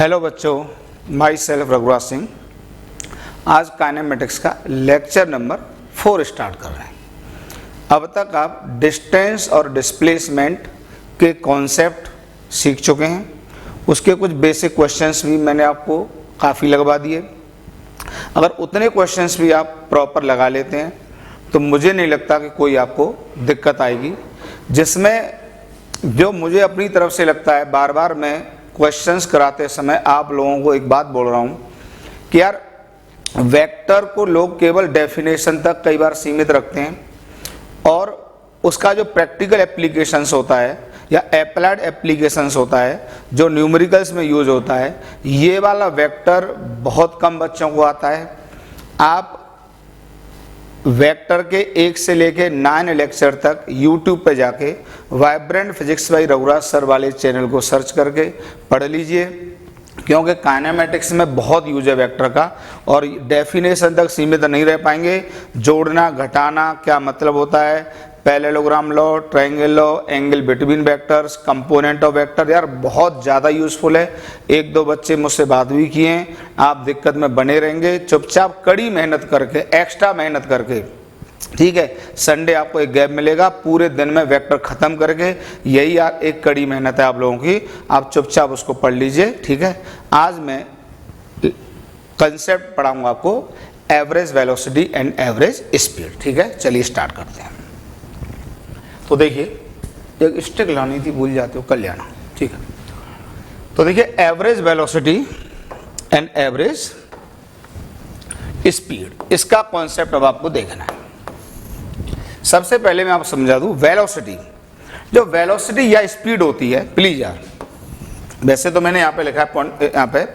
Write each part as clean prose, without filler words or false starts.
Hello बच्चों, my self Raghuraj Singh. आज kinematics का लेक्चर नंबर 4 स्टार्ट कर रहे हैं। अब तक आप डिस्टेंस और डिस्प्लेसमेंट के कॉन्सेप्ट सीख चुके हैं। उसके कुछ बेसिक क्वेश्चंस भी मैंने आपको काफ़ी लगवा दिए। अगर उतने क्वेश्चंस भी आप प्रॉपर लगा लेते हैं तो मुझे नहीं लगता कि कोई आपको दिक्कत आएगी। जिसमें जो मुझे अपनी तरफ से लगता है, बार बार मैं क्वेश्चंस कराते समय आप लोगों को एक बात बोल रहा हूँ कि यार वेक्टर को लोग केवल डेफिनेशन तक कई बार सीमित रखते हैं और उसका जो प्रैक्टिकल एप्लीकेशंस होता है या अप्लाइड एप्लीकेशंस होता है जो न्यूमेरिकल्स में यूज होता है, ये वाला वेक्टर बहुत कम बच्चों को आता है। आप वेक्टर के 1 से लेके 9 लेक्चर तक YouTube पे जाके vibrant physics by Raghuraj sir वाले चैनल को सर्च करके पढ़ लीजिए, क्योंकि काइनेमेटिक्स में बहुत यूज है वेक्टर का और डेफिनेशन तक सीमित नहीं रह पाएंगे। जोड़ना घटाना क्या मतलब होता है, parallelogram law, triangle law, angle between vectors, component of vector, यार बहुत ज़्यादा यूजफुल है। 1-2 बच्चे मुझसे बात भी किए हैं। आप दिक्कत में बने रहेंगे, चुपचाप कड़ी मेहनत करके, एक्स्ट्रा मेहनत करके, ठीक है। संडे आपको एक गैप मिलेगा, पूरे दिन में वेक्टर खत्म करके, यही एक कड़ी मेहनत है आप लोगों की। आप चुपचाप उसको पढ़ लीजिए, ठीक है। आज मैं कंसेप्ट पढ़ाऊंगा आपको average velocity and average speed, ठीक है। चलिए स्टार्ट करते हैं। तो देखिए, एक स्टिक लानी थी, भूल जाते हो, कल लेना, ठीक है। तो देखिए, average velocity and average speed, इसका कॉन्सेप्ट अब आपको देखना है। सबसे पहले मैं आपको समझा दूं, वेलोसिटी, जो वेलोसिटी या स्पीड होती है, प्लीज यार, वैसे तो मैंने यहां पे लिखा है, यहां पे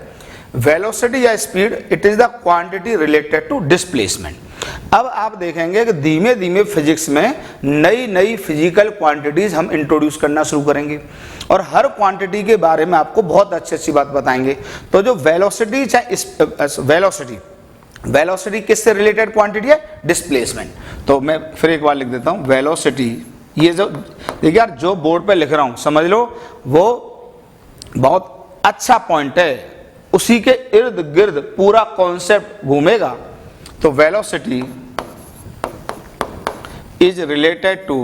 वेलोसिटी या speed, it is the quantity related to displacement. अब आप देखेंगे कि धीमे धीमे फिजिक्स में नई नई फिजिकल क्वांटिटीज हम इंट्रोड्यूस करना शुरू करेंगे और हर क्वांटिटी के बारे में आपको बहुत अच्छी अच्छी बात बताएंगे। तो जो वेलोसिटी, चाहे वेलोसिटी किससे रिलेटेड क्वांटिटी है? डिस्प्लेसमेंट। तो मैं फिर एक बार लिख देता हूं, वेलोसिटी, ये जो देखिए यार, जो बोर्ड पे लिख रहा हूं समझ लो, वो बहुत अच्छा पॉइंट है, उसी के इर्द गिर्द पूरा कॉन्सेप्ट घूमेगा। तो velocity is related to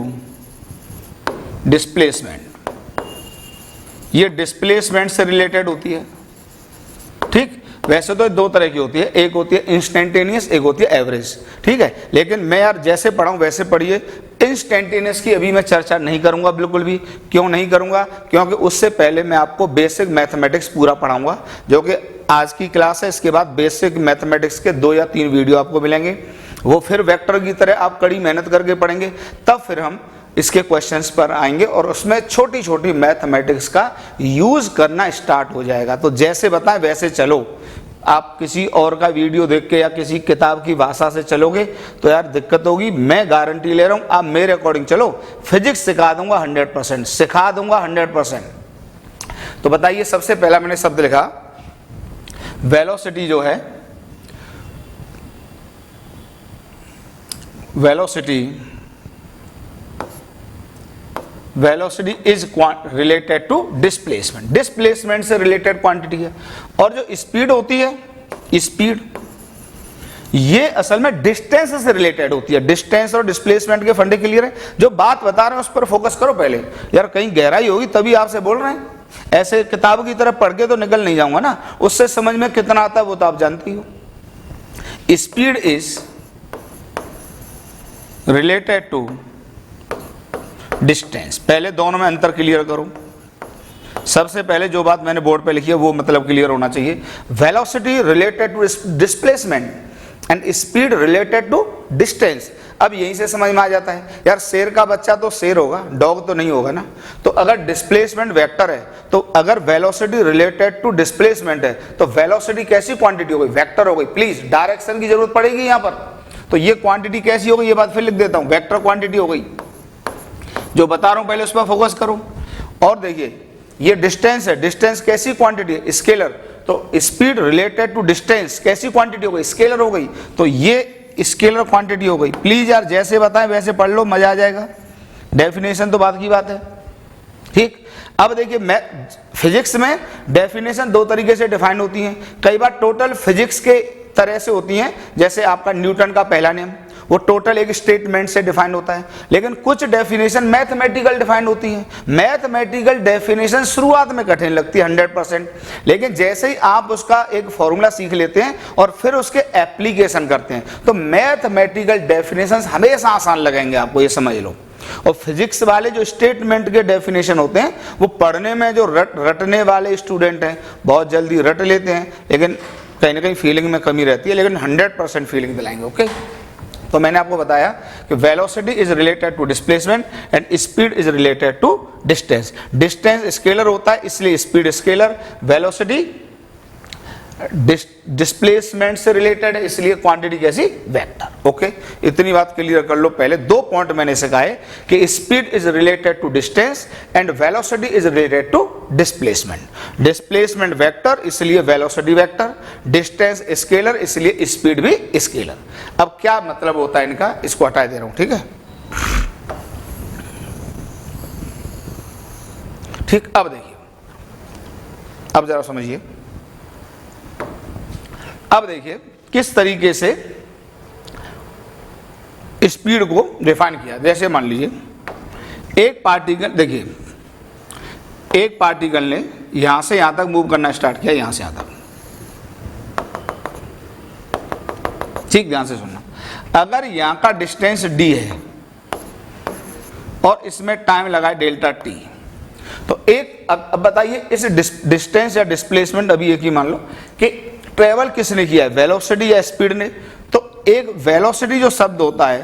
displacement, ये डिस्प्लेसमेंट से रिलेटेड होती है, ठीक। वैसे तो 2 तरह की होती है, एक होती है इंस्टेंटेनियस, एक होती है एवरेज, ठीक है। लेकिन मैं यार जैसे पढ़ाऊं वैसे पढ़िए। इंस्टेंटेनियस की अभी मैं चर्चा नहीं करूंगा, बिल्कुल भी। क्यों नहीं करूंगा? क्योंकि उससे पहले मैं आपको बेसिक मैथमेटिक्स पूरा पढ़ाऊंगा, जो कि आज की क्लास है। इसके बाद बेसिक मैथमेटिक्स के 2 या 3 वीडियो आपको मिलेंगे, वो फिर वेक्टर की तरह आप कड़ी मेहनत करके पढ़ेंगे। तब फिर हम इसके क्वेश्चंस पर आएंगे और उसमें छोटी छोटी मैथमेटिक्स का यूज करना स्टार्ट हो जाएगा। तो जैसे बताएं वैसे चलो। आप किसी और का वीडियो देख के या किसी किताब की भाषा से चलोगे तो यार दिक्कत होगी। मैं गारंटी ले रहा हूं, आप मेरे अकॉर्डिंग चलो, फिजिक्स सिखा दूंगा 100%, सिखा दूंगा 100%। तो बताइए, सबसे पहला मैंने शब्द लिखा वेलोसिटी, जो है velocity is related to displacement, displacement से रिलेटेड क्वांटिटी है। और जो स्पीड होती है, स्पीड, ये असल में डिस्टेंस से रिलेटेड होती है। डिस्टेंस और डिस्प्लेसमेंट के फंडे क्लियर है? जो बात बता रहे हैं उस पर फोकस करो पहले, यार कहीं गहराई होगी तभी आपसे बोल रहे हैं। ऐसे किताब की तरफ पढ़ के तो निकल नहीं जाऊंगा ना, उससे समझ में कितना आता है वो तो आप जानती हो। Speed is related to distance. पहले दोनों में अंतर क्लियर करूं। सबसे पहले जो बात मैंने बोर्ड पे लिखी है वो मतलब क्लियर होना चाहिए। Velocity related to displacement and speed related to distance. अब यहीं से समझ में आ जाता है, यार शेर का बच्चा तो शेर होगा, डॉग तो नहीं होगा ना। तो अगर डिस्प्लेसमेंट वेक्टर है, तो अगर वेलोसिटी रिलेटेड टू डिस्प्लेसमेंट है, तो वेलोसिटी कैसी क्वांटिटी हो गई? वेक्टर हो गई। प्लीज डायरेक्शन की जरूरत पड़ेगी यहां पर। तो ये क्वांटिटी कैसी हो गई, ये बात फिर लिख देता हूं, वेक्टर क्वांटिटी हो गई। जो बता रहा हूं पहले उस पर फोकस करो। और देखिए, ये डिस्टेंस है, डिस्टेंस कैसी क्वांटिटी है? स्केलर। तो स्पीड रिलेटेड टू डिस्टेंस कैसी क्वांटिटी हो गई? स्केलर हो गई। तो ये स्केलर क्वांटिटी हो गई। प्लीज यार जैसे बताएं वैसे पढ़ लो, मजा आ जाएगा। डेफिनेशन तो बात की बात है, ठीक। अब देखिए, मैं फिजिक्स में डेफिनेशन दो तरीके से डिफाइन होती हैं। कई बार टोटल फिजिक्स के तरह से होती हैं, जैसे आपका न्यूटन का पहला नियम, वो टोटल एक स्टेटमेंट से डिफाइन होता है। लेकिन कुछ डेफिनेशन मैथमेटिकल डिफाइन होती हैं। मैथमेटिकल डेफिनेशन शुरुआत में कठिन लगती है 100%, लेकिन जैसे ही आप उसका एक फॉर्मूला सीख लेते हैं और फिर उसके एप्लीकेशन करते हैं तो मैथमेटिकल डेफिनेशन हमेशा आसान लगेंगे आपको, ये समझ लो। और फिजिक्स वाले जो स्टेटमेंट के डेफिनेशन होते हैं वो पढ़ने में जो रटने वाले स्टूडेंट हैं बहुत जल्दी रट लेते हैं, लेकिन कहीं ना कहीं फीलिंग में कमी रहती है, लेकिन 100% फीलिंग दिलाएंगे। ओके, तो मैंने आपको बताया कि velocity is related to displacement and speed is related to distance. Distance scalar होता है इसलिए स्पीड स्केलर, वेलोसिटी डिस्प्लेसमेंट से रिलेटेड है इसलिए क्वांटिटी कैसी, वेक्टर। ओके, इतनी बात क्लियर कर लो। पहले दो पॉइंट मैंने सिखाए कि speed is related to distance and velocity is related to displacement. Displacement vector इसलिए वेलोसिटी वेक्टर, डिस्टेंस स्केलर इसलिए स्पीड भी स्केलर। अब क्या मतलब होता है इनका, इसको हटा दे रहा हूं, ठीक है। ठीक, अब देखिए, अब जरा समझिए। अब देखिए किस तरीके से स्पीड को डिफाइन किया। जैसे मान लीजिए एक पार्टिकल, देखिए एक पार्टिकल ने यहां से यहां तक मूव करना स्टार्ट किया, यहां से यहां तक, ठीक, ध्यान से सुनना। अगर यहां का डिस्टेंस d है और इसमें टाइम लगा है डेल्टा t, तो एक अब बताइए इस डिस्टेंस या डिस्प्लेसमेंट अभी एक ही मान लो कि ट्रेवल किसने किया है, वेलोसिटी या स्पीड ने। तो एक वेलोसिटी जो शब्द होता है,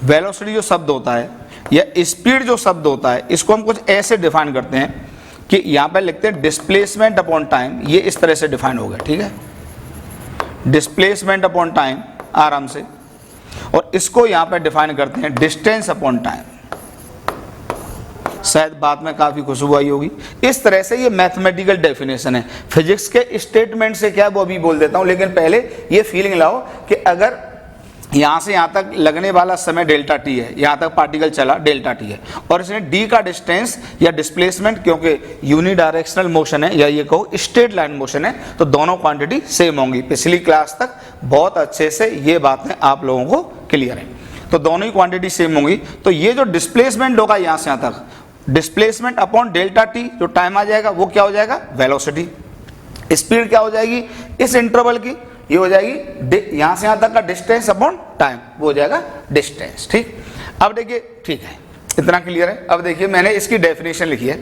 वेलोसिटी जो शब्द होता है या स्पीड जो शब्द होता है, इसको हम कुछ ऐसे डिफाइन करते हैं कि यहां पे लिखते हैं डिस्प्लेसमेंट अपॉन टाइम। ये इस तरह से डिफाइन हो गया, ठीक है, डिस्प्लेसमेंट अपॉन टाइम आराम से। और इसको यहां पे डिफाइन करते हैं डिस्टेंस अपॉन टाइम। शायद बात में काफी खुशबू आई होगी। इस तरह से ये मैथमेटिकल डेफिनेशन है। फिजिक्स के स्टेटमेंट से क्या वो अभी बोल देता हूं, लेकिन पहले ये फीलिंग लाओ कि अगर यहां से यहां तक लगने वाला समय डेल्टा टी है, यहां तक पार्टिकल चला डेल्टा टी है, और इसने डी का डिस्टेंस या डिस्प्लेसमेंट, क्योंकि यूनिडायरेक्शनल मोशन है या ये कहो स्ट्रेट लाइन मोशन है, तो दोनों क्वांटिटी सेम होंगी। पिछली क्लास तक बहुत अच्छे से ये बातें आप लोगों को क्लियर है, तो दोनों ही क्वांटिटी सेम होंगी। तो ये जो डिस्प्लेसमेंट होगा यहां से यहां तक, डिस्प्लेसमेंट अपॉन डेल्टा टी, जो टाइम आ जाएगा वो क्या हो जाएगा, वेलोसिटी। स्पीड क्या हो जाएगी इस इंटरवल की, ये हो जाएगी यहां से यहां तक का डिस्टेंस अपॉन टाइम, वो हो जाएगा डिस्टेंस। ठीक, अब देखिए, ठीक है, इतना क्लियर है। अब देखिए मैंने इसकी डेफिनेशन लिखी है,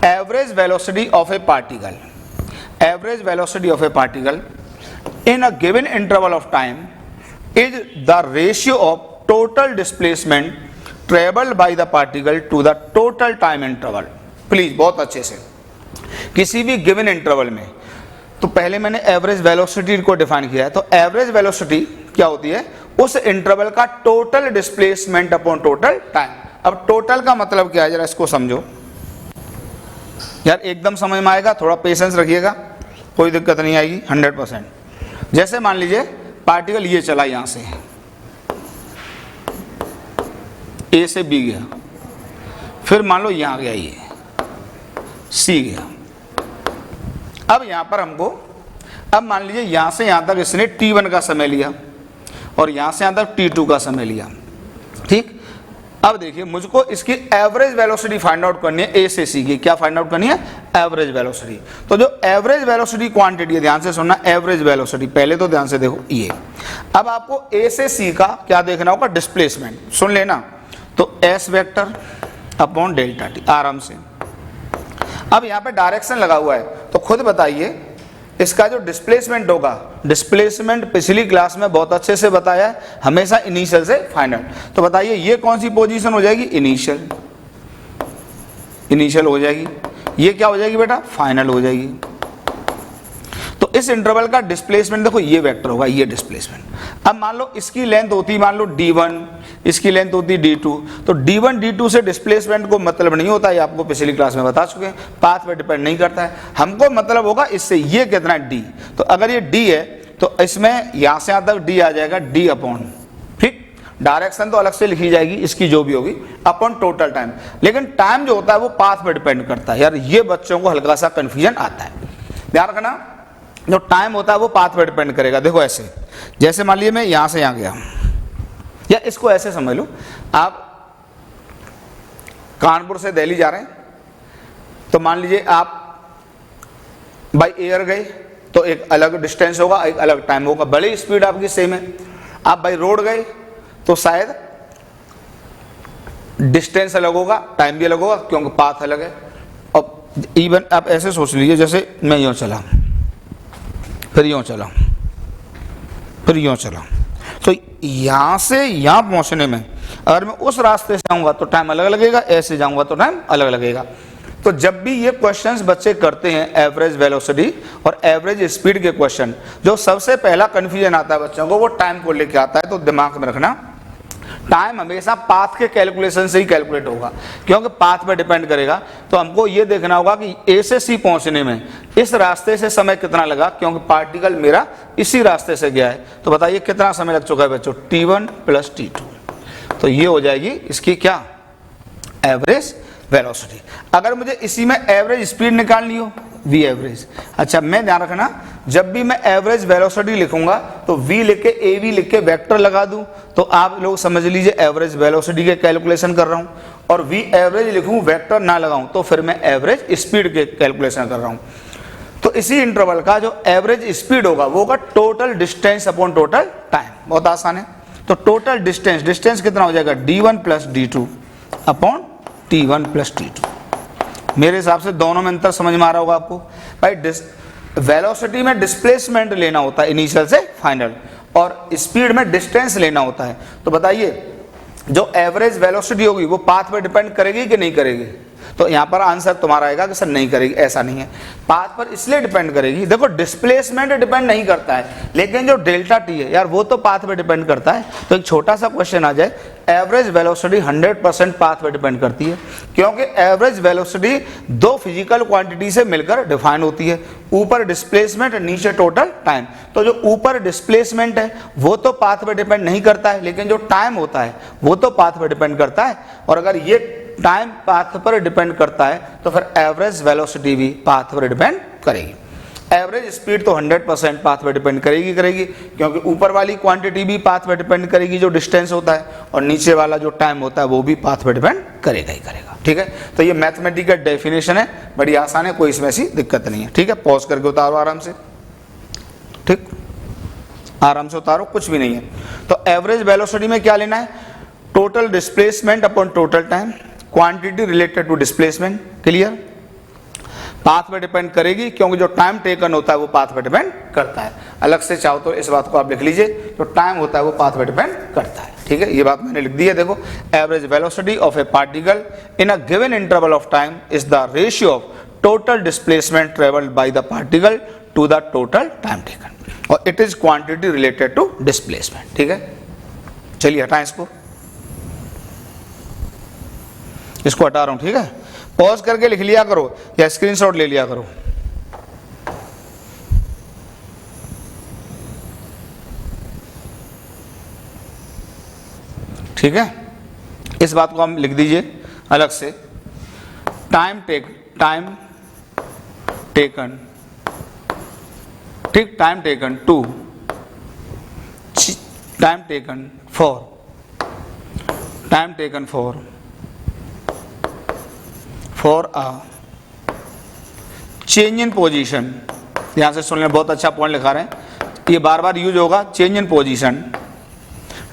average velocity of a particle, average velocity of a particle in a given interval of time is the ratio of total displacement travelled by the particle to the total time interval. Please बहुत अच्छे से, किसी भी given interval में, तो पहले मैंने average velocity को डिफाइन किया है, तो एवरेज वेलोसिटी क्या होती है, उस इंटरवल का total displacement upon total time. अब टोटल का मतलब क्या है, जरा इसको समझो यार, एकदम समझ में आएगा, थोड़ा पेशेंस रखिएगा, कोई दिक्कत नहीं आएगी 100%। जैसे मान लीजिए पार्टिकल ये चला, यहां से ए से बी गया, फिर मान लो यहां गया, ये सी गया। अब यहां पर हमको, अब मान लीजिए यहां से यहां तक इसने t1 का समय लिया और यहां से यहां तक t2 का समय लिया। ठीक, अब देखिए मुझको इसकी एवरेज वेलोसिटी फाइंड आउट करनी है, ए से सी की। क्या फाइंड आउट करनी है, एवरेज वेलोसिटी। तो जो एवरेज वेलोसिटी क्वांटिटी है, ध्यान से सुनना, एवरेज वेलोसिटी, पहले तो ध्यान से देखो ये। अब आपको ए से सी का क्या देखना होगा, डिस्प्लेसमेंट, सुन लेना। तो S vector upon delta T, आराम से। अब यहां पे डायरेक्शन लगा हुआ है, तो खुद बताइए इसका जो डिस्प्लेसमेंट होगा, डिस्प्लेसमेंट पिछली क्लास में बहुत अच्छे से बताया है, हमेशा इनिशियल से फाइनल। तो बताइए ये कौन सी पोजीशन हो जाएगी, इनिशियल, इनिशियल हो जाएगी। ये क्या हो जाएगी बेटा, फाइनल हो जाएगी। तो इस इंटरवल का डिस्प्लेसमेंट देखो, ये वेक्टर होगा, ये डिस्प्लेसमेंट। अब मान लो इसकी लेंथ होती, मान लो d1, इसकी लेंथ होती d2, तो d1 d2 से डिस्प्लेसमेंट को मतलब नहीं होता है, आपको पिछली क्लास में बता चुके हैं, पाथ पे डिपेंड नहीं करता है। हमको मतलब होगा इससे ये कितना है, d। तो अगर ये d है तो इसमें यहां से यहां तक d आ जाएगा, d अपॉन, ठीक, डायरेक्शन तो अलग से लिखी जाएगी इसकी जो भी होगी अपॉन टोटल टाइम, लेकिन टाइम जो होता है वो पाथ पे डिपेंड करता है। यार ये बच्चों को हल्का सा कंफ्यूजन आता है, ध्यान रखना, जो टाइम होता है वो पाथ पे डिपेंड करेगा। देखो ऐसे, जैसे मान लीजिए मैं यहां से यहां गया, या इसको ऐसे समझ लो, आप कानपुर से दिल्ली जा रहे हैं, तो मान लीजिए आप बाई एयर गए तो एक अलग डिस्टेंस होगा, एक अलग टाइम होगा, बड़ी स्पीड आपकी सेम है। आप बाई रोड गए तो शायद डिस्टेंस अलग होगा, टाइम भी अलग होगा, क्योंकि पाथ अलग है। और इवन आप ऐसे सोच लीजिए, जैसे मैं यूँ चला, फिर यूँ चला, फिर यूँ चला, तो यहां से यहां पहुंचने में अगर मैं उस रास्ते से जाऊंगा तो टाइम अलग लगेगा, ऐसे जाऊंगा तो टाइम अलग लगेगा। तो जब भी ये क्वेश्चंस बच्चे करते हैं एवरेज वेलोसिटी और एवरेज स्पीड के क्वेश्चन, जो सबसे पहला कंफ्यूजन आता है बच्चों को वो टाइम को लेके आता है। तो दिमाग में रखना, टाइम हमेशा पाथ के कैलकुलेशन से ही कैलकुलेट होगा, क्योंकि पाथ पे डिपेंड करेगा। तो हमको ये देखना होगा कि ए से सी पहुंचने में इस रास्ते से समय कितना लगा, क्योंकि पार्टिकल मेरा इसी रास्ते से गया है। तो बताइए कितना समय लग चुका है बच्चों, t1 + t2। तो ये हो जाएगी इसकी क्या, एवरेज वेलोसिटी। अगर मुझे इसी में एवरेज स्पीड निकालनी हो, v एवरेज। अच्छा, मैं ध्यान रखना, जब भी मैं एवरेज वेलोसिटी लिखूंगा तो v लिख के av लिख के वेक्टर लगा दूं तो आप लोग समझ लीजिए एवरेज वेलोसिटी के कैलकुलेशन कर रहा हूं। और v एवरेज लिखूं वेक्टर ना लगाऊं तो फिर मैं एवरेज स्पीड के कैलकुलेशन कर रहा हूं। तो इसी इंटरवल का जो एवरेज स्पीड होगा वो होगा total distance upon total time. बहुत आसान है। तो टोटल डिस्टेंस, डिस्टेंस कितना हो जाएगा, d1 + d2 upon t1 + t2। मेरे हिसाब से दोनों में अंतर समझ में आ रहा होगा आपको। भाई वेलोसिटी में डिस्प्लेसमेंट लेना होता है इनिशियल से फाइनल, और स्पीड में डिस्टेंस लेना होता है। तो बताइए जो एवरेज वेलोसिटी होगी वो पाथ पर डिपेंड करेगी कि नहीं करेगी? तो यहाँ पर आंसर तुम्हारा आएगा कि सर नहीं करेगी। ऐसा नहीं है, पाथ पर इसलिए डिपेंड करेगी, देखो डिस्प्लेसमेंट डिपेंड नहीं करता है, लेकिन जो डेल्टा टी है यार वो तो पाथ पर डिपेंड करता है। तो एक छोटा सा क्वेश्चन आ जाए, एवरेज वेलोसिटी 100% पाथ पर डिपेंड करती है, क्योंकि एवरेज वेलोसिटी दो फिजिकल क्वांटिटी से मिलकर डिफाइन होती है, ऊपर डिस्प्लेसमेंट नीचे टोटल टाइम। तो जो ऊपर डिस्प्लेसमेंट है वो तो पाथ पर डिपेंड नहीं करता है, लेकिन जो टाइम होता है वो तो पाथ पर डिपेंड करता है। और अगर ये टाइम पाथ पर डिपेंड करता है तो फिर एवरेज वेलोसिटी भी पाथ पर डिपेंड करेगी। एवरेज स्पीड तो 100% पाथ पर डिपेंड करेगी, क्योंकि ऊपर वाली क्वांटिटी भी पाथ पर डिपेंड करेगी जो डिस्टेंस होता है, और नीचे वाला जो टाइम होता है वो भी पाथ पर डिपेंड करेगा ही करेगा। ठीक है, तो ये मैथमेटिकल डेफिनेशन है, बड़ी आसान है, कोई इसमें ऐसी दिक्कत नहीं है। ठीक है, पॉज करके उतारो आराम से, ठीक, आराम से उतारो, कुछ भी नहीं है। तो एवरेज वेलोसिटी में क्या लेना है, total displacement upon total time, quantity related to displacement. Clear? Path पे डिपेंड करेगी, क्योंकि जो टाइम टेकन होता है वो पाथ पे डिपेंड करता है। अलग से चाहो तो इस बात को आप लिख लीजिए, जो टाइम होता है वो पाथ पे डिपेंड करता है। ठीक है, ये बात मैंने लिख दी है। देखो, average velocity of a particle in a given interval of time is the ratio of total displacement travelled by the particle to the total time taken, और it is quantity related to displacement. ठीक है, चलिए हटाएं इसको हटा रहा हूं। ठीक है, पॉज करके लिख लिया करो या स्क्रीनशॉट ले लिया करो। ठीक है, इस बात को हम लिख दीजिए अलग से, टाइम टेकन, ठीक, time taken to, time taken for a change in position. यहां से सुन लें, बहुत अच्छा पॉइंट लिखा रहे हैं, ये बार बार यूज होगा। Change in position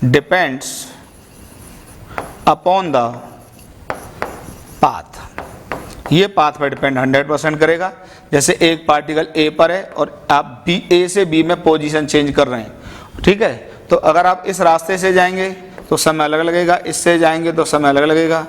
depends upon the path. ये पाथ पर डिपेंड 100% करेगा। जैसे एक पार्टिकल ए पर है और आप बी, ए से बी में पोजीशन चेंज कर रहे हैं। ठीक है, तो अगर आप इस रास्ते से जाएंगे तो समय अलग लगेगा, इससे जाएंगे तो समय अलग लगेगा,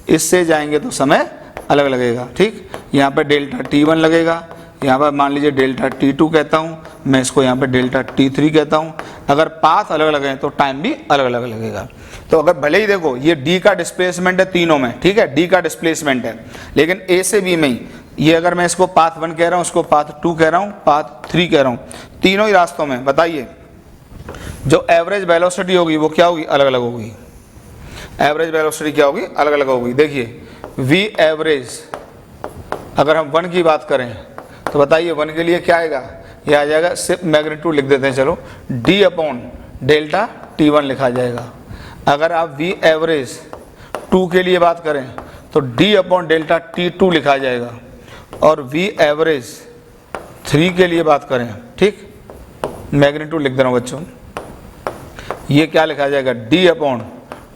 इससे जाएंगे तो समय अलग लगेगा। ठीक, यहाँ पे डेल्टा T1 लगेगा, यहाँ पर मान लीजिए डेल्टा T2 कहता हूँ, मैं इसको यहाँ पे डेल्टा T3 कहता हूँ। अगर पाथ अलग लगे तो टाइम भी अलग अलग लगेगा। तो अगर भले ही देखो ये D का डिस्प्लेसमेंट है तीनों में, ठीक है, D का डिस्प्लेसमेंट है, लेकिन A से B में ही ये अगर मैं इसको पाथ 1 कह रहा हूँ, इसको पाथ 2 कह रहा हूँ, पाथ 3 कह रहा हूँ, तीनों ही रास्तों में बताइए जो एवरेज वेलोसिटी होगी वो क्या होगी, अलग अलग होगी। एवरेज वेलोसिटी क्या होगी, अलग अलग होगी। देखिए वी एवरेज अगर हम 1 की बात करें तो बताइए 1 के लिए क्या आएगा, ये आ जाएगा, सिर्फ मैग्नीट्यूड लिख देते हैं चलो, d अपॉन डेल्टा t1 लिखा जाएगा। अगर आप वी एवरेज 2 के लिए बात करें तो d अपॉन डेल्टा t2 लिखा जाएगा। और वी एवरेज 3 के लिए बात करें, ठीक, मैग्नीट्यूड लिख दे रहा हूँ बच्चों, ये क्या लिखा जाएगा, d अपॉन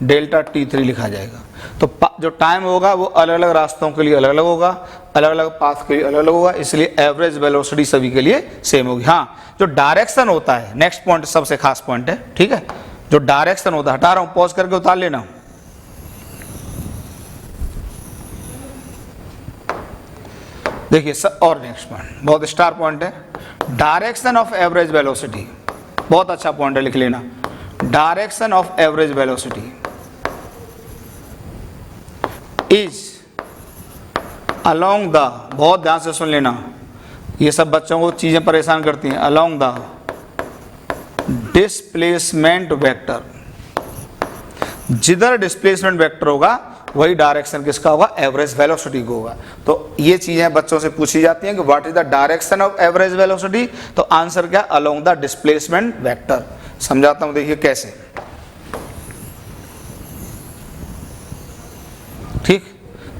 डेल्टा t3 लिखा जाएगा। तो जो टाइम होगा वो अलग अलग रास्तों के लिए अलग अलग होगा, अलग अलग पाथ के लिए अलग अलग होगा, इसलिए एवरेज वेलोसिटी सभी के लिए सेम होगी। हाँ, जो डायरेक्शन होता है, नेक्स्ट पॉइंट सबसे खास पॉइंट है, ठीक है, जो डायरेक्शन होता है, हटा रहा हूं, पॉज करके उतार लेना। देखिए और नेक्स्ट पॉइंट बहुत स्टार पॉइंट है, डायरेक्शन ऑफ एवरेज वेलोसिटी, बहुत अच्छा पॉइंट है, लिख लेना। Direction of average velocity is along the, बहुत ध्यान से सुन लेना, ये सब बच्चों को चीजें परेशान करती हैं, अलोंग द डिस्प्लेसमेंट वेक्टर, जिधर डिस्प्लेसमेंट वेक्टर होगा वही डायरेक्शन किसका होगा, एवरेज वेलोसिटी को होगा। तो ये चीजें बच्चों से पूछी जाती हैं कि what is the direction of average velocity, तो आंसर क्या, अलोंग द डिस्प्लेसमेंट वेक्टर। समझाता हूं, देखिए कैसे, ठीक,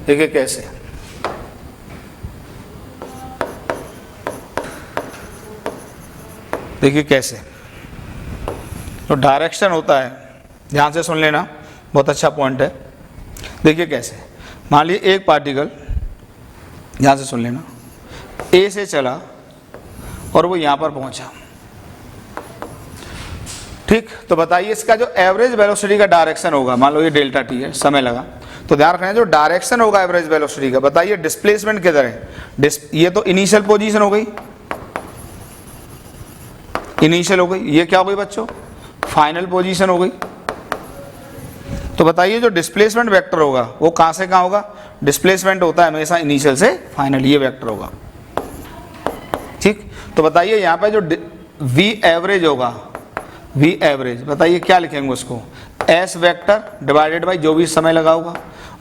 देखिए कैसे, देखिए कैसे। तो डायरेक्शन होता है, ध्यान से सुन लेना, बहुत अच्छा पॉइंट है। देखिए कैसे, मान लीजिए एक पार्टिकल, ध्यान से सुन लेना, ए से चला और वो यहां पर पहुंचा, ठीक, तो बताइए इसका जो एवरेज वेलोसिटी का डायरेक्शन होगा, मान लो ये डेल्टा टी है, समय लगा, तो ध्यान रखना जो डायरेक्शन होगा एवरेज वेलोसिटी का, बताइए डिस्प्लेसमेंट किधर है, ये तो इनिशियल पोजीशन हो गई, इनिशियल हो गई, ये क्या हो गई बच्चों, फाइनल पोजीशन हो गई। तो बताइए जो डिस्प्लेसमेंट वेक्टर होगा वो कहां से कहां होगा, डिस्प्लेसमेंट होता है हमेशा इनिशियल से फाइनल, ये वेक्टर होगा, ठीक। तो बताइए यहां पे जो वी एवरेज होगा, वी एवरेज बताइए क्या लिखेंगे उसको, एस वेक्टर डिवाइडेड बाई जो भी समय लगा होगा।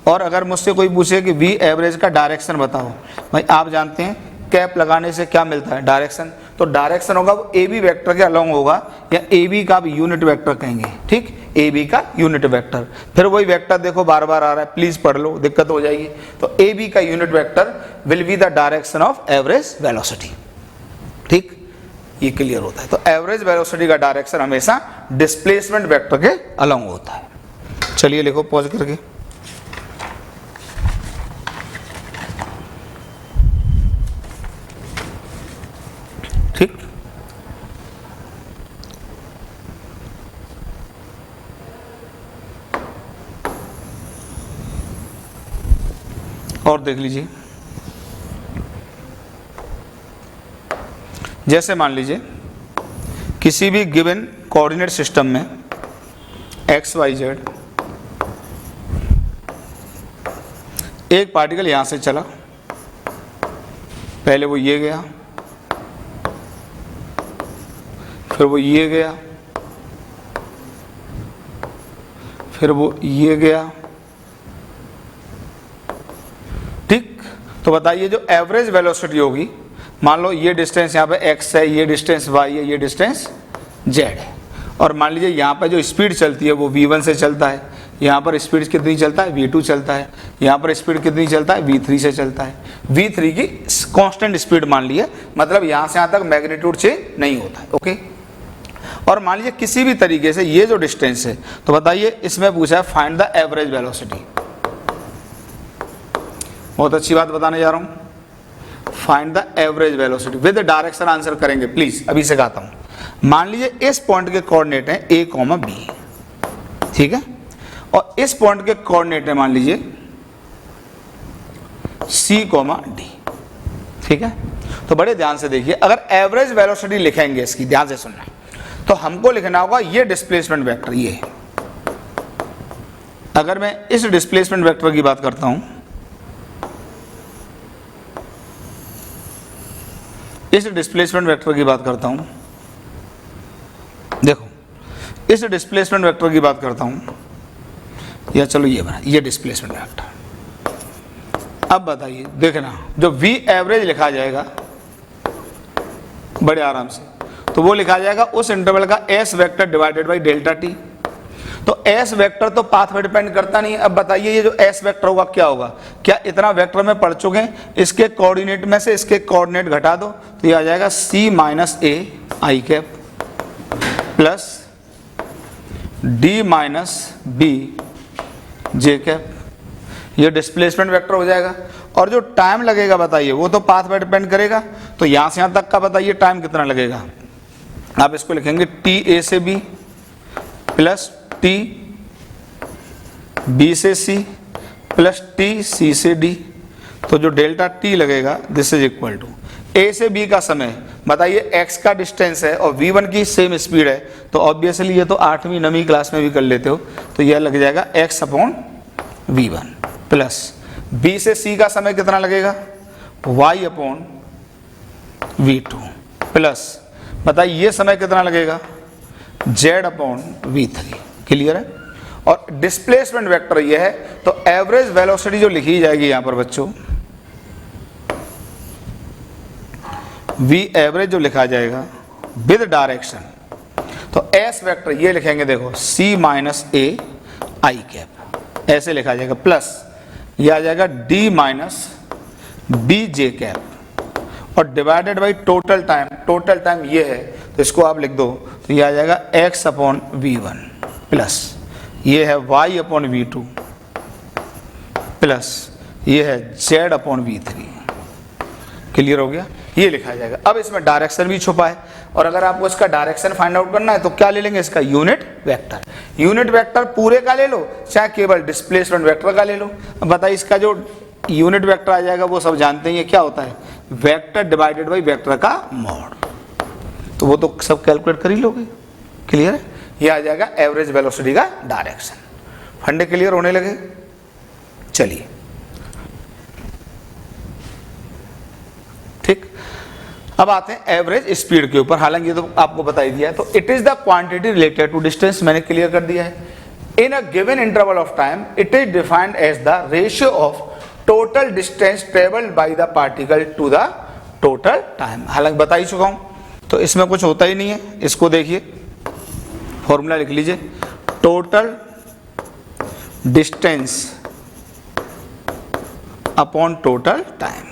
और अगर मुझसे कोई पूछे कि वी एवरेज का डायरेक्शन बताओ, भाई आप जानते हैं कैप लगाने से क्या मिलता है, डायरेक्शन, तो डायरेक्शन होगा वो ए बी वेक्टर के अलोंग होगा, या ए बी का भी यूनिट वेक्टर कहेंगे, ठीक, ए बी का यूनिट वेक्टर। फिर वही वेक्टर देखो बार बार आ रहा है, प्लीज पढ़ लो, दिक्कत हो जाएगी। तो ए बी का unit vector will be the direction of average velocity, ठीक, ये क्लियर होता है। तो एवरेज वेलोसिटी का डायरेक्शन हमेशा डिस्प्लेसमेंट वेक्टर के अलोंग होता है। चलिए लिखो पॉज करके, ठीक, और देख लीजिए, जैसे मान लीजिए किसी भी गिवन कोऑर्डिनेट सिस्टम में एक्स वाई जेड, एक पार्टिकल यहां से चला, पहले वो ये गया, फिर वो ये गया, फिर वो ये गया, ठीक। तो बताइए जो एवरेज वेलोसिटी होगी, मान लो ये डिस्टेंस यहाँ पे x है, ये डिस्टेंस y है, ये डिस्टेंस z है, और मान लीजिए यहाँ पे जो स्पीड चलती है वो v1 से चलता है, यहाँ पर स्पीड कितनी चलता है, v2 चलता है, यहाँ पर स्पीड कितनी चलता है, v3 से चलता है। v3 की कांस्टेंट स्पीड मान ली है, मतलब यहाँ से यहाँ तक मैग्नीट्यूड चेंज नहीं होता है, ओके। और मान लीजिए किसी भी तरीके से ये जो डिस्टेंस है, तो बताइए इसमें पूछा है फाइंड द एवरेज वेलोसिटी, बहुत अच्छी बात बताने जा रहा हूँ, find the average velocity with direction answer करेंगे, प्लीज अभी सिखाता हूं। मान लीजिए इस पॉइंट के कोऑर्डिनेट हैं a, b, ठीक है, और इस पॉइंट के कोऑर्डिनेट है मान लीजिए c, d, ठीक है। तो बड़े ध्यान से देखिए, अगर एवरेज वेलोसिटी लिखेंगे इसकी, ध्यान से सुनना, तो हमको लिखना होगा ये डिस्प्लेसमेंट वेक्टर, ये अगर मैं इस डिस्प्लेसमेंट वेक्टर की बात करता हूं, इस डिस्प्लेसमेंट वेक्टर की बात करता हूं, देखो इस डिस्प्लेसमेंट वेक्टर की बात करता हूँ, या चलो ये बना, ये डिस्प्लेसमेंट वेक्टर। अब बताइए, देखना जो वी एवरेज लिखा जाएगा बड़े आराम से, तो वो लिखा जाएगा उस इंटरवल का S vector divided by delta T. तो एस वेक्टर तो पाथ पे डिपेंड करता नहीं है। अब बताइए ये जो एस वेक्टर होगा क्या होगा, क्या इतना वेक्टर में पढ़ चुके हैं, इसके कोऑर्डिनेट में से इसके कोऑर्डिनेट घटा दो तो ये आ जाएगा c minus a i cap plus d minus b j cap, ये डिस्प्लेसमेंट वेक्टर हो जाएगा। और जो टाइम लगेगा बताइए वो तो पाथ पे डिपेंड करेगा, तो यहाँ से यहाँ तक का बताइए टाइम कितना लगेगा। आप इसको लिखेंगे टी ए से बी प्लस टी बी से सी प्लस टी सी से डी, तो जो डेल्टा टी लगेगा दिस इज इक्वल टू ए से बी का समय बताइए, एक्स का डिस्टेंस है और v1 की सेम स्पीड है, तो ऑब्वियसली ये तो 8वीं 9वीं क्लास में भी कर लेते हो, तो यह लग जाएगा x upon v1 plus b से c का समय कितना लगेगा y अपॉन v2 प्लस बताइए ये समय कितना लगेगा z अपॉन v3। क्लियर है। और डिस्प्लेसमेंट वेक्टर ये है, तो एवरेज वेलोसिटी जो लिखी जाएगी यहां पर बच्चों, v एवरेज जो लिखा जाएगा विद डायरेक्शन, तो s वेक्टर ये लिखेंगे देखो c minus a i cap ऐसे लिखा जाएगा, प्लस ये आ जाएगा d minus b j cap और divided by total time, total time ये है तो इसको आप लिख दो, तो ये आ जाएगा x अपॉन v1 प्लस ये है y अपॉन v2 प्लस ये है z अपॉन v3। क्लियर हो गया, ये लिखा जाएगा। अब इसमें डायरेक्शन भी छुपा है, और अगर आपको इसका डायरेक्शन फाइंड आउट करना है तो क्या ले लेंगे, इसका यूनिट वेक्टर। यूनिट वेक्टर पूरे का ले लो चाहे केवल डिस्प्लेसमेंट वेक्टर का ले लो। अब बताइए इसका जो यूनिट वेक्टर आ जाएगा वो सब जानते हैं, ये क्या होता है, वेक्टर डिवाइडेड बाई वेक्टर का मॉड, तो वो तो सब कैलकुलेट कर ही लोगे। क्लियर है, ये आ जाएगा एवरेज वेलोसिटी का डायरेक्शन। फंडे क्लियर होने लगे। चलिए ठीक, अब आते हैं एवरेज स्पीड के ऊपर। हालांकि ये तो आपको बता ही दिया है, तो it is the quantity related to distance, मैंने क्लियर कर दिया है। In a given interval of time it is defined as the ratio of total distance travelled by the particle to the total time. हालांकि बता ही चुका हूं, तो इसमें कुछ होता ही नहीं है। इसको देखिए, फॉर्मूला लिख लीजिए, total distance upon total time.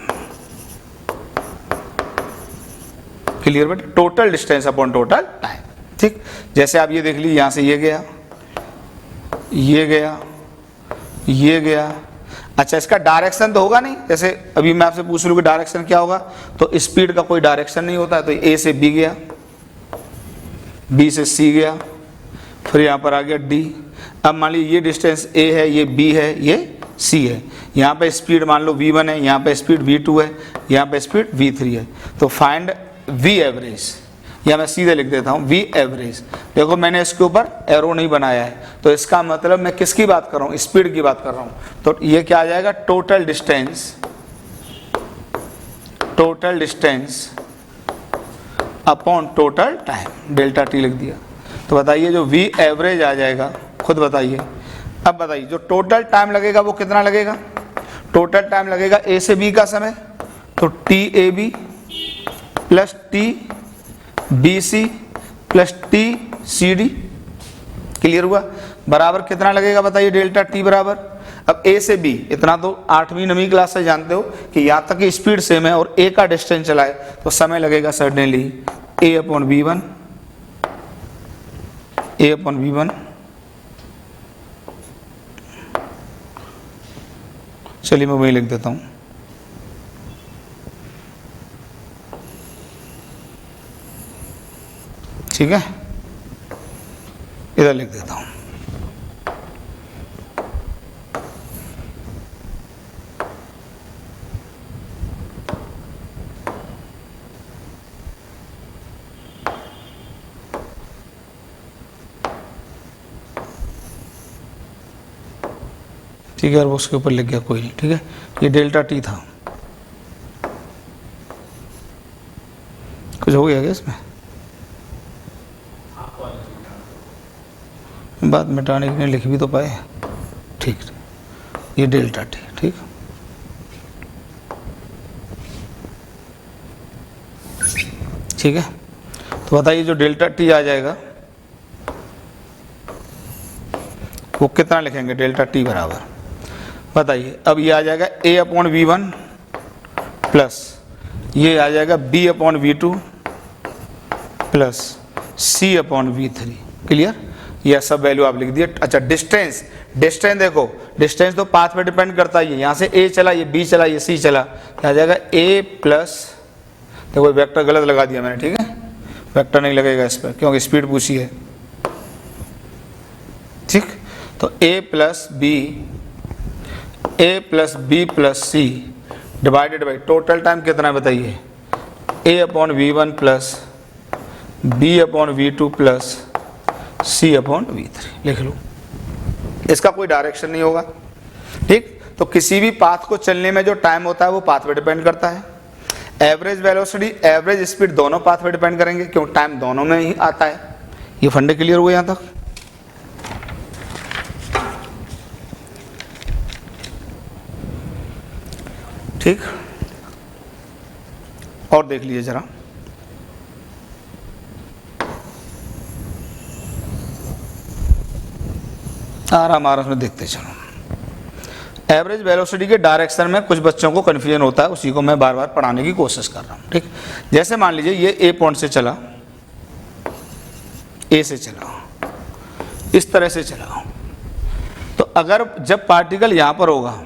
Clear बेटा, total distance upon total time. ठीक, जैसे आप ये देख लीजिए, यहां से ये गया, ये गया, ये गया। अच्छा, इसका डायरेक्शन तो होगा नहीं, जैसे अभी मैं आपसे पूछ लूं कि डायरेक्शन क्या होगा, तो स्पीड का कोई डायरेक्शन नहीं होता है। तो ए से बी गया, बी से सी गया, फिर यहाँ पर आ गया डी। अब मान लीजिए ये डिस्टेंस ए है, ये बी है, ये सी है। यहाँ पे स्पीड मान लो v1 है, यहाँ पे स्पीड v2 है, यहाँ पे स्पीड v3 है। तो फाइंड v एवरेज, या मैं सीधे लिख देता हूँ v एवरेज। देखो मैंने इसके ऊपर एरो नहीं बनाया है, तो इसका मतलब मैं किसकी बात कर रहा हूँ, स्पीड की बात कर रहा हूँ। तो ये क्या आ जाएगा, total distance upon total time, delta T लिख दिया। तो बताइए जो v एवरेज आ जाएगा, खुद बताइए। अब बताइए जो टोटल टाइम लगेगा वो कितना लगेगा, टोटल टाइम लगेगा a से b का समय, तो T A B plus T B C plus T C D. Clear हुआ, बराबर कितना लगेगा बताइए, डेल्टा टी बराबर। अब a से b, इतना तो 8वीं 9वीं क्लास से जानते हो कि यहाँ तक की स्पीड सेम है और a का डिस्टेंस चला है, तो समय लगेगा certainly a upon v1, a upon v1। चलिए मैं वही लिख देता हूँ, ठीक है, इधर लिख देता हूँ। ठीक है, और उसके ऊपर लिख गया, कोई नहीं। ठीक है, ये डेल्टा टी था। कुछ हो गया क्या इसमें? बात मिटाने के लिए लिख भी तो पाए। ठीक, ये डेल्टा टी। ठीक, ठीक है। तो बताइए जो डेल्टा टी आ जाएगा वो कितना लिखेंगे? डेल्टा टी बराबर, बताइए। अब ये आ जाएगा a अपॉन v1 प्लस ये आ जाएगा b upon v2 plus c upon v3। Clear? यह सब वैल्यू आप लिख दिए। अच्छा, डिस्टेंस, डिस्टेंस देखो, डिस्टेंस तो पाथ पे डिपेंड करता है। यहाँ से a चला, ये b चला, ये c चला, तो आ जाएगा a प्लस, देखो वेक्टर गलत लगा दिया मैंने। ठीक है, वेक्टर नहीं लगेगा इस पर क्योंकि स्पीड पूछी है। ठीक, तो a plus b plus c divided by total time कितना है बताइए? a upon v1 plus b upon v2 plus c upon v3 लिख लो। इसका कोई डायरेक्शन नहीं होगा। ठीक, तो किसी भी पाथ को चलने में जो टाइम होता है वो पाथ पे डिपेंड करता है। एवरेज वेलोसिटी, एवरेज स्पीड दोनों पाथ पे डिपेंड करेंगे क्योंकि टाइम दोनों में ही आता है। ये फंडे क्लियर हुए यहाँ तक? ठीक, और देख लीजिए जरा, आराम आराम से देखते चलो। एवरेज वेलोसिटी के डायरेक्शन में कुछ बच्चों को कन्फ्यूजन होता है, उसी को मैं बार बार पढ़ाने की कोशिश कर रहा हूँ। ठीक, जैसे मान लीजिए ये ए पॉइंट से चला, ए से चला, इस तरह से चला, तो अगर जब पार्टिकल यहाँ पर होगा,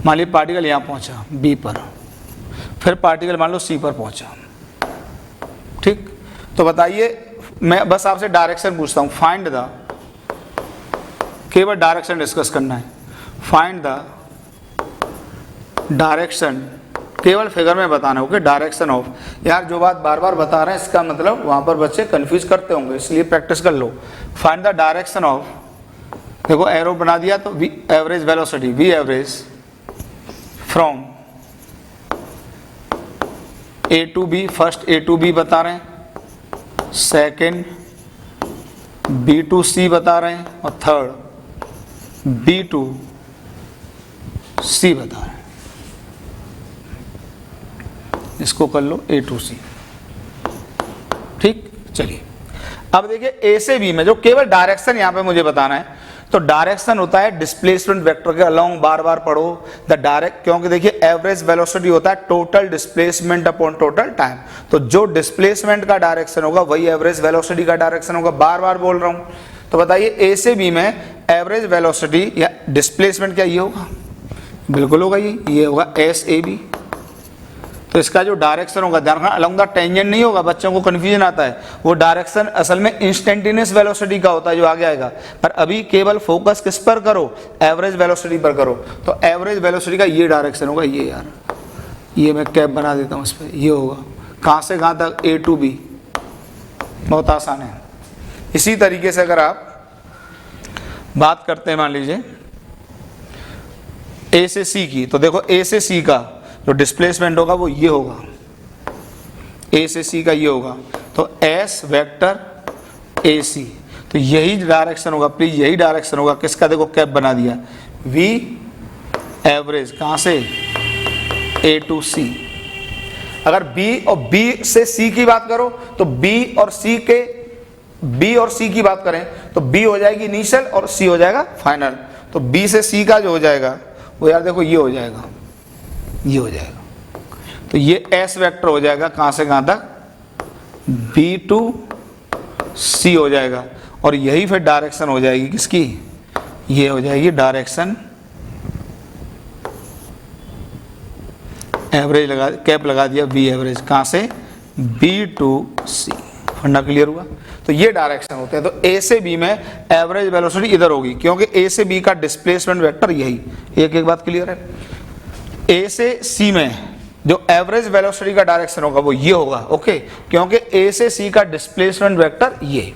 मान लीजिए पार्टिकल यहाँ पहुँचा बी पर, फिर पार्टिकल मान लो सी पर पहुँचा। ठीक, तो बताइए, मैं बस आपसे डायरेक्शन पूछता हूँ, फाइंड द, केवल डायरेक्शन डिस्कस करना है, फाइंड द डायरेक्शन, केवल फिगर में बताना होगा डायरेक्शन ऑफ। यार जो बात बार बार बता रहे हैं इसका मतलब वहाँ पर बच्चे कंफ्यूज करते होंगे, इसलिए प्रैक्टिस कर लो। फाइंड द डायरेक्शन ऑफ, देखो एरो बना दिया, तो V average velocity, V average from A to B, first A to B बता रहे हैं, सेकेंड बी टू सी बता रहे हैं, और थर्ड बी टू सी बता रहे हैं। इसको कर लो ए टू सी। ठीक, चलिए अब देखिए ए से बी में जो केवल डायरेक्शन यहां पे मुझे बताना है, तो डायरेक्शन होता है डिस्प्लेसमेंट वेक्टर के अलोंग, बार बार पढ़ो द डायरेक्ट, क्योंकि देखिए एवरेज वेलोसिटी होता है total displacement upon total time, तो जो डिस्प्लेसमेंट का डायरेक्शन होगा वही एवरेज वेलोसिटी का डायरेक्शन होगा। बार बार बोल रहा हूं, तो बताइए ए से बी में एवरेज वेलोसिटी या डिस्प्लेसमेंट क्या ये होगा? बिल्कुल होगा, ये होगा एस ए बी। तो इसका जो डायरेक्शन होगा, ध्यान रखना अलोंग द टेंजेंट नहीं होगा, बच्चों को कंफ्यूजन आता है। वो डायरेक्शन असल में इंस्टेंटेनियस वेलोसिटी का होता है जो आगे आएगा, पर अभी केवल फोकस किस पर करो? एवरेज वेलोसिटी पर करो। तो एवरेज वेलोसिटी का ये डायरेक्शन होगा, ये यार ये मैं कैप बना देता हूँ इस पर, ये होगा कहाँ से कहाँ तक? ए टू बी, बहुत आसान है। इसी तरीके से अगर आप बात करते हैं मान लीजिए ए से सी की, तो देखो ए से सी का जो डिस्प्लेसमेंट होगा वो ये होगा, ए से सी का ये होगा, तो एस वेक्टर ए सी, तो यही डायरेक्शन होगा, प्लीज यही डायरेक्शन होगा किसका? देखो कैप बना दिया, वी एवरेज कहाँ से? ए टू सी। अगर बी और बी से सी की बात करो तो बी और सी की बात करें तो बी हो जाएगी इनिशियल और सी हो जाएगा फाइनल। तो बी से सी का जो हो जाएगा वो यार देखो ये हो जाएगा, ये हो जाएगा, तो ये एस वेक्टर हो जाएगा कहां से कहां तक? बी टू सी हो जाएगा, और यही फिर डायरेक्शन हो जाएगी किसकी? ये हो जाएगी डायरेक्शन, एवरेज लगा, कैप लगा दिया बी एवरेज कहां से? बी टू सी। फंडा क्लियर हुआ? तो ये डायरेक्शन होते हैं। तो ए से बी में एवरेज वेलोसिटी इधर होगी क्योंकि ए से बी का डिस्प्लेसमेंट वेक्टर यही। एक बात क्लियर है? ए से सी में जो एवरेज वेलोसिटी का डायरेक्शन होगा वो ये होगा, ओके, क्योंकि ए से सी का डिस्प्लेसमेंट वेक्टर ये।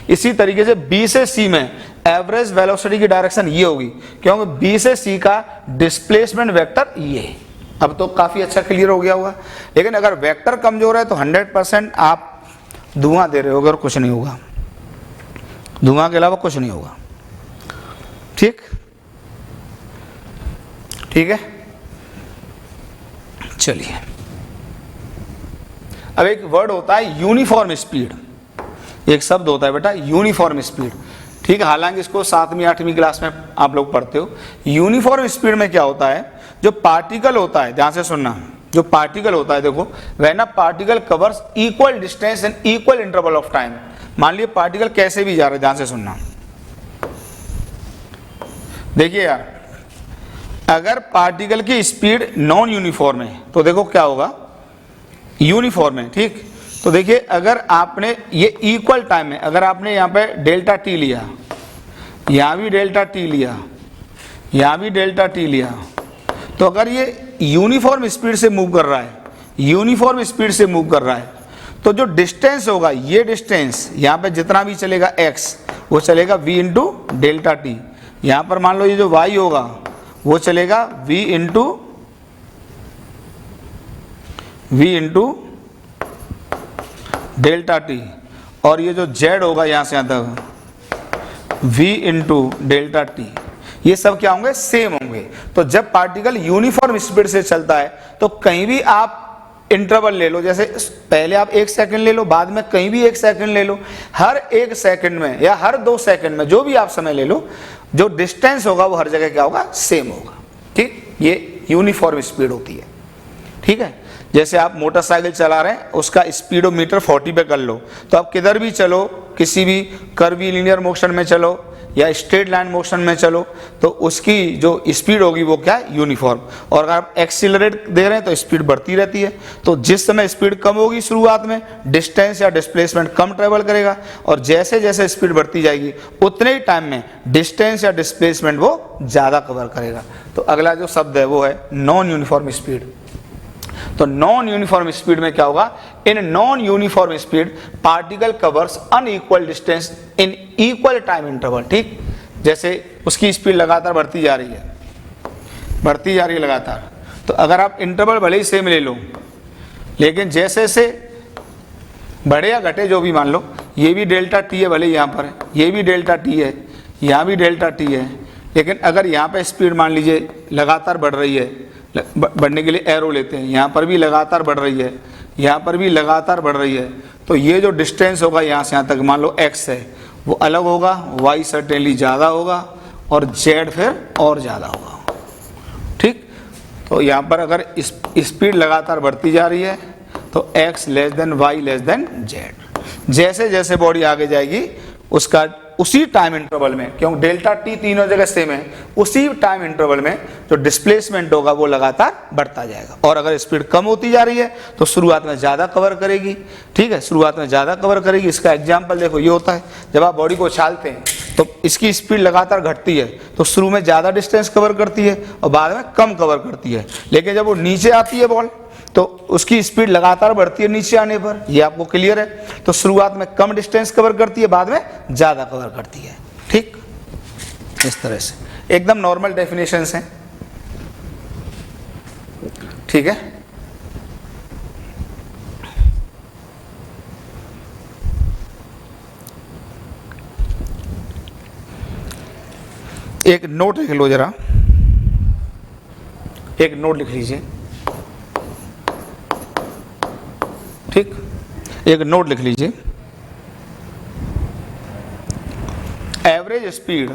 इसी तरीके से बी से सी में एवरेज वेलोसिटी की डायरेक्शन ये होगी क्योंकि बी से सी का डिस्प्लेसमेंट वेक्टर ये। अब तो काफी अच्छा क्लियर हो गया होगा। लेकिन अगर वेक्टर कमजोर है तो 100% आप धुआं दे रहे हो, अगर कुछ नहीं होगा। धुआं के अलावा कुछ नहीं होगा। ठीक है, चलिए अब एक वर्ड होता है यूनिफॉर्म स्पीड, एक शब्द होता है बेटा यूनिफॉर्म स्पीड। ठीक है, हालांकि इसको 7वीं 8वीं क्लास में आप लोग पढ़ते हो। यूनिफॉर्म स्पीड में क्या होता है, जो पार्टिकल होता है, ध्यान से सुनना, जो पार्टिकल होता है, देखो when a particle covers equal distance in equal interval of time. मान लिया पार्टिकल कैसे भी जा रहे हैं, ध्यान से सुनना, देखिए यार, अगर पार्टिकल की स्पीड नॉन यूनिफॉर्म है तो देखो क्या होगा, यूनिफॉर्म है। ठीक, तो देखिए अगर आपने ये इक्वल टाइम है, अगर आपने यहाँ पे डेल्टा टी लिया, यहाँ भी डेल्टा टी लिया, यहाँ भी डेल्टा टी लिया, तो अगर ये यूनिफॉर्म स्पीड से मूव कर रहा है, यूनिफॉर्म स्पीड से मूव कर रहा है, तो जो डिस्टेंस होगा, ये डिस्टेंस यहाँ पे जितना भी चलेगा x, वो चलेगा v इंटू डेल्टा टी। यहाँ पर मान लो ये जो y होगा वो चलेगा v इंटू डेल्टा टी, और ये जो z होगा यहाँ से यहाँ तक v इंटू डेल्टा टी, ये सब क्या होंगे, सेम होंगे। तो जब पार्टिकल यूनिफॉर्म स्पीड से चलता है तो कहीं भी आप इंटरवल ले लो, जैसे पहले आप 1 सेकंड ले लो, बाद में कहीं भी 1 सेकंड ले लो, हर 1 सेकंड में या हर 2 सेकंड में जो भी आप समय ले लो, जो डिस्टेंस होगा वो हर जगह क्या होगा, सेम होगा। ठीक, ये यूनिफॉर्म स्पीड होती है। ठीक है, जैसे आप मोटरसाइकिल चला रहे हैं, उसका स्पीडोमीटर 40 पे कर लो, तो आप किधर भी चलो, किसी भी कर्वीलिनियर मोशन में चलो या स्ट्रेट लाइन मोशन में चलो, तो उसकी जो स्पीड होगी वो क्या है, यूनिफॉर्म। और अगर आप एक्सीलरेट दे रहे हैं तो स्पीड बढ़ती रहती है। तो जिस समय स्पीड कम होगी शुरुआत में, डिस्टेंस या डिस्प्लेसमेंट कम ट्रेवल करेगा, और जैसे जैसे स्पीड बढ़ती जाएगी उतने ही टाइम में डिस्टेंस या डिस्प्लेसमेंट वो ज़्यादा कवर करेगा। तो अगला जो शब्द है वो है नॉन यूनिफॉर्म स्पीड। तो नॉन यूनिफॉर्म स्पीड में क्या होगा, in non uniform speed particle covers unequal distance in equal time interval. ठीक, जैसे उसकी स्पीड लगातार बढ़ती जा रही है लगातार, तो अगर आप इंटरवल भले ही सेम ले लो, लेकिन जैसे से बढ़े या घटे जो भी मान लो, ये भी डेल्टा टी है, भले यहाँ पर है, ये भी डेल्टा टी है, यहाँ भी डेल्टा टी है, लेकिन अगर यहाँ पे स्पीड मान लीजिए लगातार बढ़ रही है, बढ़ने के लिए एरो लेते हैं, यहाँ पर भी लगातार बढ़ रही है, यहाँ पर भी लगातार बढ़ रही है, तो ये जो डिस्टेंस होगा यहाँ से यहाँ तक मान लो x है, वो अलग होगा, y सर्टेनली ज़्यादा होगा, और z फिर और ज़्यादा होगा। ठीक, तो यहाँ पर अगर स्पीड लगातार बढ़ती जा रही है तो x less than y less than z। जैसे जैसे बॉडी आगे जाएगी उसका उसी टाइम इंटरवल में, क्योंकि डेल्टा टी तीनों जगह सेम है, उसी टाइम इंटरवल में जो डिस्प्लेसमेंट होगा वो लगातार बढ़ता जाएगा। और अगर स्पीड कम होती जा रही है तो शुरुआत में ज़्यादा कवर करेगी। ठीक है, शुरुआत में ज़्यादा कवर करेगी। इसका एग्जाम्पल देखो, ये होता है जब आप बॉडी को उछालते हैं तो इसकी स्पीड लगातार घटती है, तो शुरू में ज़्यादा डिस्टेंस कवर करती है और बाद में कम कवर करती है, लेकिन जब वो नीचे आती है बॉल तो उसकी स्पीड लगातार बढ़ती है नीचे आने पर, ये आपको क्लियर है। तो शुरुआत में कम डिस्टेंस कवर करती है, बाद में ज़्यादा कवर करती है। ठीक, इस तरह से एकदम नॉर्मल डेफिनेशंस हैं। ठीक है, एक नोट लिख लो जरा, एक नोट लिख लीजिए। ठीक, एक नोट लिख लीजिए, एवरेज स्पीड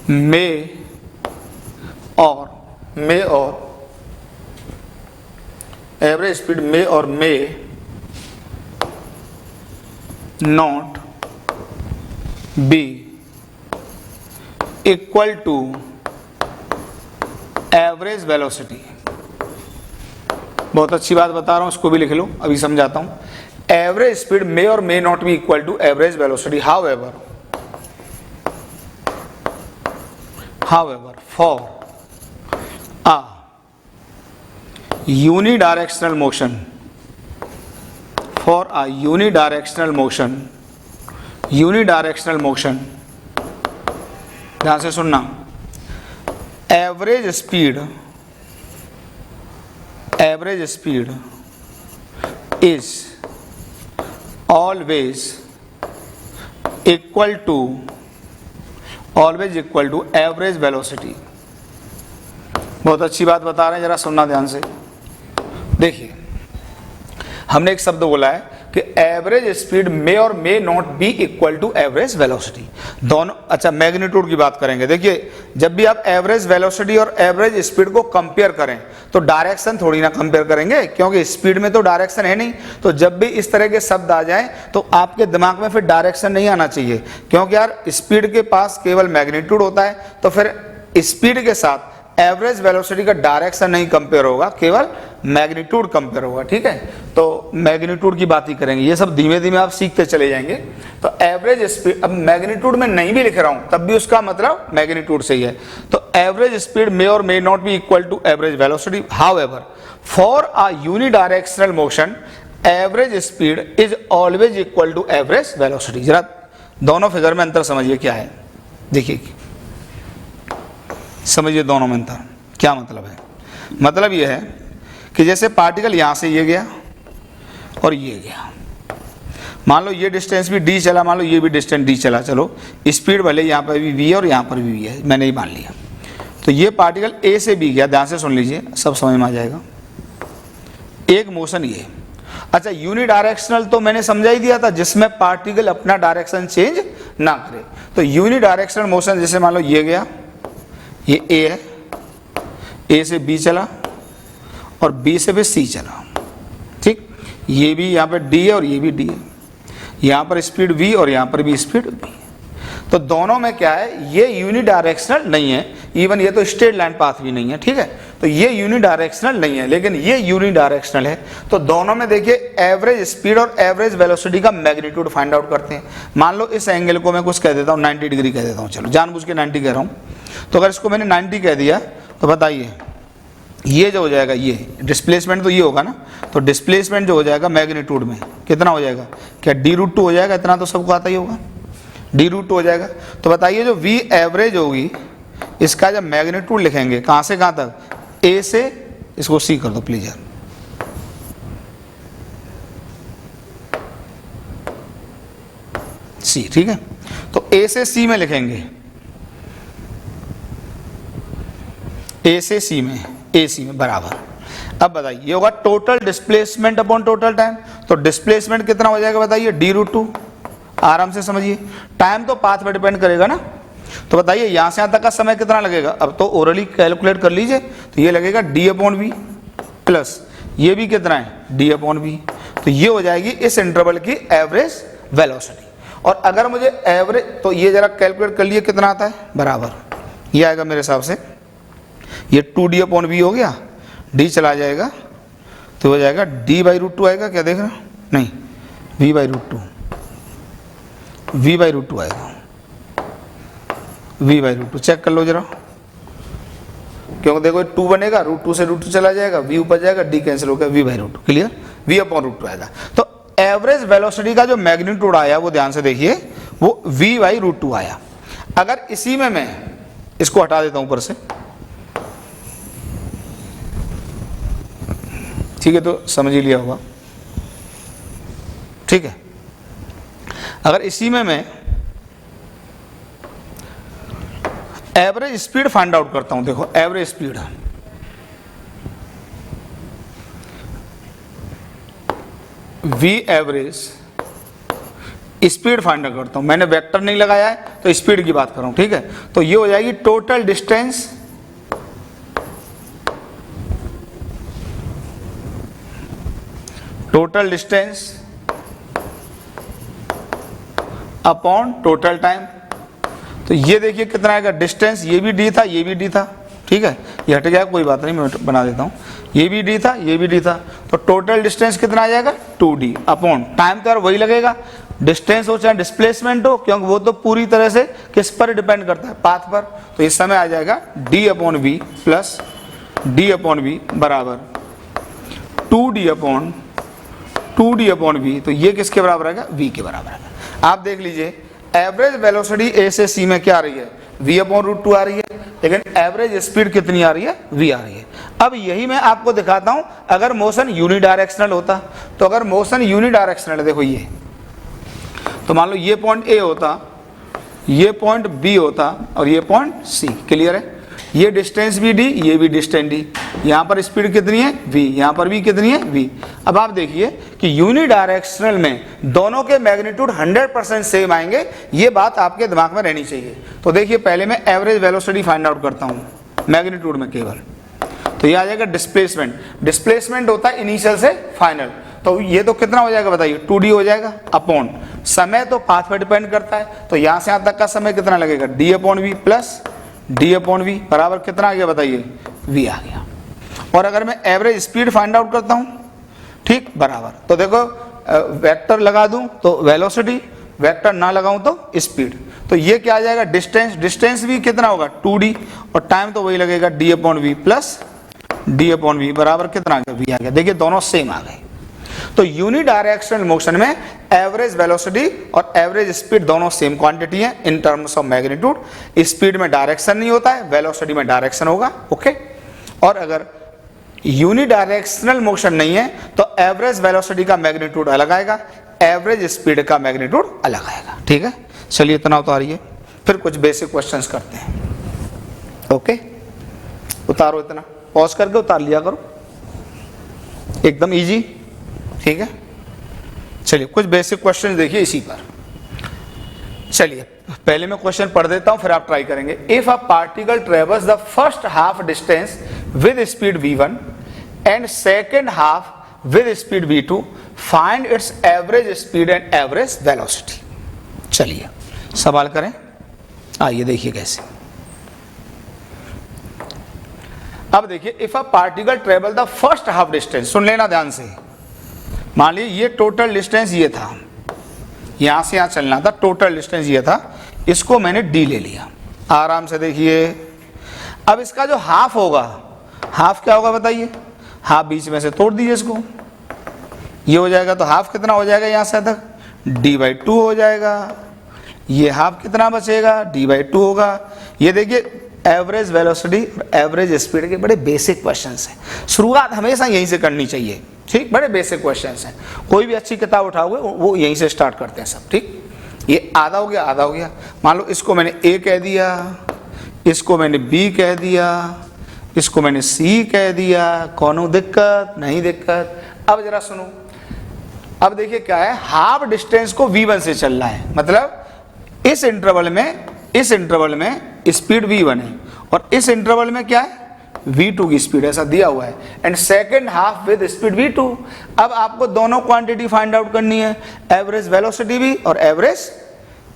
में और average speed may or may not be equal to average velocity. बहुत अच्छी बात बता रहा हूं, इसको भी लिख लो, अभी समझाता हूं। Average speed may or may not be equal to average velocity, however for a unidirectional motion, for a unidirectional motion, ध्यान से सुनना, average speed is always equal to average velocity. बहुत अच्छी बात बता रहे हैं, जरा सुनना ध्यान से। देखिए, हमने एक शब्द बोला है कि average speed may or may not be equal to average velocity, दोनों। अच्छा, मैग्नीट्यूड की बात करेंगे। देखिए, जब भी आप एवरेज वेलोसिटी और एवरेज स्पीड को कंपेयर करें तो डायरेक्शन थोड़ी ना कंपेयर करेंगे, क्योंकि स्पीड में तो डायरेक्शन है नहीं। तो जब भी इस तरह के शब्द आ जाएं तो आपके दिमाग में फिर डायरेक्शन नहीं आना चाहिए, क्योंकि यार स्पीड के पास केवल मैग्नीट्यूड होता है, तो फिर स्पीड के साथ एवरेज वेलोसिटी का डायरेक्शन नहीं कंपेयर होगा, केवल मैग्नीट्यूड कंपेयर होगा। ठीक है, तो मैग्नीट्यूड की बात ही करेंगे। ये सब धीमे धीमे आप सीखते चले जाएंगे। तो एवरेज स्पीड, अब मैग्नीट्यूड में नहीं भी लिख रहा हूं तब भी उसका मतलब मैग्नीट्यूड से ही है। तो average speed may or may not be equal to average velocity, however for a unidirectional motion average speed is always equal to average velocity. जरा दोनों फिगर में अंतर समझिए क्या है। देखिए, समझिए दोनों में अंतर क्या मतलब है। मतलब यह है कि जैसे पार्टिकल यहां से ये गया और ये गया, मान लो ये डिस्टेंस भी d चला, मान लो ये भी डिस्टेंस d चला, चलो स्पीड भले यहाँ पर भी v है और यहाँ पर भी v है, मैंने ही मान लिया। तो ये पार्टिकल a से b गया, ध्यान से सुन लीजिए, सब समझ में आ जाएगा। एक मोशन ये, अच्छा यूनिडायरेक्शनल तो मैंने समझा ही दिया था, जिसमें पार्टिकल अपना डायरेक्शन चेंज ना करे। तो यूनिडायरेक्शनल मोशन जैसे मान लो ये गया, ये A है, A से B चला और B से भी C चला। ठीक, ये भी यहाँ पे D है और ये भी D है, यहाँ पर स्पीड V और यहाँ पर भी स्पीड V। तो दोनों में क्या है, ये यूनिडायरेक्शनल नहीं है, इवन ये तो स्ट्रेट लाइन पाथ भी नहीं है। ठीक है, तो ये यूनिडायरेक्शनल नहीं है, लेकिन ये यूनिडायरेक्शनल है। तो दोनों में देखिए एवरेज स्पीड और एवरेज वेलोसिटी का मैग्नीट्यूड फाइंड आउट करते हैं। मान लो इस एंगल को मैं कुछ कह देता हूँ, 90 डिग्री कह देता हूँ, चलो जानबूझ के 90 कह रहा हूँ। तो अगर इसको मैंने 90 कह दिया तो बताइए ये जो हो जाएगा, ये डिस्प्लेसमेंट तो ये होगा ना, तो डिस्प्लेसमेंट जो हो जाएगा मैग्नीट्यूड में कितना हो जाएगा, क्या d√2 हो जाएगा, इतना तो सबको आता ही होगा, d√2 हो जाएगा। तो बताइए जो v एवरेज होगी, इसका जब मैग्नीट्यूड लिखेंगे कहाँ से कहाँ तक, a से, इसको c कर दो प्लीज यार, c। ठीक है, तो a से c में लिखेंगे, A से C में, AC में बराबर। अब बताइए ये होगा total displacement upon total time. तो डिस्प्लेसमेंट कितना हो जाएगा बताइए, d√2। आराम से समझिए, टाइम तो पाथ पर डिपेंड करेगा ना। तो बताइए यहाँ से यहाँ तक का समय कितना लगेगा, अब तो ओरली कैलकुलेट कर लीजिए। तो ये लगेगा d/v प्लस ये भी कितना है, d/v। तो ये हो जाएगी इस इंटरवल की एवरेज वेलोसिटी। और अगर मुझे एवरेज, तो ये जरा कैलकुलेट कर लिए कितना आता है, बराबर ये आएगा मेरे हिसाब से, ये 2d/v हो गया, d चला जाएगा तो हो जाएगा d/√2 आएगा, क्या देख रहे हो, नहीं v/√2 आएगा, v/√2 चेक कर लो जरा, क्योंकि देखो 2 बनेगा, √2 से √2 चला जाएगा, v ऊपर जाएगा, d कैंसिल हो गया, v/√2। क्लियर, v/√2 आएगा। तो एवरेज वेलोसिटी का जो मैग्नीट्यूड आया वो ध्यान से देखिए, वो v/√2 आया। अगर इसी में मैं इसको हटा देता हूं ऊपर से, ठीक है, तो समझ ही लिया होगा। ठीक है, अगर इसी में मैं एवरेज स्पीड फाइंड आउट करता हूं, देखो average speed, v average speed find out करता हूं, मैंने वेक्टर नहीं लगाया है तो स्पीड की बात कर रहा हूं। ठीक है, तो ये हो जाएगी total distance upon total time. तो ये देखिए कितना आएगा, डिस्टेंस ये भी d था, ये भी d था। ठीक है, ये हट गया, कोई बात नहीं, मैं बना देता हूँ, ये भी d था, ये भी d था। तो टोटल डिस्टेंस कितना आ जाएगा, 2d अपॉन टाइम, तो यार वही लगेगा, डिस्टेंस हो चाहे डिस्प्लेसमेंट हो, क्योंकि वो तो पूरी तरह से किस पर डिपेंड करता है, पाथ पर। तो इस समय आ जाएगा d/v प्लस d/v बराबर 2d/v। तो ये किसके बराबर आएगा, v के बराबर आएगा। आप देख लीजिए एवरेज वेलोसिटी a से c में क्या आ रही है, v/√2 आ रही है। लेकिन एवरेज स्पीड कितनी आ रही है, v आ रही है। अब यही मैं आपको दिखाता हूं अगर मोशन यूनिडायरेक्शनल होता। तो अगर मोशन यूनिडायरेक्शनल, देखो ये, तो मान लो ये पॉइंट ए होता, ये पॉइंट बी होता और ये पॉइंट सी, क्लियर है। ये डिस्टेंस भी डी, ये भी डिस्टेंस डी, यहाँ पर स्पीड कितनी है v, यहाँ पर भी कितनी है v। अब आप देखिए कि यूनिडायरेक्शनल में दोनों के मैग्नीट्यूड 100% सेम आएंगे, ये बात आपके दिमाग में रहनी चाहिए। तो देखिए पहले मैं एवरेज वेलोसिटी फाइंड आउट करता हूँ मैग्नीट्यूड में केवल, तो ये आ जाएगा डिस्प्लेसमेंट। डिस्प्लेसमेंट होता है इनिशियल से फाइनल, तो ये तो कितना हो जाएगा बताइए, 2d हो जाएगा अपॉन समय, तो पाथ पे डिपेंड करता है, तो यहाँ से यहाँ तक का समय कितना लगेगा, d upon V plus d upon V बराबर कितना आ गया बताइए, v आ गया। और अगर मैं एवरेज स्पीड फाइंड आउट करता हूँ, ठीक, बराबर, तो देखो वेक्टर लगा दूं तो वेलोसिटी, वेक्टर ना लगाऊं तो स्पीड, तो ये क्या आ जाएगा डिस्टेंस, डिस्टेंस भी कितना होगा 2d और टाइम तो वही लगेगा d upon V plus d upon V बराबर कितना आ गया, v आ गया। देखिए दोनों सेम आ गए। तो यूनिडायरेक्शनल मोशन में एवरेज वेलोसिटी और एवरेज स्पीड दोनों सेम क्वांटिटी है in terms of magnitude. Speed में डायरेक्शन नहीं होता है, वेलोसिटी में डायरेक्शन होगा, ओके। और अगर यूनिडायरेक्शनल मोशन नहीं है तो एवरेज वेलोसिटी का मैग्नीट्यूड अलग आएगा, एवरेज स्पीड का मैग्नीट्यूड अलग आएगा, ठीक है। चलिए इतना उतारिए, फिर कुछ बेसिक क्वेश्चंस करते हैं, ओके। उतारो, इतना पॉज करके उतार लिया करो, एकदम इजी, ठीक है। चलिए कुछ बेसिक क्वेश्चन देखिए इसी पर। चलिए पहले मैं क्वेश्चन पढ़ देता हूं, फिर आप ट्राई करेंगे। If a particle travels the first half distance with speed v1 and second half with speed v2, find its average speed and average velocity. चलिए सवाल करें, आइए देखिए कैसे। अब देखिए, if a particle travel the first half distance, सुन लेना ध्यान से। मान लीजिए ये टोटल डिस्टेंस ये था, यहां से यहां चलना था, टोटल डिस्टेंस ये था, इसको मैंने d ले लिया। आराम से देखिए, अब इसका जो हाफ होगा, हाफ क्या होगा बताइए, हाफ बीच में से तोड़ दीजिए इसको, ये हो जाएगा, तो हाफ कितना हो जाएगा यहां से तक, d/2 हो जाएगा। ये हाफ कितना बचेगा, d/2 होगा। ये देखिए एवरेज वेलोसिटी और एवरेज स्पीड के बड़े बेसिक क्वेश्चंस हैं, शुरुआत हमेशा यहीं से करनी चाहिए, ठीक। बड़े बेसिक क्वेश्चंस हैं, कोई भी अच्छी किताब उठाओगे वो यहीं से स्टार्ट करते हैं सब, ठीक। ये आधा हो गया, आधा हो गया। मान लो इसको मैंने A कह दिया, इसको मैंने B कह दिया, इसको मैंने C कह दिया, कौनो दिक्कत नहीं दिक्कत। अब जरा सुनो, अब देखिए क्या है, हाफ डिस्टेंस को v1 से चल रहा है, मतलब इस इंटरवल में स्पीड v1 है और इस इंटरवल में क्या है v2 की स्पीड, ऐसा दिया हुआ है, and second half with speed v2। अब आपको दोनों क्वांटिटी फाइंड आउट करनी है, एवरेज वेलोसिटी भी और एवरेज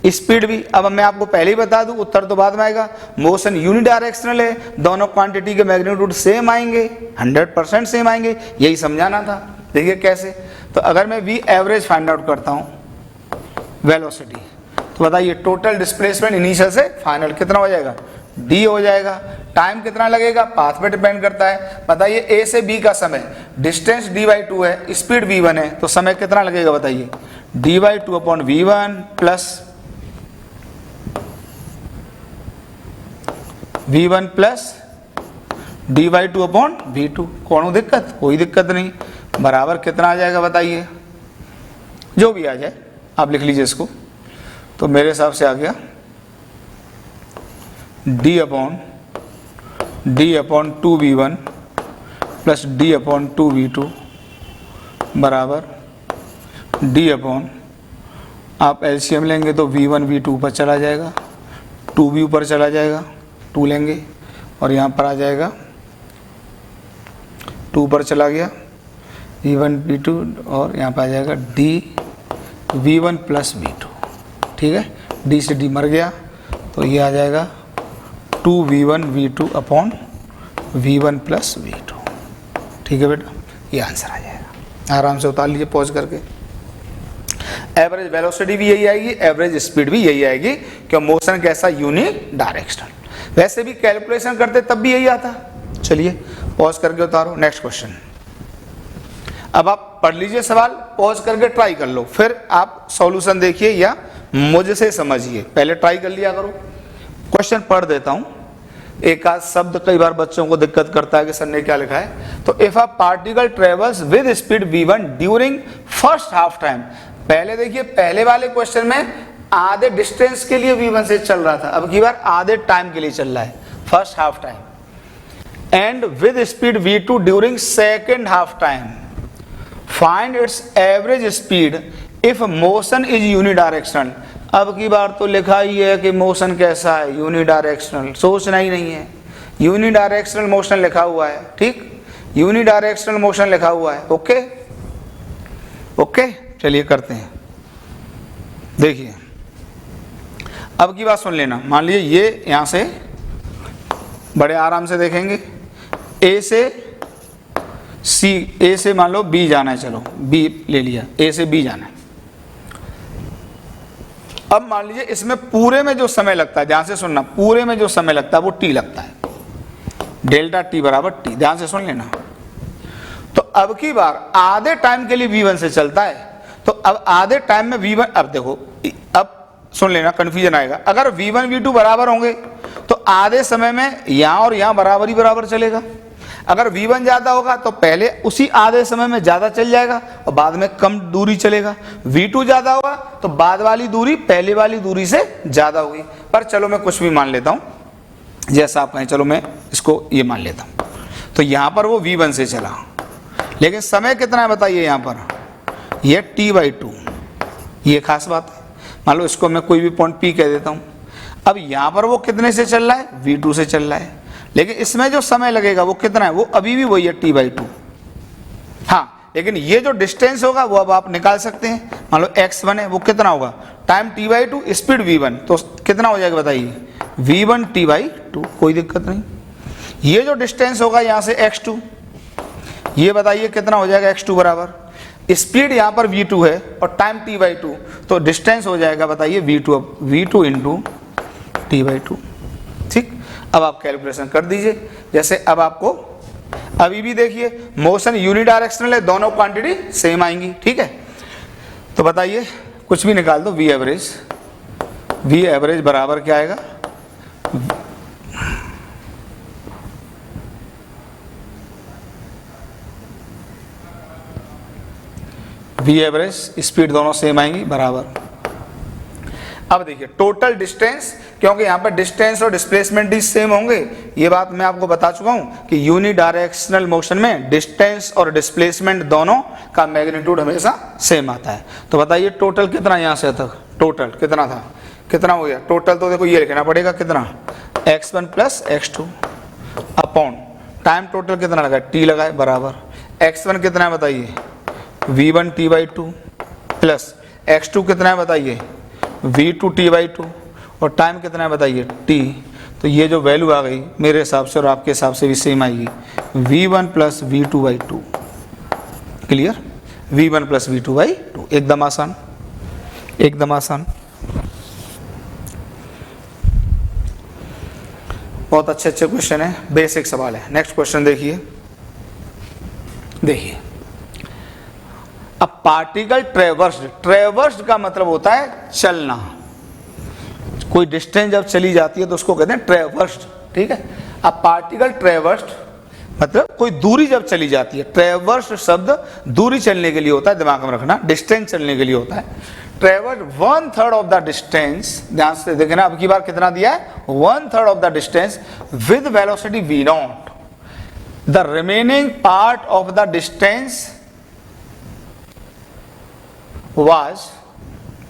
स्पीड भी। अब मैं आपको पहले ही बता दूं, उत्तर तो बाद में आएगा, मोशन यूनिडायरेक्शनल है, दोनों क्वांटिटी के मैग्नीट्यूड सेम आएंगे, 100% सेम आएंगे, यही समझाना था। देखिए कैसे, तो अगर मैं v एवरेज फाइंड आउट करता हूं वेलोसिटी, तो बताइए टोटल डिस्प्लेसमेंट इनिशियल से फाइनल कितना हो जाएगा, d हो जाएगा। टाइम कितना लगेगा, पाथ पे डिपेंड करता है। बताइए a से b का समय, डिस्टेंस d/2 है, स्पीड v1 है, तो समय कितना लगेगा बताइए, d/2 upon v1 plus d/2 upon v2। कौन दिक्कत, कोई दिक्कत नहीं, बराबर कितना आ जाएगा बताइए, जो भी आ जाए आप लिख लीजिए इसको। तो मेरे हिसाब से आ गया d upon 2v1 plus d upon 2v2 बराबर d अपॉन, आप एलसीएम लेंगे तो v1 v2 ऊपर चला जाएगा, 2v ऊपर चला जाएगा, 2 लेंगे और यहाँ पर आ जाएगा 2 ऊपर चला गया, v1 v2 और यहाँ पर आ जाएगा d v1 प्लस v2, ठीक है। d से d मर गया, तो ये आ जाएगा 2v1 v2 upon v1 plus v2, ठीक है बेटा, ये आंसर आ जाएगा। आराम से उतार लीजिए पॉज करके। एवरेज वेलोसिटी भी यही आएगी, एवरेज स्पीड भी यही आएगी, क्यों मोशन कैसा, यूनिडायरेक्शनल। वैसे भी कैलकुलेशन करते तब भी यही आता। चलिए पॉज करके उतारो, नेक्स्ट क्वेश्चन। अब आप पढ़ लीजिए सवाल, पॉज करके ट्राई कर लो, फिर आप सॉल्यूशन देखिए या मुझसे समझिए, पहले ट्राई कर लिया करो। क्वेश्चन पढ़ देता हूं, एक आध शब्द कई बार बच्चों को दिक्कत करता है कि सर ने क्या लिखा है। तो if a particle travels with speed v1 during first half time, पहले देखिए पहले वाले क्वेश्चन में आधे डिस्टेंस के लिए v1 से चल रहा था, अब की बार आधे टाइम के लिए चल रहा है, first half time, and with speed v2 during second half time, find its average speed if motion is unidirectional. अब की बार तो लिखा ही है कि मोशन कैसा है, यूनिडायरेक्शनल, सोचना ही नहीं है, यूनिडायरेक्शनल मोशन लिखा हुआ है, ठीक, यूनिडायरेक्शनल मोशन लिखा हुआ है। ओके ओके, चलिए करते हैं। देखिए अब की बात सुन लेना, मान लीजिए ये यहां से बड़े आराम से देखेंगे, ए से सी, ए से मान लो बी जाना है, चलो बी ले लिया, ए से बी जाना है। अब मान लीजिए इसमें पूरे में जो समय लगता है, ध्यान से सुनना, पूरे में जो समय लगता है वो टी लगता है, डेल्टा टी बराबर टी, ध्यान से सुन लेना। तो अब की बार आधे टाइम के लिए v1 से चलता है, तो अब आधे टाइम में v1, अब देखो, अब सुन लेना, कंफ्यूजन आएगा। अगर v1 v2 बराबर होंगे तो आधे समय में यहां और यहां बराबर ही बराबर चलेगा। अगर v1 ज्यादा होगा तो पहले उसी आधे समय में ज्यादा चल जाएगा और बाद में कम दूरी चलेगा, v2 ज्यादा होगा तो बाद वाली दूरी पहले वाली दूरी से ज्यादा होगी। पर चलो मैं कुछ भी मान लेता हूं, जैसा आप कहें, चलो मैं इसको ये मान लेता हूं। तो यहां पर वो v1 से चला, लेकिन समय कितना है बताइए, यहां पर ये t/2, ये खास बात है। मान लो इसको मैं कोई भी पॉइंट p कह देता हूं। अब यहां पर वो कितने से चल रहा है, v2 से चल रहा है, लेकिन इसमें जो समय लगेगा वो कितना है, वो अभी भी वही है t/2। हाँ, लेकिन ये जो डिस्टेंस होगा वो अब आप निकाल सकते हैं। मान लो x1 है, वो कितना होगा, टाइम t/2, स्पीड v1, तो कितना हो जाएगा बताइए, v1 t/2, कोई दिक्कत नहीं। ये जो डिस्टेंस होगा यहाँ से x2, ये बताइए कितना हो जाएगा, x2 बराबर, स्पीड यहाँ पर v2 है और टाइम t/2, तो डिस्टेंस हो जाएगा बताइए v2, अब v2 इंटू t/2। ठीक, अब आप कैलकुलेशन कर दीजिए। जैसे अब आपको अभी भी देखिए मोशन यूनिडायरेक्शनल है, दोनों क्वांटिटी सेम आएंगी, ठीक है। तो बताइए कुछ भी निकाल दो, v एवरेज बराबर क्या आएगा, v एवरेज, स्पीड दोनों सेम आएंगी बराबर। अब देखिए टोटल डिस्टेंस, क्योंकि यहाँ पर डिस्टेंस और डिस्प्लेसमेंट ही सेम होंगे, ये बात मैं आपको बता चुका हूँ कि यूनिडायरेक्शनल मोशन में डिस्टेंस और डिस्प्लेसमेंट दोनों का मैग्नीट्यूड हमेशा सेम आता है। तो बताइए टोटल कितना, यहाँ से तक टोटल कितना था, कितना हो गया टोटल, तो देखो ये लिखना पड़ेगा कितना, x1 plus x2 upon time total कितना लगा, t लगा है बराबर, x1 कितना है बताइए, v1 t/2 प्लस x2 कितना है बताइए, v2 t/2 और टाइम कितना है बताइए t। तो ये जो वैल्यू आ गई मेरे हिसाब से और आपके हिसाब से भी सेम आएगी, v1 plus v2/2। Clear, v1 plus v2/2, एकदम आसान, एकदम आसान, बहुत अच्छे अच्छे क्वेश्चन है, बेसिक सवाल है। नेक्स्ट क्वेश्चन देखिए, देखिए अब पार्टिकल ट्रेवर्स्ड, ट्रेवर्स्ड का मतलब होता है चलना, कोई डिस्टेंस जब चली जाती है तो उसको कहते हैं ट्रेवर्स्ड, ठीक है। अब पार्टिकल ट्रेवर्स्ड मतलब कोई दूरी जब चली जाती है, ट्रेवर्स्ड शब्द दूरी चलने के लिए होता है, दिमाग में रखना, डिस्टेंस चलने के लिए होता है। ट्रेवर्स्ड 1/3 ऑफ द डिस्टेंस, ध्यान से देखना, अब की बार कितना दिया है, 1/3 of the distance with velocity v0, the remaining part of the distance was,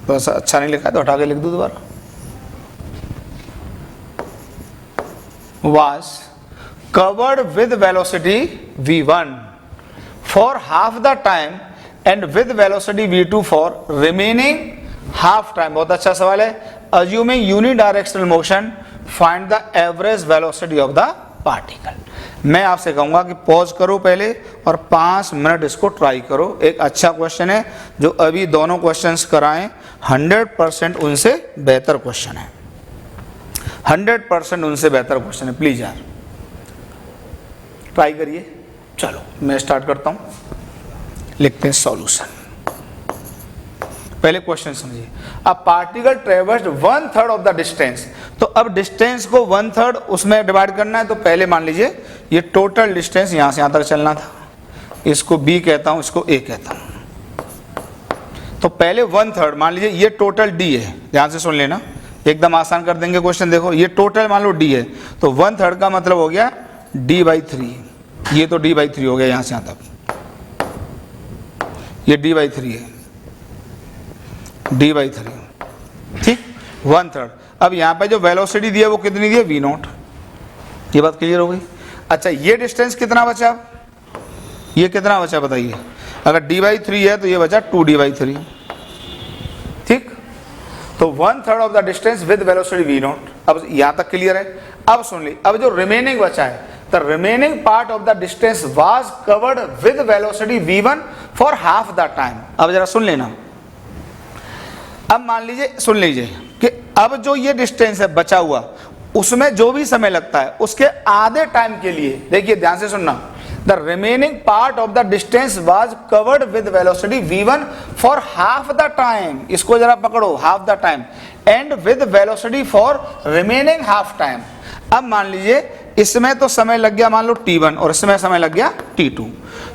तो अच्छा नहीं लिखा है तो हटा के लिख दो दोबारा, was covered with velocity v1 for half the time and with velocity v2 for remaining half time। बहुत अच्छा सवाल है। assuming unidirectional motion find the average velocity of the particle। मैं आपसे कहूंगा कि पॉज करो पहले और 5 मिनट इसको ट्राई करो। एक अच्छा क्वेश्चन है, जो अभी दोनों क्वेश्चंस कराएं 100% उनसे बेहतर क्वेश्चन है, 100% उनसे बेहतर क्वेश्चन है। प्लीज यार ट्राई करिए। चलो मैं स्टार्ट करता हूं, लिखते हैं सॉल्यूशन। पहले क्वेश्चन समझिए। A particle traversed 1/3 of the distance, तो अब डिस्टेंस को 1/3 उसमें डिवाइड करना है। तो पहले मान लीजिए ये टोटल डिस्टेंस यहां से यहां तक चलना था, इसको b कहता हूं, इसको a कहता हूं। तो पहले 1/3 मान लीजिए ये टोटल d है, ध्यान से सुन लेना, एकदम आसान कर देंगे क्वेश्चन। देखो ये टोटल मान लो d है, तो 1/3 का मतलब हो गया d/3, ये तो d/3 हो गया यहां से यहां तक, ये d/3 है, d/3, ठीक, 1/3। अब यहाँ पे जो वेलोसिटी दी है वो कितनी दी है, v0। ये बात क्लियर हो गई। अच्छा ये डिस्टेंस कितना बचा, ये कितना बचा बताइए। अगर d/3 है तो ये बचा 2d/3, ठीक। तो 1/3 of the distance with velocity v0। अब यहाँ तक क्लियर है। अब सुन ली, अब जो रिमेनिंग बचा है, the remaining part of the distance was covered with velocity v1 for half the time. अब जरा सुन लेना, अब मान लीजिए, सुन लीजिए कि अब जो ये डिस्टेंस है बचा हुआ, उसमें जो भी समय लगता है उसके आधे टाइम के लिए, देखिए ध्यान से सुनना, the remaining part of the distance was covered with velocity v1 for half the time, इसको जरा पकड़ो, half the time, and with velocity for remaining half time. अब मान लीजिए इसमें तो समय लग गया मान लो t1 और इसमें समय लग गया t2,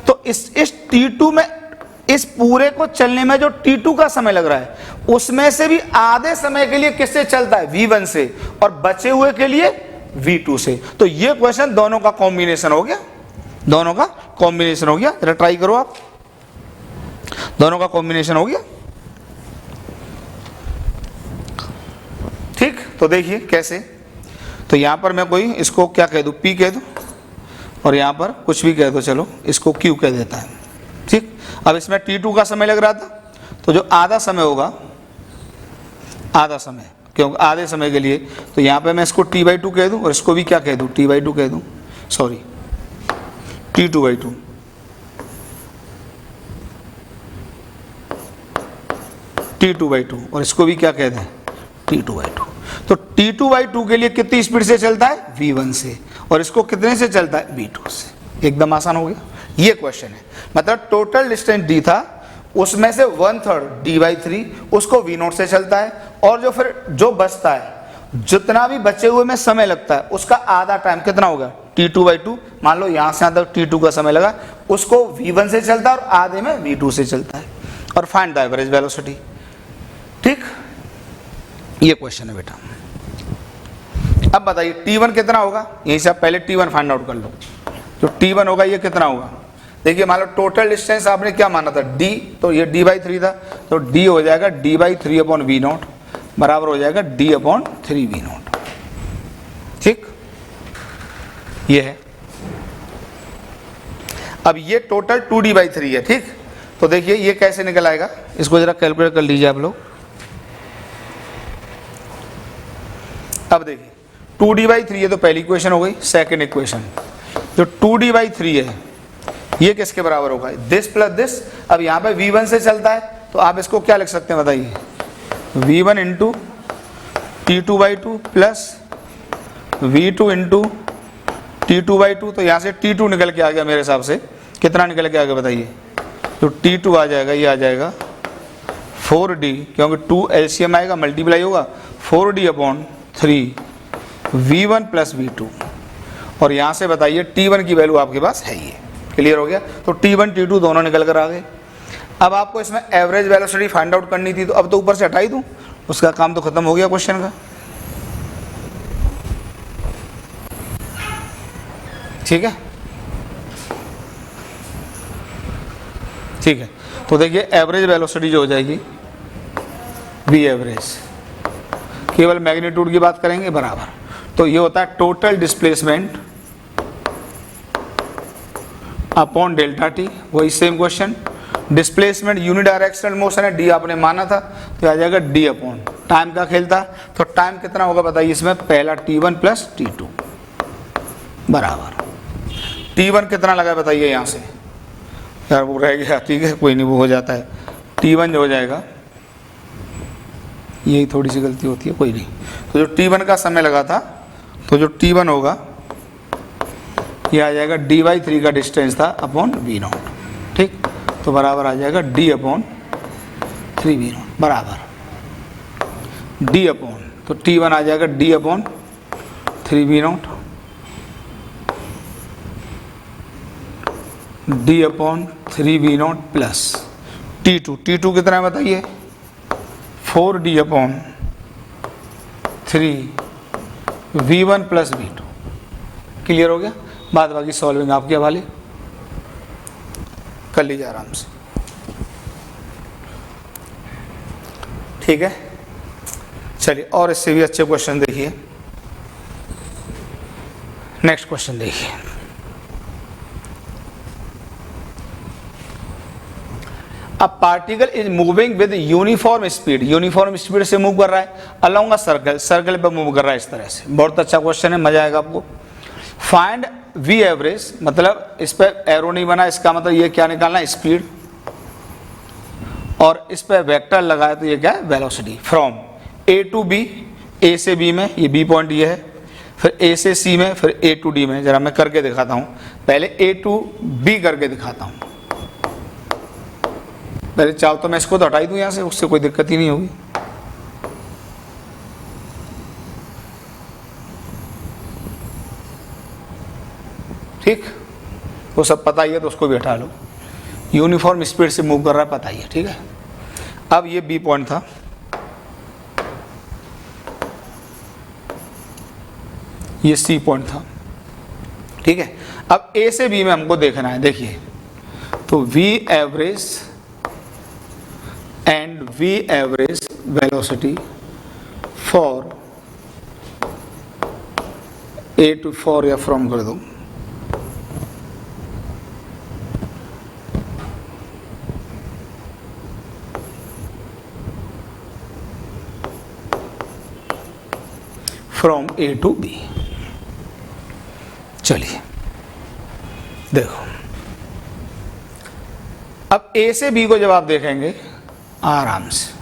तो इस t2 में, इस पूरे को चलने में जो t2 का समय लग रहा है उसमें से भी आधे समय के लिए किससे चलता है, v1 से, और बचे हुए के लिए v2 से। तो ये क्वेश्चन दोनों का कॉम्बिनेशन हो गया, दोनों का कॉम्बिनेशन हो गया। जरा ट्राई करो आप, दोनों का कॉम्बिनेशन हो गया, ठीक। तो देखिए कैसे, तो यहां पर मैं कोई इसको क्या कह दूं, p कह दूं, और यहां पर कुछ भी कह दो, चलो इसको q कह देता है, ठीक। अब इसमें t2 का समय लग रहा था, तो जो आधा समय होगा, आधा समय, क्योंकि आधे समय के लिए, तो यहाँ पे मैं इसको t/2 कह दूं और इसको भी क्या कह दूं, t/2 कह दूं, सॉरी t2/2, t2/2, और इसको भी क्या कह दें, t2/2। तो t2/2 के लिए कितनी स्पीड से चलता है, v1 से, और इसको कितने से चलता है, v2 से। एकदम आसान हो गया। ये क्वेश्चन है, मतलब टोटल डिस्टेंस d था, उसमें से 1/3 d/3 उसको v0 से चलता है, और जो फिर जो बचता है, जितना भी बचे हुए में समय लगता है उसका आधा टाइम कितना होगा, t2/2। मान लो यहां से यहां तक t2 का समय लगा, उसको v1 से चलता है और आधे में v2 से चलता है, और फाइंड द एवरेज वेलोसिटी, ठीक। ये क्वेश्चन है बेटा। अब बताइए t1 कितना होगा, यहीं से आप पहले t1 फाइंड आउट कर लो। जो t1 होगा ये कितना होगा, देखिए मान लो टोटल डिस्टेंस आपने क्या माना था, d, तो ये d/3 था, तो d हो जाएगा d/3/v0 बराबर हो जाएगा d/3v0, ठीक। ये है। अब ये टोटल 2d/3 है, ठीक। तो देखिए ये कैसे निकल आएगा, इसको जरा कैलकुलेट कर लीजिए आप लोग। अब देखिए 2d/3 ये तो पहली इक्वेशन हो गई। सेकंड इक्वेशन जो 2d/3 है ये किसके बराबर होगा, दिस प्लस दिस। अब यहाँ पे v1 से चलता है, तो आप इसको क्या लिख सकते हैं बताइए, v1 into t2/2 plus v2 into t2/2। तो यहाँ से t2 निकल के आ गया मेरे हिसाब से, कितना निकल के आ गया बताइए, तो t2 आ जाएगा, ये आ जाएगा 4d, क्योंकि 2 एलसीएम आएगा, मल्टीप्लाई होगा 4d/3 v1 प्लस v2। और यहाँ से बताइए t1 की वैल्यू आपके पास है ये, क्लियर हो गया। तो t1 t2 दोनों निकल कर आ गए। अब आपको इसमें एवरेज वेलोसिटी फाइंड आउट करनी थी, तो अब तो ऊपर से हटा ही दूं, उसका काम तो खत्म हो गया क्वेश्चन का, ठीक है, ठीक है। तो देखिए एवरेज वेलोसिटी जो हो जाएगी v एवरेज, केवल मैग्नीट्यूड की बात करेंगे बराबर, तो ये होता है total displacement upon delta t. वही same question, displacement unidirectional motion है, डी आपने माना था, तो आ जाएगा डी अपॉन टाइम का खेल था। तो टाइम कितना होगा बताइए इसमें, पहला t1 प्लस t2 बराबर t1 कितना लगा बताइए, यहाँ से यार वो रह गया, ठीक है कोई नहीं, वो हो जाता है। t1 जो हो जाएगा, यही थोड़ी सी गलती होती है, कोई नहीं। तो जो t1 का समय लगा था, तो जो t1 होगा ये आ जाएगा d/3 का डिस्टेंस था अपॉन v0, ठीक। तो बराबर आ जाएगा d/3 3v0 बराबर d अपॉन, तो t1 आ जाएगा d upon 3v0 d upon 3v0 plus t2 कितना है बताइए 4d upon 3v1 plus v2। Clear हो गया, बाद बाकी सॉल्विंग आपके हवाले कर लीजिए आराम से। ठीक है, चलिए और इससे भी अच्छे क्वेश्चन देखिए। नेक्स्ट क्वेश्चन देखिए, a particle is moving with uniform speed से मूव कर रहा है अलोंग अ सर्कल पे मूव कर रहा है इस तरह से। बहुत अच्छा क्वेश्चन है, मजा आएगा आपको। फाइंड वी एवरेज, मतलब इस पे एरो नहीं बना, इसका मतलब ये क्या निकालना है स्पीड, और इस पे वेक्टर लगाया तो ये क्या है velocity. From A to B, A से बी में, ये बी पॉइंट ये है, फिर ए से सी में, फिर ए टू डी में। जरा मैं करके दिखाता हूँ, पहले ए टू बी करके दिखाता हूँ। पहले चाहो तो मैं इसको तो हटाई दूँ यहाँ से, उससे कोई दिक्कत ही नहीं होगी। ठीक, वो सब पता ही है तो उसको भी हटा लो। यूनिफॉर्म स्पीड से मूव कर रहा है पता ही है, ठीक है। अब ये बी पॉइंट था, ये सी पॉइंट था, ठीक है। अब ए से बी में हमको देखना है, देखिए तो V average and V average velocity for A to, for या फ्रॉम कर दो, फ्रॉम ए टू बी। चलिए देखो, अब ए से बी को जब आप देखेंगे आराम से,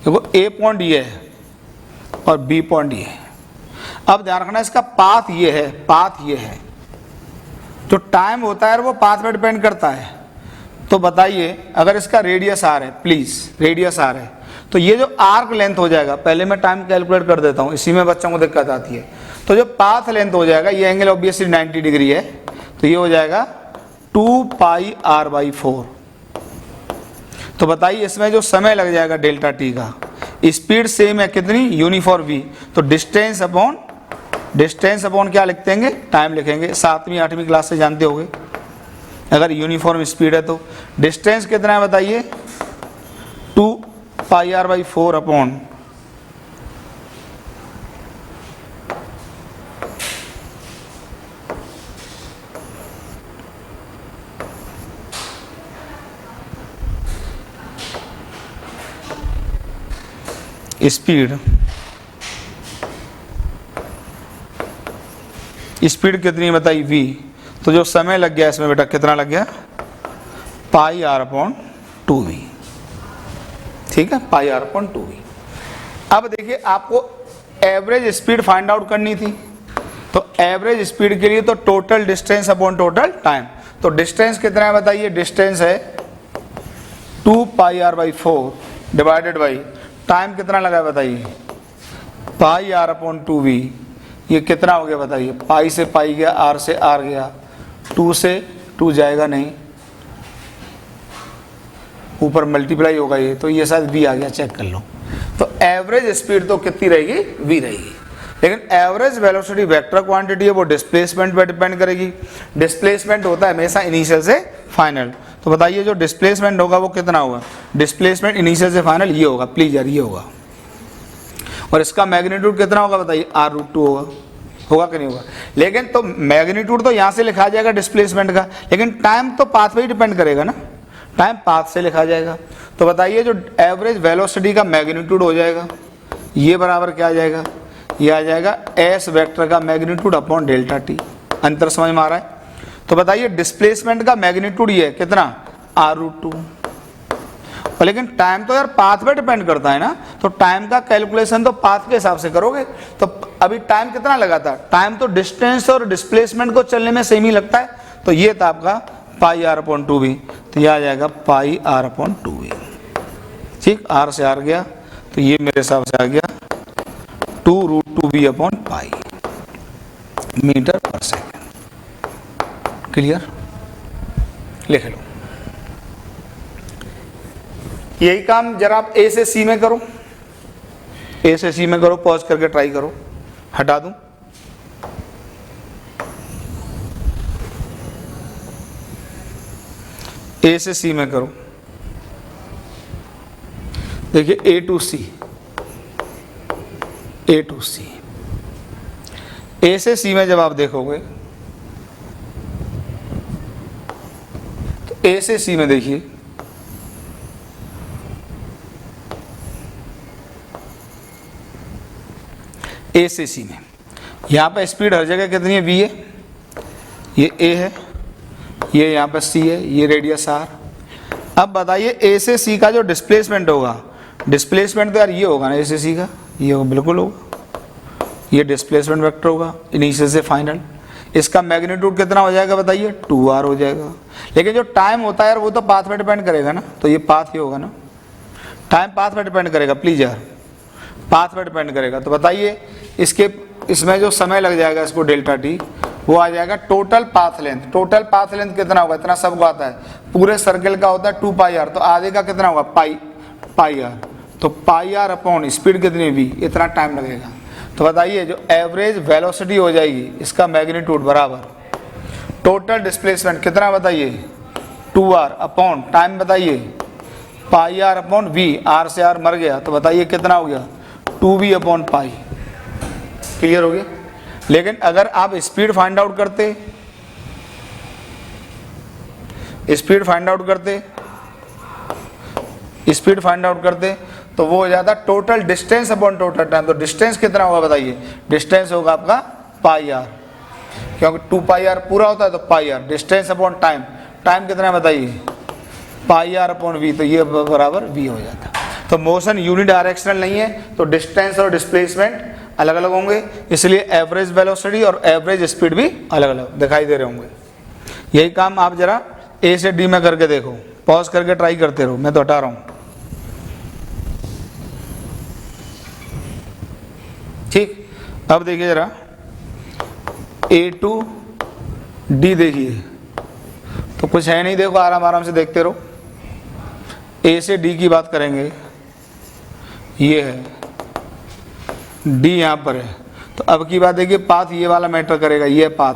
देखो ए पॉइंट ये है और बी पॉइंट ये है। अब ध्यान रखना इसका पाथ ये है, पाथ ये है। जो टाइम होता है वो पाथ पे डिपेंड करता है। तो बताइए अगर इसका रेडियस आर है, प्लीज रेडियस आर है, तो ये जो आर्क लेंथ हो जाएगा, पहले मैं टाइम कैलकुलेट कर देता हूं, इसी में बच्चों को दिक्कत आती है। तो जो पाथ लेंथ हो जाएगा, ये एंगल ऑब्वियसली 90 डिग्री है, तो ये हो जाएगा 2πr/4। तो बताइए इसमें जो समय लग जाएगा डेल्टा टी का, स्पीड सेम है कितनी, यूनिफॉर्म v, तो डिस्टेंस अपॉन क्या लिखते हैं, टाइम लिखेंगे। 7वीं 8वीं क्लास से जानते होंगे, अगर यूनिफॉर्म स्पीड है तो डिस्टेंस कितना है बताइए, 2πr/4 अपॉन स्पीड कितनी बताई v, तो जो समय लग गया इसमें बेटा कितना लग गया, πr/2v, ठीक है, πr/2v। अब देखिए आपको एवरेज स्पीड फाइंड आउट करनी थी, तो एवरेज स्पीड के लिए तो total distance upon total time. तो डिस्टेंस कितना है बताइए, डिस्टेंस है 2πr/4 डिवाइडेड बाई टाइम कितना लगा है बताइए, πr/2v। ये कितना हो गया बताइए, पाई से पाई गया, आर से आर गया, 2 से 2 जाएगा नहीं, ऊपर मल्टीप्लाई होगा ये, तो ये शायद v आ गया, चेक कर लो। तो एवरेज स्पीड तो कितनी रहेगी, v रहेगी। लेकिन एवरेज वेलोसिटी वेक्टर क्वांटिटी है, वो डिस्प्लेसमेंट पर डिपेंड करेगी। डिस्प्लेसमेंट होता है हमेशा इनिशियल से फाइनल। तो बताइए जो डिस्प्लेसमेंट होगा वो कितना होगा, डिस्प्लेसमेंट इनिशियल से फाइनल ये होगा, प्लीज यार ये होगा। और इसका मैग्नीट्यूड कितना होगा बताइए, r√2 होगा कि नहीं होगा। लेकिन तो मैग्नीट्यूड तो यहाँ से लिखा जाएगा डिस्प्लेसमेंट का, लेकिन टाइम तो पाथ पे ही डिपेंड करेगा ना, टाइम पाथ से लिखा जाएगा। तो बताइए जो एवरेज वेलोसिटी का मैग्नीट्यूड हो जाएगा, ये बराबर क्या आ जाएगा, ये आ जाएगा एस वेक्टर का मैग्नीट्यूड अपॉन डेल्टा टी। अंतर समझ में आ रहा है। तो बताइए डिस्प्लेसमेंट का मैग्नीट्यूड ये है कितना, r√2। और लेकिन टाइम तो यार पाथ पे डिपेंड करता है ना, तो टाइम का कैलकुलेशन तो पाथ के हिसाब से करोगे। तो अभी टाइम कितना लगा था, टाइम तो डिस्टेंस और डिस्प्लेसमेंट को चलने में सेम ही लगता है। तो ये था आपका पाई आर अपॉन 2v, तो यह आ जाएगा पाई आर अपॉन 2v। ठीक, आर से आर गया तो ये मेरे हिसाब से आ गया 2√2v upon pi metre per second. Clear, लिख लो। यही काम जरा आप ए से सी में करो, ए से सी में करो, पॉज करके ट्राई करो। हटा दूं, ए से सी में करो। देखिए ए टू सी, ए टू सी, ए से सी में जब आप देखोगे तो ए से सी में देखिए ए से सी में यहाँ पे स्पीड हर जगह कितनी है, v है, ये a है, ये यहाँ पे c है, ये रेडियस r। अब बताइए a से c का जो डिस्प्लेसमेंट होगा, डिस्प्लेसमेंट तो यार ये होगा ना, a से c का ये होगा, बिल्कुल होगा, ये डिस्प्लेसमेंट वेक्टर होगा इनिशियल से फाइनल। इसका मैग्नीट्यूड कितना हो जाएगा बताइए, 2r हो जाएगा। लेकिन जो टाइम होता है यार वो तो पाथ पे डिपेंड करेगा ना, तो ये पाथ ही होगा ना, टाइम पाथ पे डिपेंड करेगा, प्लीज यार पाथ पे डिपेंड करेगा। तो बताइए इसके इसमें जो समय लग जाएगा इसको डेल्टा टी, वो आ जाएगा total path length. Total path length कितना होगा, इतना सबको आता है, पूरे सर्कल का होता है 2 पाई आर, तो आधे का कितना होगा पाई आर, तो पाई आर अपॉन स्पीड कितनी v, इतना टाइम लगेगा। तो बताइए जो एवरेज वेलोसिटी हो जाएगी इसका मैग्नीट्यूड बराबर टोटल डिस्प्लेसमेंट कितना बताइए 2r अपॉन टाइम बताइए पाई आर अपॉन v, r से r मर गया तो बताइए कितना हो गया 2v अपॉन पाई। क्लियर हो गया। लेकिन अगर आप स्पीड फाइंड आउट करते, स्पीड फाइंड आउट करते तो वो हो जाता total distance upon total time. तो डिस्टेंस कितना होगा बताइए, डिस्टेंस होगा आपका पाई आर, क्योंकि 2 पाई आर पूरा होता है तो pi r, distance upon time, time कितना है बताइए पाई आर अपॉन वी, तो ये बराबर वी हो जाता। तो मोशन यूनिडायरेक्शनल नहीं है तो डिस्टेंस और डिस्प्लेसमेंट अलग अलग होंगे, इसलिए एवरेज वेलोसिटी और एवरेज स्पीड भी अलग अलग दिखाई दे रहे होंगे। यही काम आप जरा ए से डी में करके देखो, पॉज करके ट्राई करते रहो, मैं तो हटा रहा हूं। ठीक, अब देखिए जरा ए टू डी देखिए, तो कुछ है नहीं, देखो आराम आराम से देखते रहो। ए से डी की बात करेंगे, ये है डी यहाँ पर है, तो अब की बात देखिए पाथ ये वाला मैटर करेगा, ये पाथ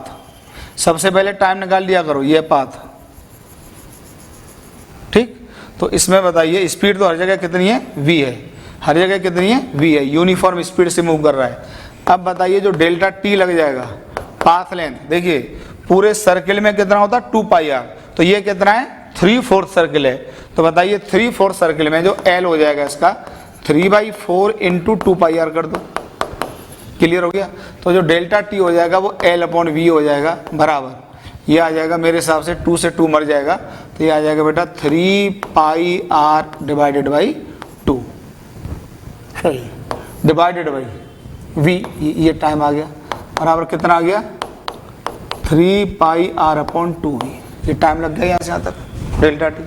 सबसे पहले टाइम निकाल लिया करो, ये पाथ। ठीक, तो इसमें बताइए स्पीड तो हर जगह कितनी है v है, हर जगह कितनी है v है, यूनिफॉर्म स्पीड से मूव कर रहा है। अब बताइए जो डेल्टा t लग जाएगा पाथ लेंथ, देखिए पूरे सर्किल में कितना होता है 2 पाई आर, तो ये कितना है 3/4 सर्किल है, तो बताइए 3/4 सर्किल में जो l हो जाएगा इसका 3/4 इंटू 2 पाई आर कर दो। क्लियर हो गया। तो जो डेल्टा टी हो जाएगा वो l अपॉन वी हो जाएगा बराबर, ये आ जाएगा मेरे हिसाब से 2 से 2 मर जाएगा, तो ये आ जाएगा बेटा 3 pi r divided by 2 divided by v, ये टाइम आ गया बराबर कितना आ गया 3 पाई आर अपॉन 2v, ये टाइम लग गया यहाँ से यहाँ तक डेल्टा टी।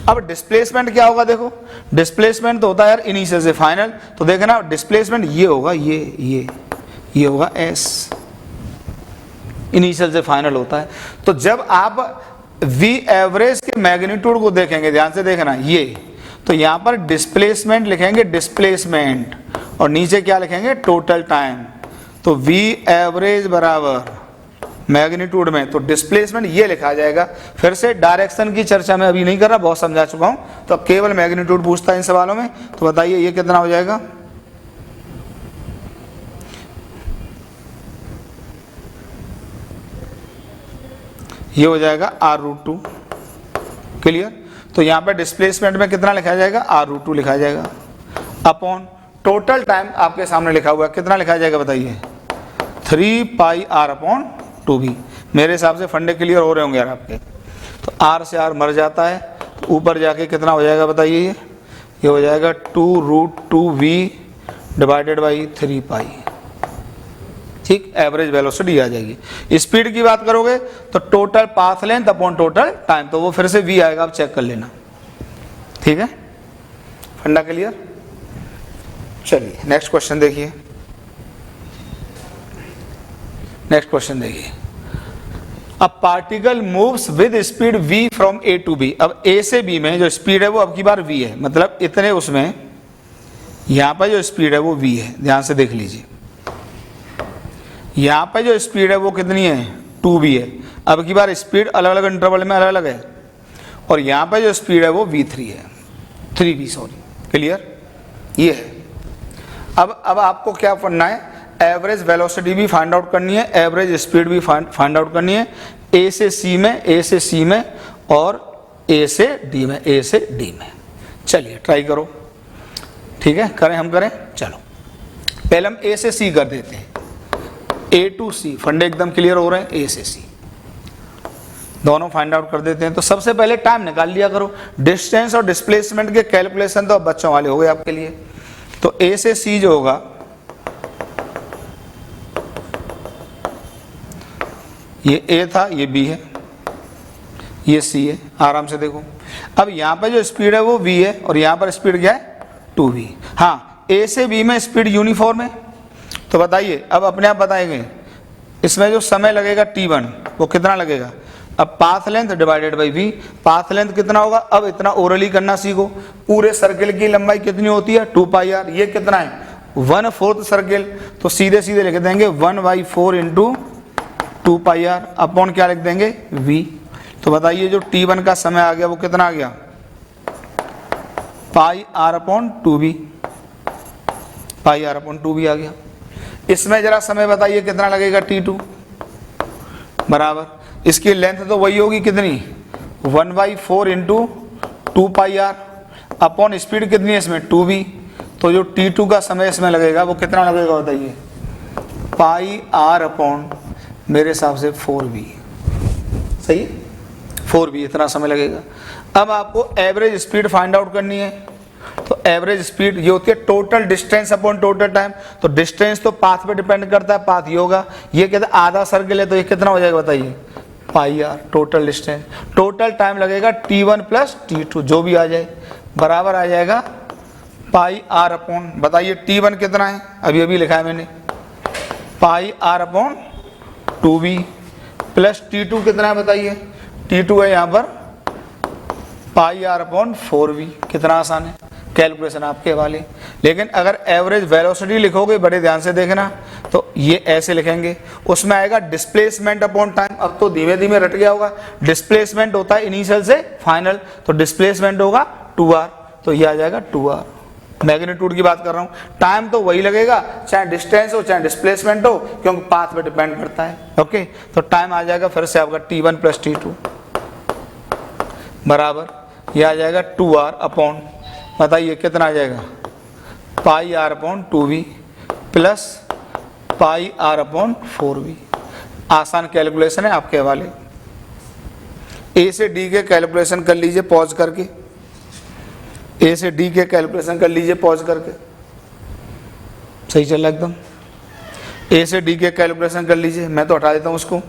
अब डिस्प्लेसमेंट क्या होगा, देखो डिस्प्लेसमेंट तो होता है यार इनिशियल से फाइनल, तो देखना डिस्प्लेसमेंट ये होगा, ये होगा s, इनिशियल से फाइनल होता है। तो जब आप v एवरेज के मैग्नीट्यूड को देखेंगे, ध्यान से देखना ये, तो यहाँ पर डिस्प्लेसमेंट लिखेंगे डिस्प्लेसमेंट और नीचे क्या लिखेंगे टोटल टाइम, तो v एवरेज बराबर मैग्नीट्यूड में, तो डिस्प्लेसमेंट ये लिखा जाएगा। फिर से डायरेक्शन की चर्चा मैं अभी नहीं कर रहा, बहुत समझा चुका हूं, तो अब केवल मैग्नीट्यूड पूछता है इन सवालों में। तो बताइए ये कितना हो जाएगा, ये हो जाएगा r√2। क्लियर। तो यहाँ पे डिस्प्लेसमेंट में कितना लिखा जाएगा r√2 लिखा जाएगा अपॉन टोटल टाइम आपके सामने लिखा हुआ है, कितना लिखा जाएगा बताइए 3 पाई आर अपॉन 2v। मेरे हिसाब से फंडे क्लियर हो रहे होंगे यार आपके। तो r से r मर जाता है, तो ऊपर जाके कितना हो जाएगा बताइए, ये हो जाएगा 2√2v डिवाइडेड बाई 3 पाई। ठीक, एवरेज वेलोसिटी आ जाएगी। स्पीड की बात करोगे तो total path length upon total time, तो वो फिर से v आएगा, आप चेक कर लेना। ठीक है, फंडा क्लियर। चलिए नेक्स्ट क्वेश्चन देखिए। नेक्स्ट क्वेश्चन देखिए, a particle moves with speed v from a to b। अब a से b में जो स्पीड है वो अब की बार v है, मतलब इतने उसमें यहां पर जो स्पीड है वो v है, ध्यान से देख लीजिए। यहां पर जो स्पीड है वो कितनी है, 2v है। अब की बार स्पीड अलग अलग इंटरवल में अलग अलग है, और यहां पर जो स्पीड है वो v3 है, 3v सॉरी, क्लियर, ये है। अब आपको क्या पढ़ना है, एवरेज वेलोसिटी भी फाइंड आउट करनी है, एवरेज स्पीड भी फाइंड आउट करनी है, ए से सी में, ए से सी में, और ए से डी में, ए से डी में। चलिए ट्राई करो, ठीक है, करें, हम करें, चलो पहले हम ए से सी कर देते हैं। ए टू सी, फंडे एकदम क्लियर हो रहे हैं, ए से सी दोनों फाइंड आउट कर देते हैं। तो सबसे पहले टाइम निकाल लिया करो, डिस्टेंस और डिस्प्लेसमेंट के कैलकुलेशन तो अब बच्चों वाले हो गए आपके लिए। तो ए से सी जो होगा, ये ए था, ये बी है, ये सी है, आराम से देखो। अब यहाँ पे जो स्पीड है वो v है, और यहाँ पर स्पीड क्या है, 2v। हाँ, ए से बी में स्पीड यूनिफॉर्म है, तो बताइए, अब अपने आप बताएंगे इसमें जो समय लगेगा t1 वो कितना लगेगा। अब path length divided by v, path length कितना होगा, अब इतना ओरली करना सीखो। पूरे सर्किल की लंबाई कितनी होती है, 2πr, ये कितना है, 1/4 सर्किल, तो सीधे सीधे लिख देंगे 1/4 इंटू 2πr अपॉन क्या लिख देंगे, v। तो बताइए जो t1 का समय आ गया वो कितना आ गया, πr upon 2v, πr upon 2v आ गया। इसमें जरा समय बताइए कितना लगेगा, t2 बराबर, इसकी लेंथ तो वही होगी कितनी, 1/4 इंटू 2πr अपॉन स्पीड कितनी है इसमें, 2v। तो जो t2 का समय इसमें लगेगा वो कितना लगेगा बताइए, πr अपॉन मेरे हिसाब से 4v, सही है, 4v इतना समय लगेगा। अब आपको एवरेज स्पीड फाइंड आउट करनी है, तो एवरेज स्पीड ये होती है total distance upon total time. तो डिस्टेंस तो पाथ पे डिपेंड करता है, पाथ ये होगा, ये कहते हैं आधा सर्किल है, तो ये कितना हो जाएगा बताइए, πr total distance. Total time लगेगा t1 प्लस t2 जो भी आ जाए, बराबर आ जाएगा πr अपॉन, बताइए t1 कितना है, अभी अभी लिखा है मैंने, πr upon 2v plus t2 कितना है बताइए, t2 है यहाँ पर πr अपॉन 4v। कितना आसान है, कैलकुलेशन आपके हवाले। लेकिन अगर एवरेज वेलोसिटी लिखोगे, बड़े ध्यान से देखना, तो ये ऐसे लिखेंगे, उसमें आएगा डिस्प्लेसमेंट अपॉन टाइम। अब तो धीमे धीमे रट गया होगा, डिस्प्लेसमेंट होता है इनिशियल से फाइनल, तो डिस्प्लेसमेंट होगा 2r, तो ये आ जाएगा 2r। मैग्नीट्यूड की बात कर रहा हूँ, टाइम तो वही लगेगा चाहे डिस्टेंस हो चाहे डिस्प्लेसमेंट हो, क्योंकि पाथ पे डिपेंड करता है। ओके, तो टाइम आ जाएगा फिर से आपका t1 प्लस t2 बराबर, ये आ जाएगा 2r अपॉन, बताइए कितना आ जाएगा, πr upon 2v plus πr upon 4v। आसान कैलकुलेशन है आपके हवाले। ए से डी के कैलकुलेशन कर लीजिए पॉज करके, ए से डी के कैलकुलेशन कर लीजिए पॉज करके, सही चल रहा एकदम। ए से डी के कैलकुलेशन कर लीजिए, मैं तो हटा देता हूं उसको।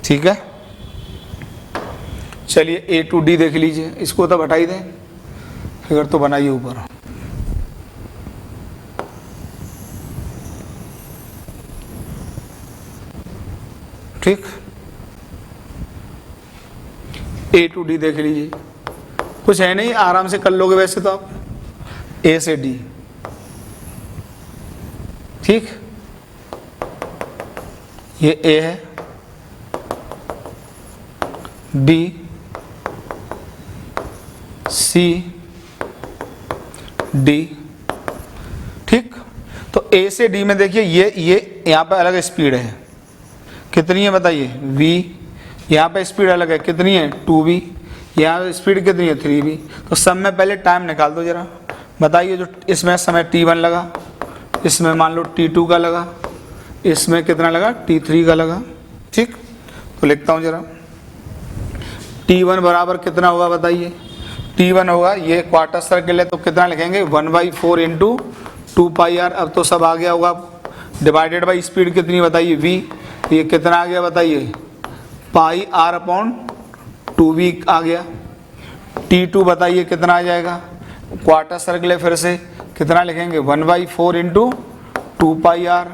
ठीक है, चलिए ए टू डी देख लीजिए, इसको तो हटा ही दें, फिगर तो बनाइए ऊपर। ठीक, ए टू डी देख लीजिए, कुछ है नहीं, आराम से कर लोगे वैसे तो आप, ए से डी। ठीक, ये ए है, बी, सी, डी। ठीक, तो ए से डी में देखिए ये यहाँ पे अलग स्पीड है, कितनी है बताइए, v। यहाँ पे स्पीड अलग है, कितनी है, 2v। यहाँ स्पीड कितनी है, 3v। तो सब में पहले टाइम निकाल दो जरा, बताइए जो इसमें समय t1 लगा, इसमें मान लो t2 का लगा, इसमें कितना लगा, t3 का लगा। ठीक, तो लिखता हूँ जरा, t1 बराबर कितना होगा बताइए, T1 होगा, ये क्वार्टर सर्किल है तो कितना लिखेंगे 1/4 इंटू 2πr। अब तो सब आ गया होगा, डिवाइडेड बाई स्पीड कितनी बताइए v, ये कितना आ गया बताइए πr/2v आ गया। T2 बताइए कितना आ जाएगा, क्वार्टर सर्किल है फिर से कितना लिखेंगे 1/4 इंटू 2πr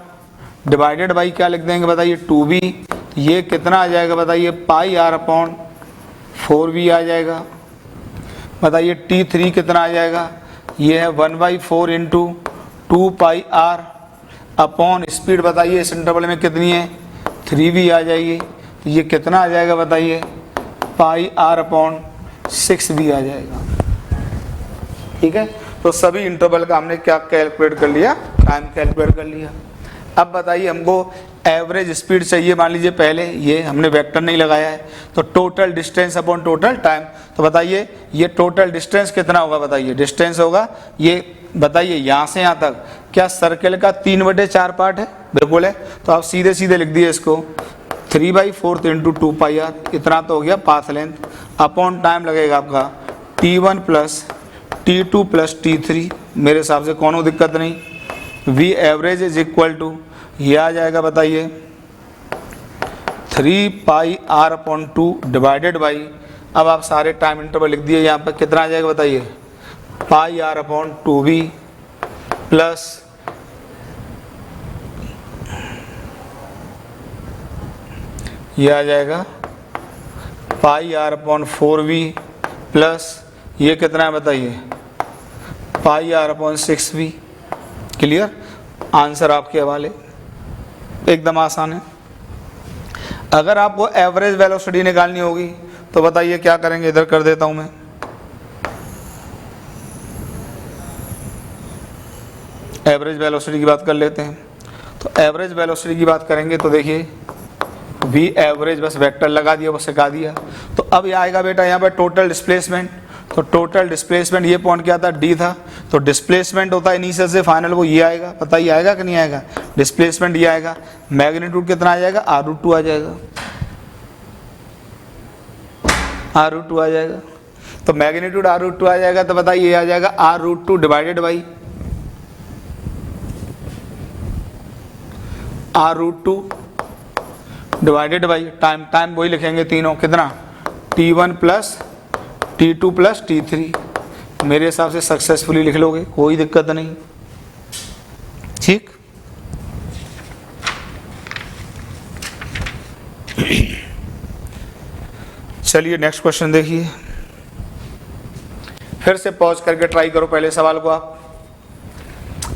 डिवाइडेड बाई क्या लिख देंगे बताइए 2v, ये कितना आ जाएगा बताइए πr/4v आ जाएगा। बताइए T3 कितना आ जाएगा, ये है 1/4 इंटू 2πr अपॉन स्पीड बताइए इस इंटरवल में कितनी है 3v आ जाएगी, ये कितना आ जाएगा बताइए πr/6v आ जाएगा। ठीक है, तो सभी इंटरवल का हमने क्या कैलकुलेट कर लिया, टाइम कैलकुलेट कर लिया। अब बताइए हमको एवरेज स्पीड चाहिए, मान लीजिए पहले ये हमने वेक्टर नहीं लगाया है, तो total distance upon total time. तो बताइए ये टोटल डिस्टेंस कितना होगा, बताइए डिस्टेंस होगा ये बताइए यहाँ से यहाँ तक, क्या सर्किल का 3/4 पार्ट है, बिल्कुल है, तो आप सीधे सीधे लिख दिए इसको 3/4 इंटू 2πr, इतना तो हो गया पाथ लेंथ, अपॉन टाइम लगेगा आपका T1 plus T2 plus T3, मेरे हिसाब से कोनो दिक्कत नहीं। V average is equal to ये आ जाएगा बताइए 3πr/2 डिवाइडेड बाई, अब आप सारे टाइम इंटरवल लिख दिए, यहाँ पर कितना आ जाएगा बताइए πr/2v प्लस ये आ जाएगा πr/4v प्लस ये कितना है बताइए πr/6v। क्लियर, आंसर आपके हवाले, एकदम आसान है। अगर आपको एवरेज वेलोसिटी निकालनी होगी तो बताइए क्या करेंगे, इधर कर देता हूं मैं। एवरेज वेलोसिटी की बात कर लेते हैं, तो एवरेज वेलोसिटी की बात करेंगे तो देखिए v एवरेज बस वेक्टर लगा दिया, बस सिखा दिया। तो अब ये आएगा बेटा यहाँ पर टोटल डिस्प्लेसमेंट, तो टोटल डिस्प्लेसमेंट ये पॉइंट क्या था d था, तो डिस्प्लेसमेंट होता है इनिशियल से फाइनल वो ये आएगा, पता ही आएगा कि नहीं आएगा, डिस्प्लेसमेंट ये आएगा। मैग्नीट्यूड कितना आ जाएगा r√2 आ जाएगा, r√2 आ जाएगा। तो मैग्नीट्यूड r√2 आ जाएगा, तो बताइए ये आ जाएगा r√2 divided by r√2 divided by time, time वही लिखेंगे तीनों, कितना T1 plus T2 plus T3, मेरे हिसाब से सक्सेसफुली लिख लोगे, कोई दिक्कत नहीं। ठीक, चलिए नेक्स्ट क्वेश्चन देखिए, फिर से पॉज करके ट्राई करो पहले सवाल को आप।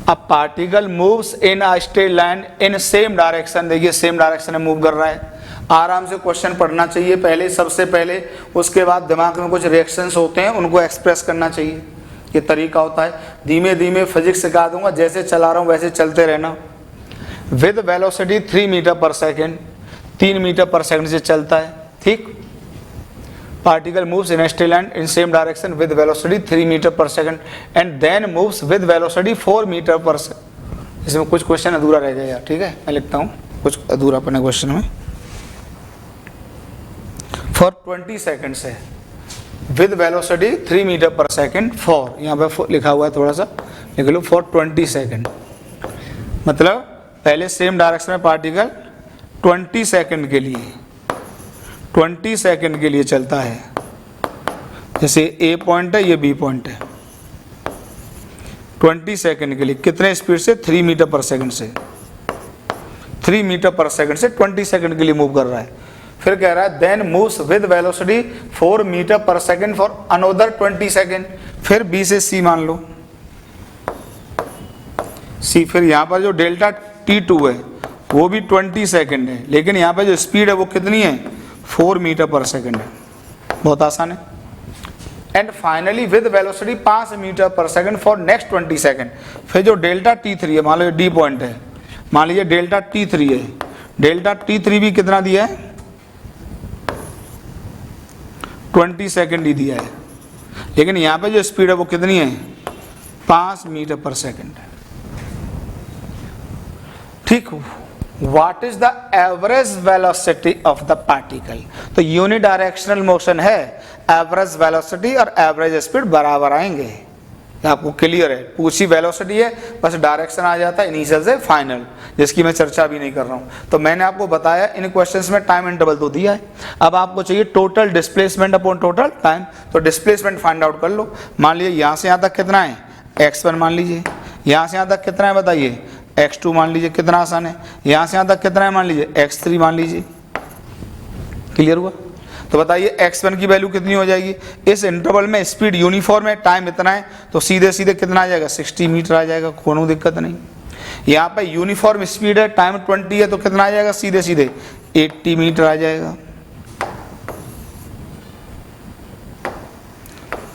अ particle moves in a straight line in same direction, देखिए सेम डायरेक्शन में मूव कर रहा है। आराम से क्वेश्चन पढ़ना चाहिए पहले, सबसे पहले, उसके बाद दिमाग में कुछ रिएक्शंस होते हैं उनको एक्सप्रेस करना चाहिए, ये तरीका होता है। धीमे धीमे फिजिक्स सिखा दूंगा, जैसे चला रहा हूँ वैसे चलते रहना। With velocity 3 metre per second, 3 metre per second से चलता है। ठीक, particle moves in straight line in same direction with velocity 3 metre per second and then moves with velocity 4 metre per second. इसमें कुछ क्वेश्चन अधूरा रह गया यार, ठीक है, मैं लिखता हूँ कुछ अधूरा अपने क्वेश्चन में। फॉर 20 सेकेंड है with velocity 3 metre per second for, यहाँ पे लिखा हुआ है थोड़ा सा लिख लो, फॉर 20 सेकेंड, मतलब पहले सेम डायरेक्शन में पार्टिकल 20 सेकेंड के लिए, 20 सेकेंड के लिए चलता है। जैसे ए पॉइंट है, ये बी पॉइंट है, 20 सेकेंड के लिए कितने स्पीड से, 3 मीटर पर सेकेंड से, 3 मीटर पर सेकेंड से 20 सेकेंड के लिए मूव कर रहा है। फिर कह रहा है then moves with velocity 4 metre per second for another 20 second. फिर बी से सी मान लो, सी, फिर यहाँ पर जो डेल्टा T2 है वो भी 20 सेकेंड है, लेकिन यहाँ पर जो स्पीड है वो कितनी है, 4 मीटर पर सेकेंड है। बहुत आसान है। And finally with velocity 5 metre per second for next 20 second. फिर जो डेल्टा T3 है, मान लो डी पॉइंट है, मान लीजिए डेल्टा T3 है, डेल्टा T3 भी कितना दिया है, 20 सेकेंड ही दिया है, लेकिन यहाँ पे जो स्पीड है वो कितनी है, 5 मीटर पर सेकेंड है। ठीक, what is the average velocity of the particle. तो यूनिडायरेक्शनल मोशन है, एवरेज वेलोसिटी और एवरेज स्पीड बराबर आएंगे, आपको क्लियर है। पूछी वेलोसिटी है, बस डायरेक्शन आ जाता है इनिशियल से फाइनल, जिसकी मैं चर्चा भी नहीं कर रहा हूँ। तो मैंने आपको बताया इन क्वेश्चंस में टाइम इंटरवल तो दिया है, अब आपको चाहिए total displacement upon total time. तो डिस्प्लेसमेंट फाइंड आउट कर लो। मान लीजिए यहाँ से यहाँ तक कितना है, x1 मान लीजिए, यहाँ से यहाँ तक कितना है बताइए, x2 मान लीजिए, कितना आसान है। यहाँ से यहाँ तक कितना है मान लीजिए, x3 मान लीजिए। क्लियर हुआ। तो बताइए x1 की वैल्यू कितनी हो जाएगी। इस इंटरवल में स्पीड यूनिफॉर्म है, टाइम इतना है, तो सीधे सीधे कितना आ जाएगा, 60 मीटर आ जाएगा, कोई दिक्कत नहीं। यहाँ पे यूनिफॉर्म स्पीड है, टाइम 20 है, तो कितना आ जाएगा, सीधे सीधे 80 मीटर आ जाएगा,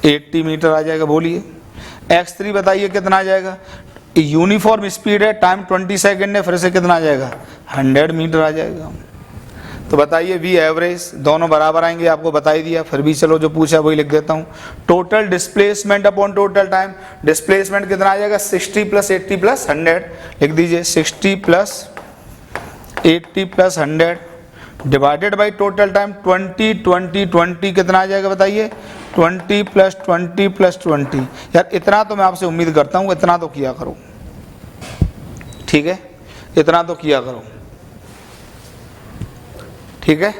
80 मीटर आ जाएगा। बोलिए x3 बताइए कितना आ जाएगा, यूनिफॉर्म स्पीड है, टाइम 20 सेकेंड है, फिर से कितना आ जाएगा, 100 मीटर आ जाएगा। तो बताइए वी एवरेज दोनों बराबर आएंगे, आपको बता ही दिया, फिर भी चलो जो पूछा वही लिख देता हूँ। Total displacement upon total time, displacement कितना आ जाएगा, 60 + 80 + 100, लिख दीजिए 60 + 80 + 100 डिवाइडेड बाई टोटल टाइम 20 20 20 कितना आ जाएगा बताइए, 20 + 20 + 20। यार इतना तो मैं आपसे उम्मीद करता हूँ, इतना तो किया करो, ठीक है, इतना तो किया करो, ठीक है।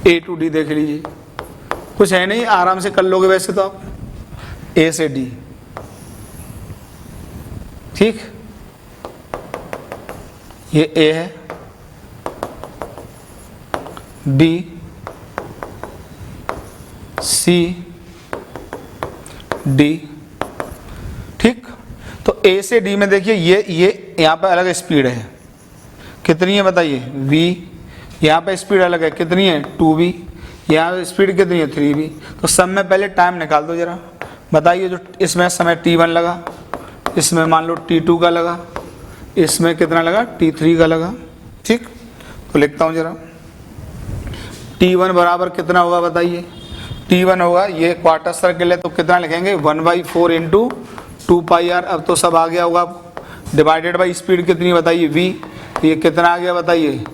A to D देख लीजिए, कुछ है नहीं, आराम से कर लोगे वैसे तो आप, A से D, ठीक। ये A है, B, C, D, ठीक। तो A से D में देखिए ये यहाँ पर अलग स्पीड है, कितनी है बताइए, v, यहाँ पे स्पीड अलग है, कितनी है 2v, यहाँ स्पीड कितनी है 3v। तो सब में पहले टाइम निकाल दो जरा, बताइए जो इसमें समय t1 लगा, इसमें मान लो t2 का लगा, इसमें कितना लगा t3 का लगा, ठीक। तो लिखता हूँ जरा, t1 बराबर कितना होगा बताइए, t1 होगा, ये क्वार्टर सर्किल है तो कितना लिखेंगे 1/4 × 2πr। अब तो सब आ गया होगा, डिवाइडेड बाई स्पीड कितनी बताइए v, ये कितना आ गया बताइए,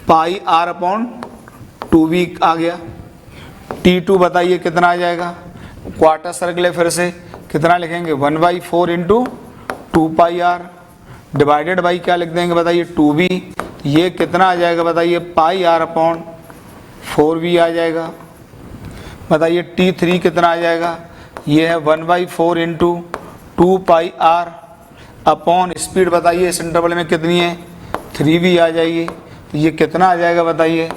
πr/2v आ गया। t2 बताइए कितना आ जाएगा, क्वार्टर सर्किल है, फिर से कितना लिखेंगे 1/4 × 2πr डिवाइडेड बाई क्या लिख देंगे बताइए 2v, ये कितना आ जाएगा बताइए πr/4v आ जाएगा। बताइए t3 कितना आ जाएगा, ये है 1/4 × 2πr अपॉन स्पीड बताइए इस इंटरवल में कितनी है 3v आ जाएगी, तो ये कितना आ जाएगा बताइए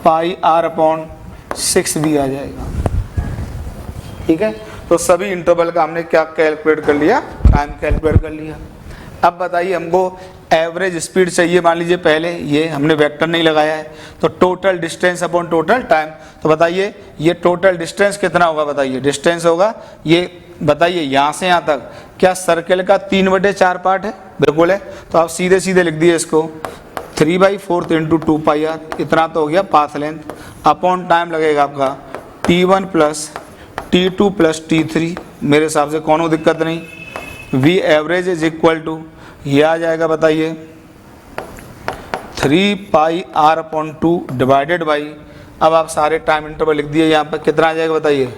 πr/6v आ जाएगा, ठीक है। तो सभी इंटरवल का हमने क्या कैलकुलेट कर लिया, टाइम कैलकुलेट कर लिया। अब बताइए हमको एवरेज स्पीड चाहिए, मान लीजिए पहले ये हमने वेक्टर नहीं लगाया है, तो total distance upon total time. तो बताइए ये टोटल डिस्टेंस कितना होगा बताइए, डिस्टेंस होगा ये बताइए यहाँ से यहाँ तक, क्या सर्किल का 3/4 पार्ट है, बिल्कुल है। तो आप सीधे सीधे लिख दिए इसको 3/4 × 2πr, इतना तो हो गया पाथ लेंथ, अपॉन टाइम लगेगा आपका t1 + t2 + t3, मेरे हिसाब से कोनो दिक्कत नहीं। v average is equal to, ये आ जाएगा बताइए 3πr/2 डिवाइडेड बाई, अब आप सारे टाइम इंटरवल लिख दिए, यहाँ पर कितना आ जाएगा बताइए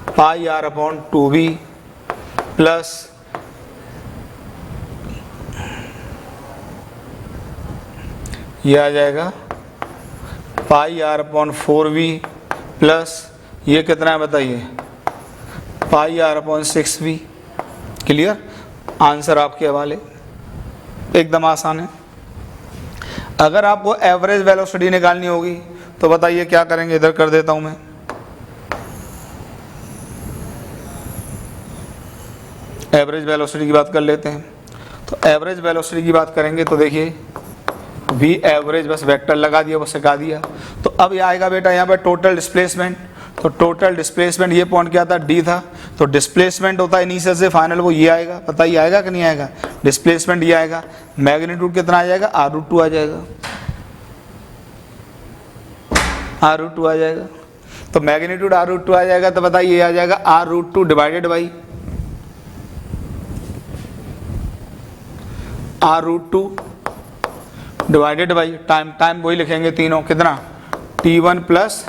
πr/2v प्लस ये आ जाएगा πr/4v प्लस ये कितना है बताइए πr/6v। क्लियर, आंसर आपके हवाले, एकदम आसान है। अगर आपको एवरेज वेलोसिटी निकालनी होगी तो बताइए क्या करेंगे, इधर कर देता हूं मैं, एवरेज वेलोसिटी की बात कर लेते हैं। तो एवरेज वेलोसिटी की बात करेंगे तो देखिए v एवरेज बस वेक्टर लगा दिया, बस सिखा दिया। तो अब ये आएगा बेटा यहाँ पे टोटल डिस्प्लेसमेंट, तो टोटल डिस्प्लेसमेंट ये पॉइंट क्या था d था, तो डिस्प्लेसमेंट होता है इनिशियल से फाइनल, वो ये आएगा, बताइए आएगा कि नहीं आएगा, डिस्प्लेसमेंट ये आएगा। मैग्नीट्यूड कितना आ जाएगा, r√2 आ जाएगा, r√2 आ जाएगा। तो मैग्नीट्यूड r√2 आ जाएगा, तो बताइए ये आ जाएगा r√2 divided by r√2 divided by time वही लिखेंगे तीनों, कितना t1 plus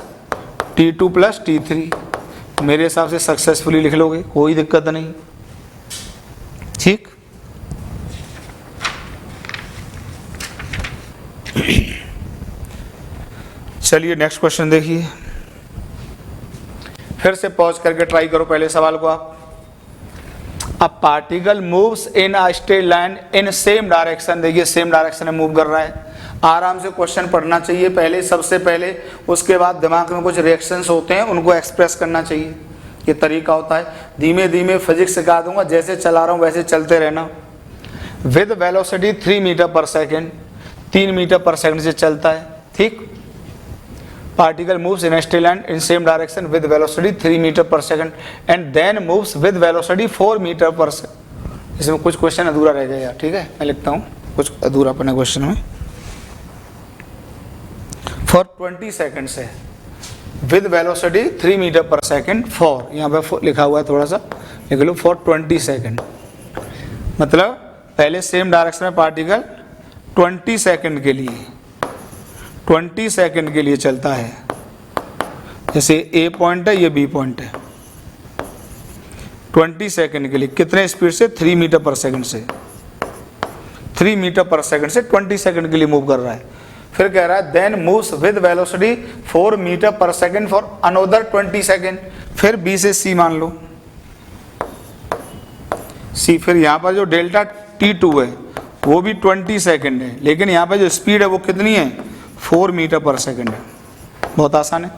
t2 plus t3। मेरे हिसाब से सक्सेसफुली लिख लोगे, कोई दिक्कत नहीं। ठीक, चलिए नेक्स्ट क्वेश्चन देखिए। फिर से पॉज करके ट्राई करो पहले सवाल को आप। अ particle moves in a straight line in same direction, देखिए सेम डायरेक्शन में मूव कर रहा है। आराम से क्वेश्चन पढ़ना चाहिए पहले, सबसे पहले, उसके बाद दिमाग में कुछ रिएक्शंस होते हैं उनको एक्सप्रेस करना चाहिए। ये तरीका होता है। धीमे धीमे फिजिक्स सिखा दूंगा, जैसे चला रहा हूँ वैसे चलते रहना। With velocity 3 metre per second, 3 metre per second से चलता है। ठीक, particle moves in a straight line in same direction with velocity 3 meter per second and then moves with velocity 4 meter per second। इसमें कुछ क्वेश्चन अधूरा रह गया यार, ठीक है, मैं लिखता हूँ कुछ अधूरा अपने क्वेश्चन में। for 20 सेकेंड से with velocity 3 meter per second for, यहाँ पे लिखा हुआ है थोड़ा सा लिख लो, for 20 सेकेंड, मतलब पहले सेम डायरेक्शन में पार्टिकल 20 सेकेंड के लिए 20 सेकेंड के लिए चलता है। जैसे ए पॉइंट है, ये बी पॉइंट है। 20 सेकेंड के लिए कितने स्पीड से? 3 मीटर पर सेकेंड से, 3 मीटर पर सेकेंड से 20 सेकेंड के लिए मूव कर रहा है। फिर कह रहा है then moves with velocity 4 metre per second for another 20 second. फिर बी से सी मान लो, सी। फिर यहाँ पर जो डेल्टा T2 है वो भी 20 सेकेंड है, लेकिन यहाँ पर जो स्पीड है वो कितनी है? 4 मीटर पर सेकेंड है। बहुत आसान है।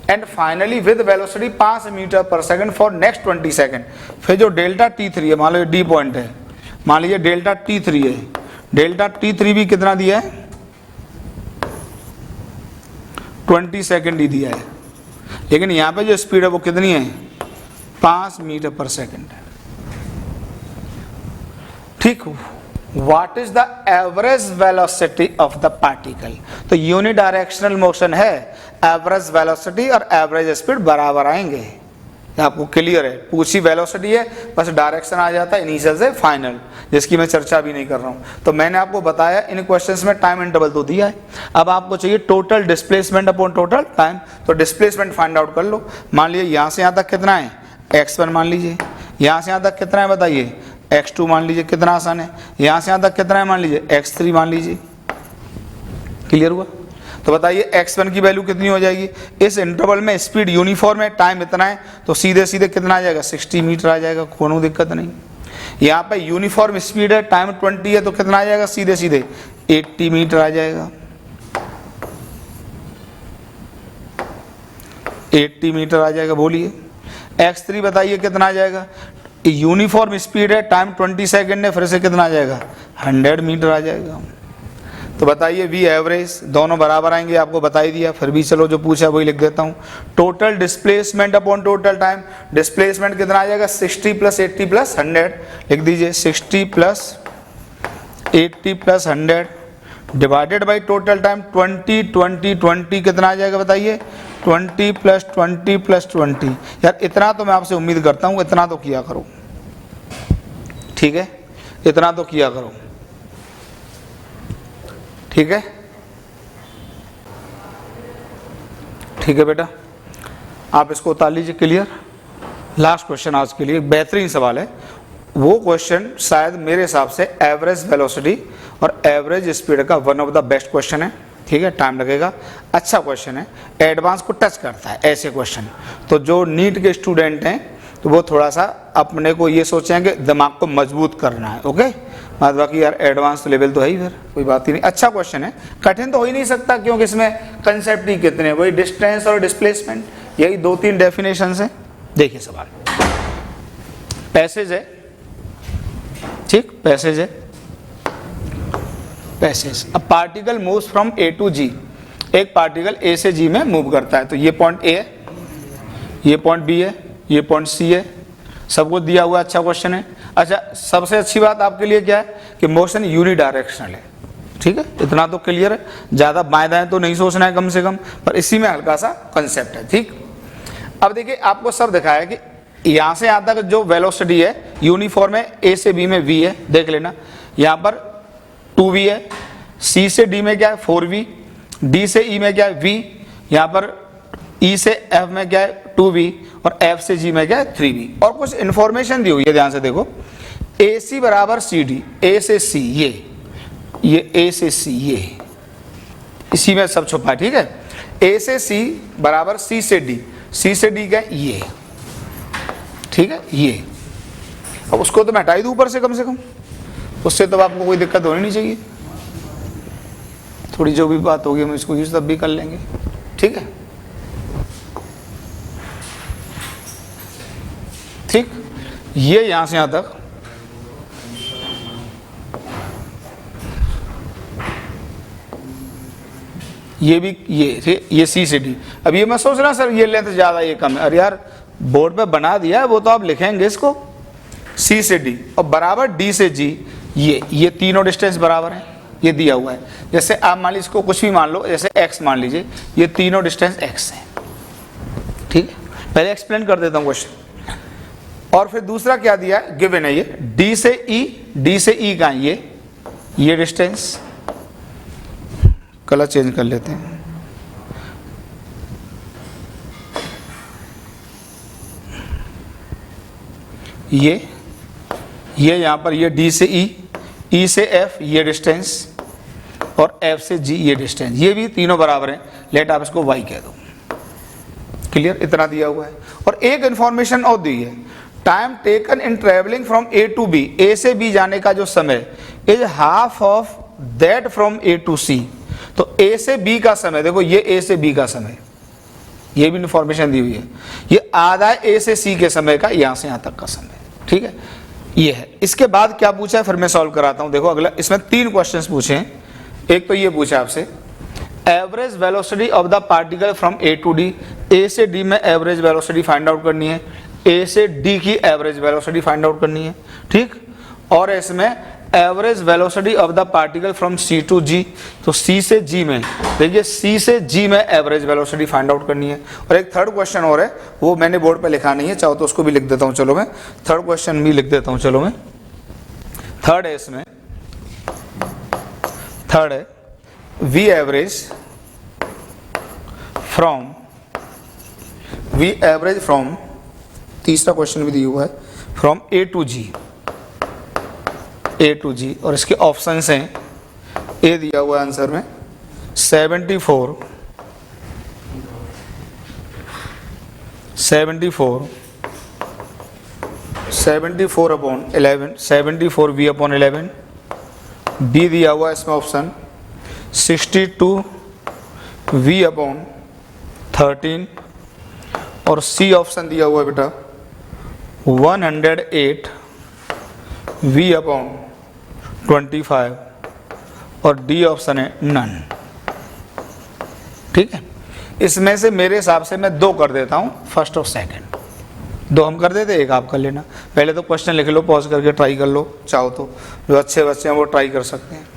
And finally with velocity 5 metre per second for next 20 second. फिर जो डेल्टा T3 है, मान लो ये डी पॉइंट है, मान लीजिए डेल्टा T3 है, डेल्टा T3 भी कितना दिया है? 20 सेकेंड ही दिया है, लेकिन यहाँ पे जो स्पीड है वो कितनी है? 5 मीटर पर सेकेंड। ठीक, What is the average velocity of the particle? तो यूनिडायरेक्शनल मोशन है, एवरेज वेलोसिटी और एवरेज स्पीड बराबर आएंगे। आपको क्लियर है? पूछी वेलोसिटी है, बस डायरेक्शन आ जाता है इनिशियल से फाइनल, जिसकी मैं चर्चा भी नहीं कर रहा हूँ। तो मैंने आपको बताया इन क्वेश्चंस में टाइम इंटरवल तो दिया है। अब आपको चाहिए total displacement upon total time. तो डिस्प्लेसमेंट फाइंड आउट कर लो। मान लीजिए यहाँ से यहाँ तक कितना है? x1 मान लीजिए। यहाँ से यहाँ तक कितना है बताइए? x2 मान लीजिए। कितना आसान है। यहाँ से यहाँ तक कितना है? मान लीजिए x3 मान लीजिए। क्लियर हुआ? तो बताइए x1 की वैल्यू कितनी हो जाएगी? इस इंटरवल में स्पीड यूनिफॉर्म है, टाइम इतना है, तो सीधे सीधे कितना आ जाएगा? 60 मीटर आ जाएगा, कोनो दिक्कत नहीं। यहाँ पे यूनिफॉर्म स्पीड है, टाइम 20 है, तो कितना आ जाएगा? सीधे सीधे 80 मीटर आ जाएगा। 80 मीटर आ जाएगा। बोलिए x3 बताइए कितना आ जाएगा? यूनिफॉर्म स्पीड है, टाइम 20 सेकेंड है, फिर से कितना आ जाएगा? 100 मीटर आ जाएगा। तो बताइए वी एवरेज, दोनों बराबर आएंगे, आपको बता ही दिया। फिर भी चलो जो पूछा वही लिख देता हूँ। Total displacement upon total time, displacement कितना आ जाएगा? 60 प्लस 80 प्लस 100। लिख दीजिए 60 plus 80 plus 100 divided by total time 20 20 20 कितना आ जाएगा बताइए? 20 प्लस 20 प्लस 20। यार इतना तो मैं आपसे उम्मीद करता हूँ, इतना तो किया करो, ठीक है? इतना तो किया करो, ठीक है? ठीक है बेटा, आप इसको उतार लीजिए। क्लियर? लास्ट क्वेश्चन आज के लिए, बेहतरीन सवाल है। वो क्वेश्चन शायद मेरे हिसाब से एवरेज वेलोसिटी और एवरेज स्पीड का one of the best question है, ठीक है? टाइम लगेगा, अच्छा क्वेश्चन है, एडवांस को टच करता है ऐसे क्वेश्चन। तो जो नीट के स्टूडेंट हैं तो वो थोड़ा सा अपने को ये सोचें कि दिमाग को मजबूत करना है, ओके? बाकी यार एडवांस लेवल तो है ही, फिर कोई बात ही नहीं। अच्छा क्वेश्चन है, कठिन तो हो ही नहीं सकता, क्योंकि इसमें कंसेप्ट ही कितने, वही डिस्टेंस और डिस्प्लेसमेंट, यही 2-3 डेफिनेशन है। देखिए सवाल, पैसेज है, ठीक? पैसेज है, पैसेज। अब particle moves from A to G, एक पार्टिकल ए से जी में मूव करता है। तो ये पॉइंट ए है, ये पॉइंट बी है, ये पॉइंट सी है, सबको दिया हुआ। अच्छा क्वेश्चन है। अच्छा, सबसे अच्छी बात आपके लिए क्या है कि मोशन यूनिडायरेक्शनल है, ठीक है? इतना तो क्लियर है, ज़्यादा बाएं दाएं तो नहीं सोचना है कम से कम, पर इसी में हल्का सा कंसेप्ट है, ठीक? अब देखिए आपको सब दिखाया कि यहाँ से यहाँ तक जो वेलोसिटी है यूनिफॉर्म है, ए से बी में वी है, देख लेना। यहाँ पर 2v है, C से D में क्या है 4v, D से E में क्या है v, यहाँ पर E से F में क्या है 2v और F से G में क्या है 3v। और कुछ इंफॉर्मेशन दी हुई है, ध्यान से देखो, AC बराबर CD, A से C ये A से C ये इसी में सब छुपा है, ठीक है। A से C बराबर C से D, C से D क्या है ये, ठीक है ये। अब उसको तो मैं हटा ही दूं ऊपर से कम, उससे तो आपको कोई दिक्कत होनी नहीं चाहिए। थोड़ी जो भी बात होगी हम इसको यूज तब भी कर लेंगे, ठीक है। ठीक, ये यहां से यहां तक ये भी ये C से D। अब ये मैं सोच रहा सर ये लेंथ ज़्यादा ये कम है, अरे यार बोर्ड पे बना दिया है वो तो आप लिखेंगे इसको, C से D और बराबर D से G, ये तीनों डिस्टेंस बराबर हैं, ये दिया हुआ है। जैसे आप मान लीजिए इसको कुछ भी मान लो, जैसे x मान लीजिए, ये तीनों डिस्टेंस x हैं, ठीक है। पहले एक्सप्लेन कर देता हूँ क्वेश्चन। और फिर दूसरा क्या दिया है, गिवन है ये D से E का है ये डिस्टेंस, कलर चेंज कर लेते हैं, ये यहाँ पर ये D से E से F ये डिस्टेंस और F से G ये डिस्टेंस, ये भी तीनों बराबर हैं। लेट आप इसको y कह दो, क्लियर, इतना दिया हुआ है। और एक इंफॉर्मेशन और दी है, time taken in travelling from A to B, A से B जाने का जो समय is half of that from A to C। तो A से B का समय देखो, ये A से B का समय, ये भी इंफॉर्मेशन दी हुई है, ये आधा है A से C के समय का, यहां से यहां तक का समय, ठीक है, ये है। इसके बाद क्या पूछा है, फिर मैं सॉल्व कराता हूं। देखो अगला, इसमें 3 क्वेश्चंस पूछे हैं। एक तो ये पूछा आपसे, average velocity of the particle from A to D, A से D में एवरेज वेलोसिटी फाइंड आउट करनी है, A से D की एवरेज वेलोसिटी फाइंड आउट करनी है, ठीक। और इसमें average velocity of the particle from C to G, तो C से G में देखिए, C से G में एवरेज वेलोसिटी फाइंड आउट करनी है। और एक थर्ड क्वेश्चन और है, वो मैंने बोर्ड पे लिखा नहीं है, चाहो तो उसको भी लिख देता हूँ, चलो मैं थर्ड क्वेश्चन भी लिख देता हूँ, चलो मैं थर्ड है, इसमें थर्ड है V एवरेज फ्रॉम तीसरा क्वेश्चन भी दिया हुआ है, फ्रॉम A टू G, और इसके ऑप्शंस हैं, ए दिया हुआ है आंसर में 74 अपॉन 11, 74 V अपॉन 11, बी दिया हुआ है इसमें ऑप्शन 62 V अपॉन 13, और सी ऑप्शन दिया हुआ है बेटा 108 V अपॉन 25, और डी ऑप्शन है नन, ठीक है। इसमें से मेरे हिसाब से मैं 2 कर देता हूं, फर्स्ट और सेकंड, 2 हम कर देते, 1 आप कर लेना। पहले तो क्वेश्चन लिख लो, पॉज करके ट्राई कर लो, चाहो तो जो अच्छे बच्चे हैं वो ट्राई कर सकते हैं,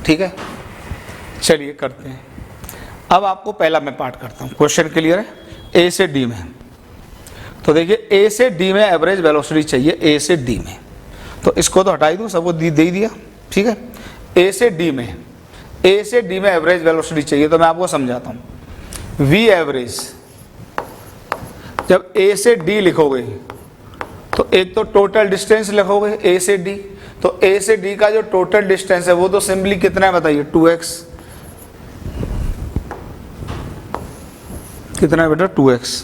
ठीक है। चलिए करते हैं। अब आपको पहला मैं पार्ट करता हूं, क्वेश्चन क्लियर है। ए से डी में, तो देखिए ए से डी में एवरेज वेलोसिटी चाहिए, ए से डी में, तो इसको तो हटा ही दूं, सबको दे ही दिया, ठीक है। ए से डी में एवरेज वेलोसिटी चाहिए, तो मैं आपको समझाता हूं। वी एवरेज, जब ए से डी लिखोगे तो एक तो टोटल डिस्टेंस लिखोगे ए से डी, तो ए से डी का जो टोटल डिस्टेंस है वो तो सिंपली कितना है बताइए, 2x, कितना है बेटा 2x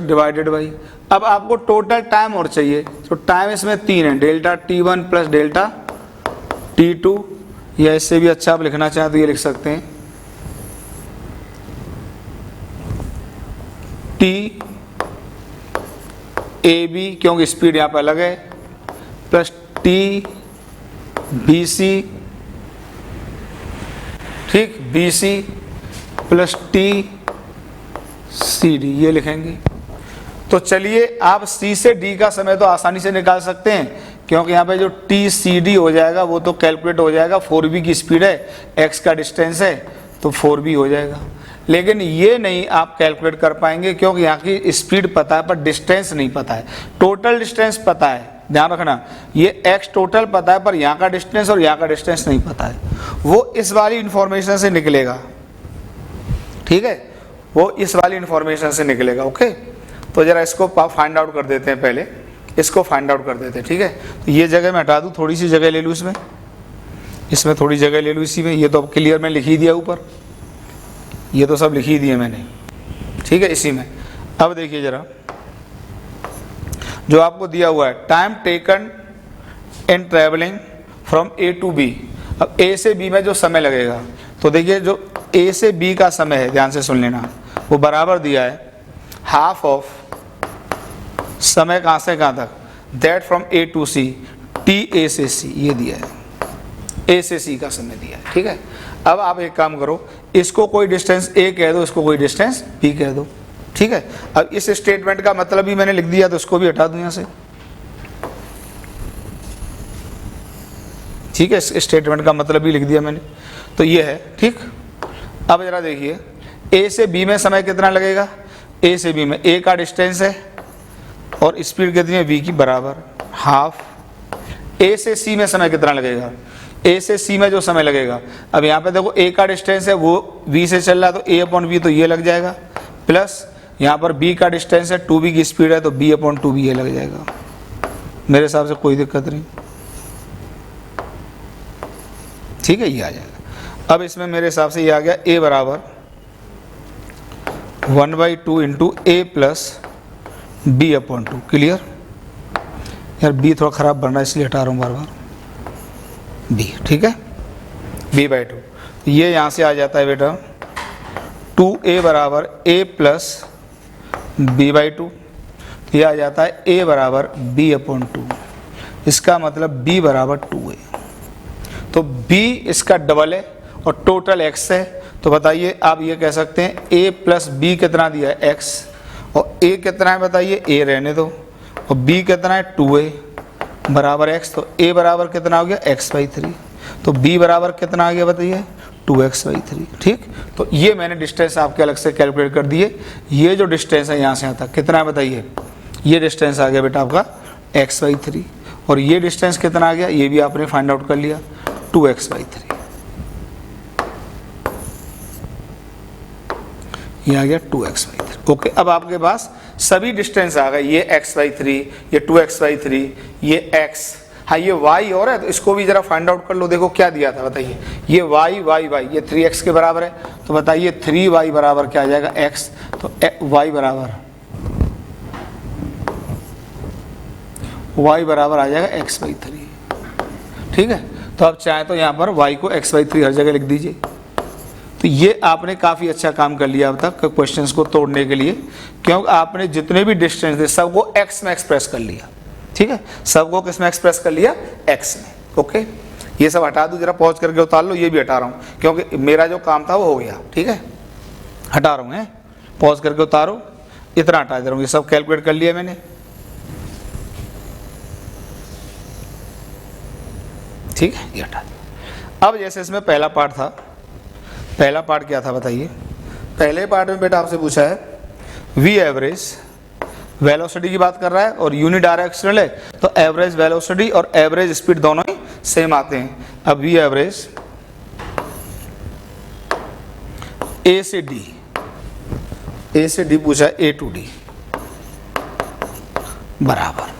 डिवाइडेड बाई, अब आपको टोटल टाइम और चाहिए, तो टाइम इसमें 3 है, delta T1 plus delta T2, या इससे भी अच्छा आप लिखना चाहें तो ये लिख सकते हैं T AB, क्योंकि स्पीड यहाँ पर अलग है, प्लस T BC, ठीक, BC प्लस T CD, ये लिखेंगे। तो चलिए आप C से D का समय तो आसानी से निकाल सकते हैं, क्योंकि यहाँ पे जो TCD हो जाएगा वो तो कैलकुलेट हो जाएगा, 4B की स्पीड है, X का डिस्टेंस है तो 4B हो जाएगा। लेकिन ये नहीं आप कैलकुलेट कर पाएंगे, क्योंकि यहाँ की स्पीड पता है पर डिस्टेंस नहीं पता है। टोटल डिस्टेंस पता है ध्यान रखना, ये x टोटल पता है पर यहाँ का डिस्टेंस और यहाँ का डिस्टेंस नहीं पता है, वो इस वाली इंफॉर्मेशन से निकलेगा, ठीक है, वो इस वाली इंफॉर्मेशन से निकलेगा। ओके, तो जरा इसको फाइंड आउट कर देते हैं, पहले इसको फाइंड आउट कर देते हैं, ठीक है। तो ये जगह मैं हटा दूँ, थोड़ी सी जगह ले लूँ इसमें थोड़ी जगह ले लूँ इसी में, ये तो अब क्लियर मैं लिख ही दिया ऊपर, ये तो सब लिख ही दिए मैंने, ठीक है, इसी में। अब देखिए जरा जो आपको दिया हुआ है, time taken in travelling from A to B. अब ए से बी में जो समय लगेगा, तो देखिए जो ए से बी का समय है, ध्यान से सुन लेना, वो बराबर दिया है हाफ ऑफ समय कहाँ से कहाँ तक, that from A to C, T A से सी, ये दिया है, ए से सी का समय दिया है, ठीक है। अब आप एक काम करो, इसको कोई डिस्टेंस ए कह दो, इसको कोई डिस्टेंस बी कह दो, ठीक है। अब इस स्टेटमेंट का मतलब भी मैंने लिख दिया, तो इसको भी हटा दूं यहाँ से, ठीक है, इस स्टेटमेंट का मतलब भी लिख दिया मैंने, तो ये है, ठीक। अब जरा देखिए ए से बी में समय कितना लगेगा, ए से बी में ए का डिस्टेंस है और स्पीड कितनी है बी की, बराबर हाफ। ए से सी में समय कितना लगेगा, ए से सी में जो समय लगेगा, अब यहाँ पे देखो ए का डिस्टेंस है वो बी से चल रहा है, तो ए अपॉन बी तो ये लग जाएगा, प्लस यहाँ पर बी का डिस्टेंस है, 2b की स्पीड है, तो b अपॉन 2b ये लग जाएगा। मेरे हिसाब से कोई दिक्कत नहीं, ठीक है, ये आ जाएगा। अब इसमें मेरे हिसाब से ये आ गया a बराबर 1/2 इंटू ए प्लस बी अपॉन 2। क्लियर यार, b थोड़ा ख़राब बन रहा है इसलिए हटा रहा हूँ बार बार, b, ठीक है, b/2। ये यहाँ से आ जाता है बेटा 2a बराबर a प्लस b/2, ये आ जाता है a बराबर b अपॉन 2, इसका मतलब b बराबर 2 है। तो b इसका डबल है और टोटल x है, तो बताइए आप ये कह सकते हैं a प्लस b कितना दिया है, x, और a कितना है बताइए, a रहने दो, और b कितना है 2a बराबर x, तो a बराबर कितना हो गया x/3, तो b बराबर कितना आ गया बताइए 2x/3, ठीक। तो ये मैंने डिस्टेंस आपके अलग से कैलकुलेट कर दिए। ये जो डिस्टेंस है यहाँ से यहाँ तक कितना है बताइए, ये डिस्टेंस आ गया बेटा आपका x/3, और ये डिस्टेंस कितना आ गया, ये भी आपने फाइंड आउट कर लिया 2x/3, ये आ गया 2x/3। ओके, अब आपके पास सभी डिस्टेंस आ गए, ये x/3, ये 2x/3, ये x, हाँ ये y और है, तो इसको भी जरा फाइंड आउट कर लो। देखो क्या दिया था बताइए, ये y ये 3x के बराबर है, तो बताइए 3y बराबर क्या आ जाएगा x, तो y बराबर आ जाएगा x/3, ठीक है। तो आप चाहे तो यहाँ पर y को x/3 हर जगह लिख दीजिए। तो ये आपने काफ़ी अच्छा काम कर लिया अब तक क्वेश्चंस को तोड़ने के लिए, क्योंकि आपने जितने भी डिस्टेंस थे सबको x में एक्सप्रेस कर लिया, ठीक है, सबको किस में एक्सप्रेस कर लिया, x में। ओके, ये सब हटा दूँ, जरा पॉज करके उतार लो, ये भी हटा रहा हूँ क्योंकि मेरा जो काम था वो हो गया, ठीक है, हटा रहा हूँ, है, पॉज करके उतारो, इतना हटा दे रहा हूँ, ये सब कैलकुलेट कर लिया मैंने, ठीक है, ये हटा दिया। अब जैसे इसमें पहला पार्ट था, पहला पार्ट क्या था बताइए, पहले पार्ट में बेटा आपसे पूछा है वी एवरेज, वेलोसिटी की बात कर रहा है और यूनि डायरेक्शनल है, तो एवरेज वेलोसिटी और एवरेज स्पीड दोनों ही सेम आते हैं। अब वी एवरेज ए से डी पूछा है, ए टू डी बराबर,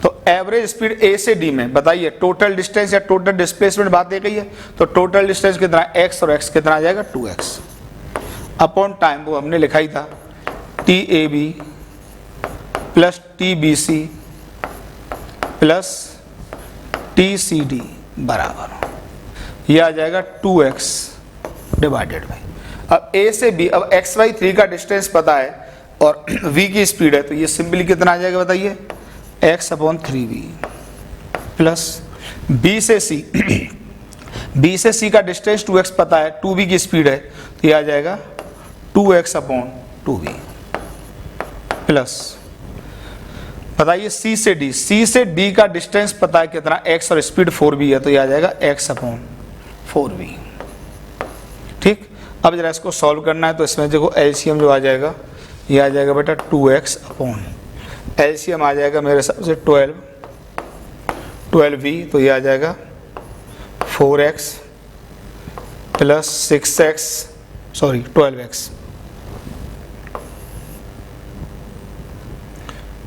तो एवरेज स्पीड ए से डी में बताइए टोटल डिस्टेंस या टोटल डिस्प्लेसमेंट बात एक ही है, तो टोटल डिस्टेंस कितना है x, और x कितना आ जाएगा 2x अपॉन टाइम, वो हमने लिखा ही था TAB plus TBC plus TCD बराबर, ये आ जाएगा 2x डिवाइडेड बाई, अब a से b, अब x/3 का डिस्टेंस पता है और v की स्पीड है, तो ये सिंपली कितना आ जाएगा बताइए x upon 3v plus b से c, b से c का डिस्टेंस 2x पता है, 2v की स्पीड है, तो ये आ जाएगा 2x अपॉन 2v प्लस बताइए c से d का डिस्टेंस पता है कितना x और स्पीड 4v है, तो ये आ जाएगा x अपॉन 4v, ठीक। अब जरा इसको सॉल्व करना है, तो इसमें देखो एलसीएम जो आ जाएगा, ये आ जाएगा बेटा 2x अपॉन, एलसीएम आ जाएगा मेरे हिसाब से 12, 12v, तो ये आ जाएगा 4x प्लस 12x,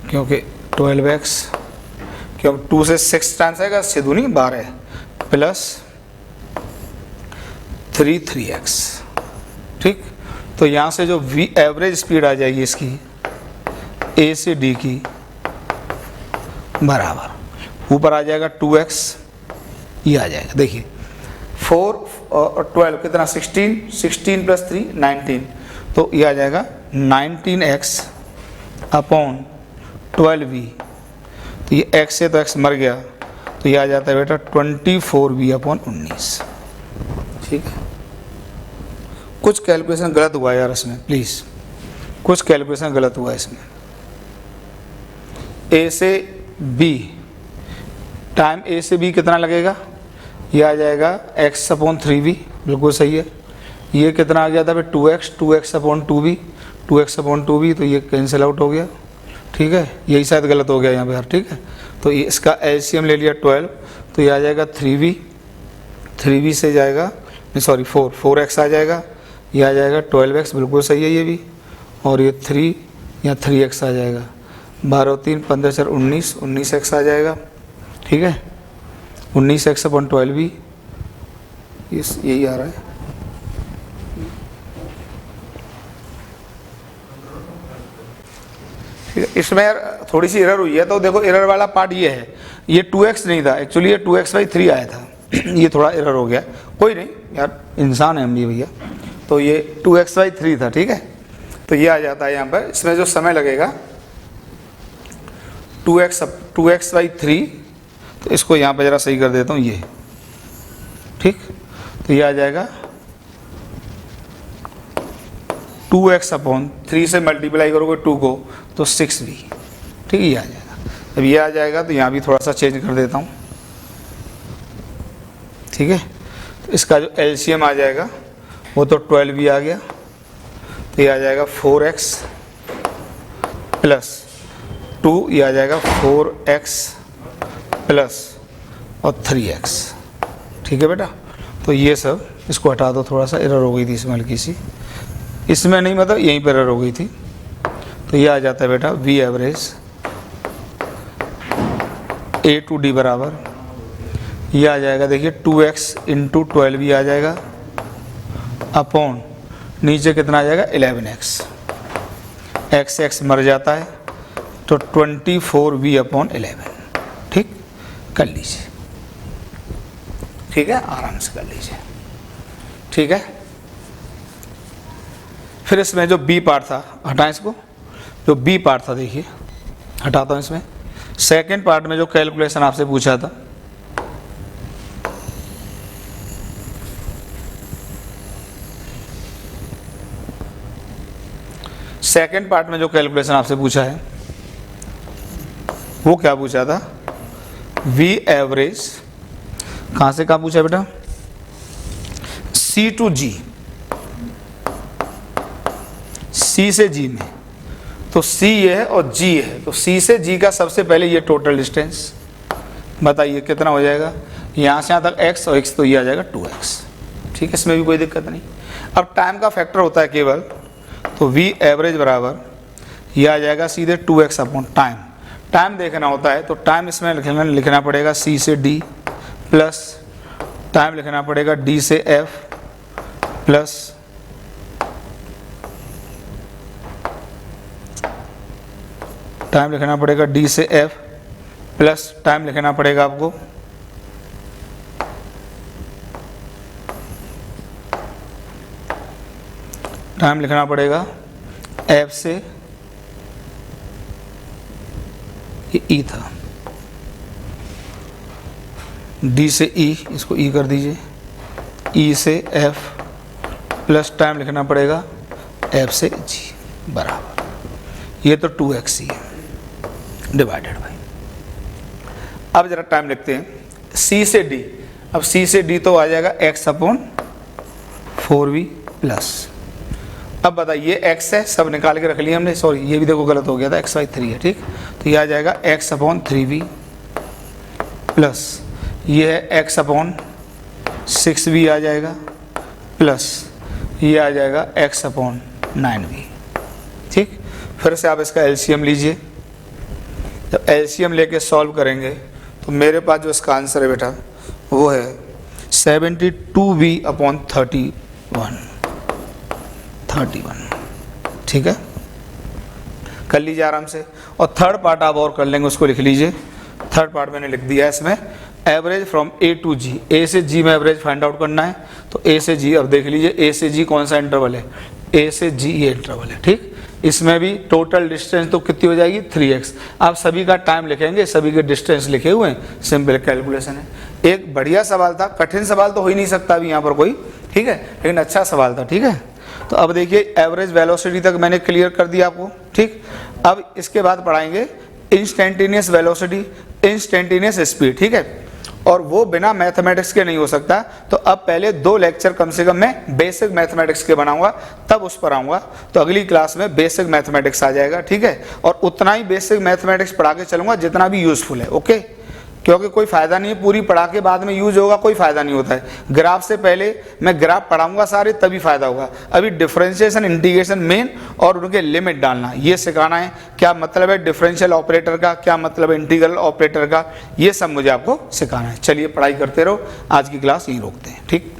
क्योंकि 12x, क्योंकि 2 से 6 टाइम्स आएगा, 6 दूनी 12 प्लस 3x। ठीक, तो यहाँ से जो v एवरेज स्पीड आ जाएगी इसकी A से D की बराबर, ऊपर आ जाएगा 2x, ये आ जाएगा, देखिए 4 और 12 कितना 16 प्लस 3 19, तो ये आ जाएगा 19x अपॉन 12v, तो ये x से तो x मर गया, तो ये आ जाता है बेटा 24v अपॉन 19। ठीक है, कुछ कैलकुलेशन गलत हुआ यार इसमें, प्लीज़ कुछ कैलकुलेशन गलत हुआ इसमें। A से B, टाइम A से B कितना लगेगा, ये आ जाएगा x अपॉन 3v, बिल्कुल सही है। ये कितना आ गया था भाई 2x upon 2v, 2x upon 2v, तो ये कैंसिल आउट हो गया। ठीक है, यही शायद गलत हो गया यहाँ पे यार। ठीक है, तो ये इसका एलसीएम ले लिया 12, तो ये आ जाएगा 3v से जाएगा, नहीं सॉरी 4x आ जाएगा, ये आ जाएगा 12x, बिल्कुल सही है ये भी, और ये 3 या 3x आ जाएगा, 12 3 15 4 19x आ जाएगा। ठीक है, 19x अपॉन 12v, यही आ रहा है। ठीक है, इसमें यार थोड़ी सी एरर हुई है, तो देखो एरर वाला पार्ट ये है, ये 2x नहीं था एक्चुअली, ये 2x/3 आया था ये थोड़ा एरर हो गया, कोई नहीं यार, इंसान है हम भी भैया। तो ये 2x/3 था। ठीक है, तो ये आ जाता है यहाँ पर, इसमें जो समय लगेगा 2x/3, तो इसको यहाँ पर ज़रा सही कर देता हूँ ये। ठीक, तो ये आ जाएगा 2x अपॉन 3 से मल्टीप्लाई करोगे 2 को तो 6v। ठीक है, ये आ जाएगा। अब ये आ जाएगा तो यहाँ भी थोड़ा सा चेंज कर देता हूँ। ठीक है, तो इसका जो एलसीएम आ जाएगा वो तो 12v आ गया, तो ये आ जाएगा 4x प्लस 2, ये आ जाएगा 4x प्लस और 3x। ठीक है बेटा, तो ये सब इसको हटा दो, थोड़ा सा एरर हो गई थी इसमें हल्की सी, इसमें नहीं मतलब यहीं पर एरर हो गई थी। तो ये आ जाता है बेटा v average A to D बराबर, ये आ जाएगा देखिए 2x इंटू 12v आ जाएगा अपॉन नीचे कितना आ जाएगा 11x, x मर जाता है तो 24v अपॉन 11। ठीक, कर लीजिए। ठीक है, आराम से कर लीजिए। ठीक है, फिर इसमें जो बी पार्ट था, हटाएं इसको, जो बी पार्ट था देखिए हटाता हूँ इसमें। सेकंड पार्ट में जो कैलकुलेशन आपसे पूछा था, सेकंड पार्ट में जो कैलकुलेशन आपसे पूछा है वो क्या पूछा था, वी एवरेज कहाँ से कहाँ पूछा बेटा, C टू G, C से G में, तो C ये है और G है, तो C से G का सबसे पहले ये टोटल डिस्टेंस बताइए कितना हो जाएगा, यहाँ से यहाँ तक x और x, तो ये आ जाएगा 2x। ठीक है, इसमें भी कोई दिक्कत नहीं। अब टाइम का फैक्टर होता है केवल, तो v एवरेज बराबर ये आ जाएगा सीधे 2x अपॉन टाइम। टाइम देखना होता है तो टाइम इसमें लिखना पड़ेगा C से D प्लस टाइम लिखना पड़ेगा D से F प्लस टाइम लिखना पड़ेगा D से F प्लस टाइम लिखना पड़ेगा आपको टाइम लिखना पड़ेगा F से, ये E था, D से E, इसको E कर दीजिए, E से F प्लस टाइम लिखना पड़ेगा F से G बराबर, ये तो 2x ही है डिवाइडेड बाई। अब जरा टाइम लिखते हैं C से D। अब C से D तो आ जाएगा x अपॉन 4v प्लस, अब बताइए x है, सब निकाल के रख लिया हमने, सॉरी ये भी देखो गलत हो गया था, x/3 है। ठीक, तो ये आ जाएगा x अपॉन 3v प्लस ये है x/6v आ जाएगा, प्लस ये आ जाएगा x/9v। ठीक, फिर से आप इसका एलसीएम लीजिए। जब एलसीएम लेके सॉल्व करेंगे तो मेरे पास जो इसका आंसर है बेटा वो है 72v/31। ठीक है, कर लीजिए आराम से। और थर्ड पार्ट आप और कर लेंगे, उसको लिख लीजिए। थर्ड पार्ट मैंने लिख दिया है इसमें, एवरेज फ्रॉम ए टू जी, ए से जी में एवरेज फाइंड आउट करना है। तो ए से जी, अब देख लीजिए ए से जी कौन सा इंटरवल है, ए से जी ये इंटरवल है। ठीक, इसमें भी टोटल डिस्टेंस तो कितनी हो जाएगी 3x। आप सभी का टाइम लिखेंगे, सभी के डिस्टेंस लिखे हुए हैं, सिंपल कैलकुलेशन है। एक बढ़िया सवाल था, कठिन सवाल तो हो ही नहीं सकता अभी यहाँ पर कोई, ठीक है, लेकिन अच्छा सवाल था। ठीक है, तो अब देखिए एवरेज वेलोसिटी तक मैंने क्लियर कर दिया आपको। ठीक, अब इसके बाद पढ़ाएंगे इंस्टेंटेनियस वेलोसिटी, इंस्टेंटेनियस स्पीड। ठीक है, और वो बिना मैथमेटिक्स के नहीं हो सकता। तो अब पहले 2 लेक्चर कम से कम मैं बेसिक मैथमेटिक्स के बनाऊंगा, तब उस पर आऊँगा। तो अगली क्लास में बेसिक मैथमेटिक्स आ जाएगा। ठीक है, और उतना ही बेसिक मैथमेटिक्स पढ़ा के चलूँगा जितना भी यूज़फुल है। ओके, क्योंकि कोई फ़ायदा नहीं है पूरी पढ़ा के बाद में यूज होगा, कोई फ़ायदा नहीं होता है। ग्राफ से पहले मैं ग्राफ पढ़ाऊंगा सारे, तभी फ़ायदा होगा। अभी डिफरेंशिएशन, इंटीग्रेशन मेन और उनके लिमिट डालना ये सिखाना है। क्या मतलब है डिफरेंशियल ऑपरेटर का, क्या मतलब है इंटीग्रल ऑपरेटर का, ये सब मुझे आपको सिखाना है। चलिए पढ़ाई करते रहो, आज की क्लास यहीं रोकते हैं। ठीक।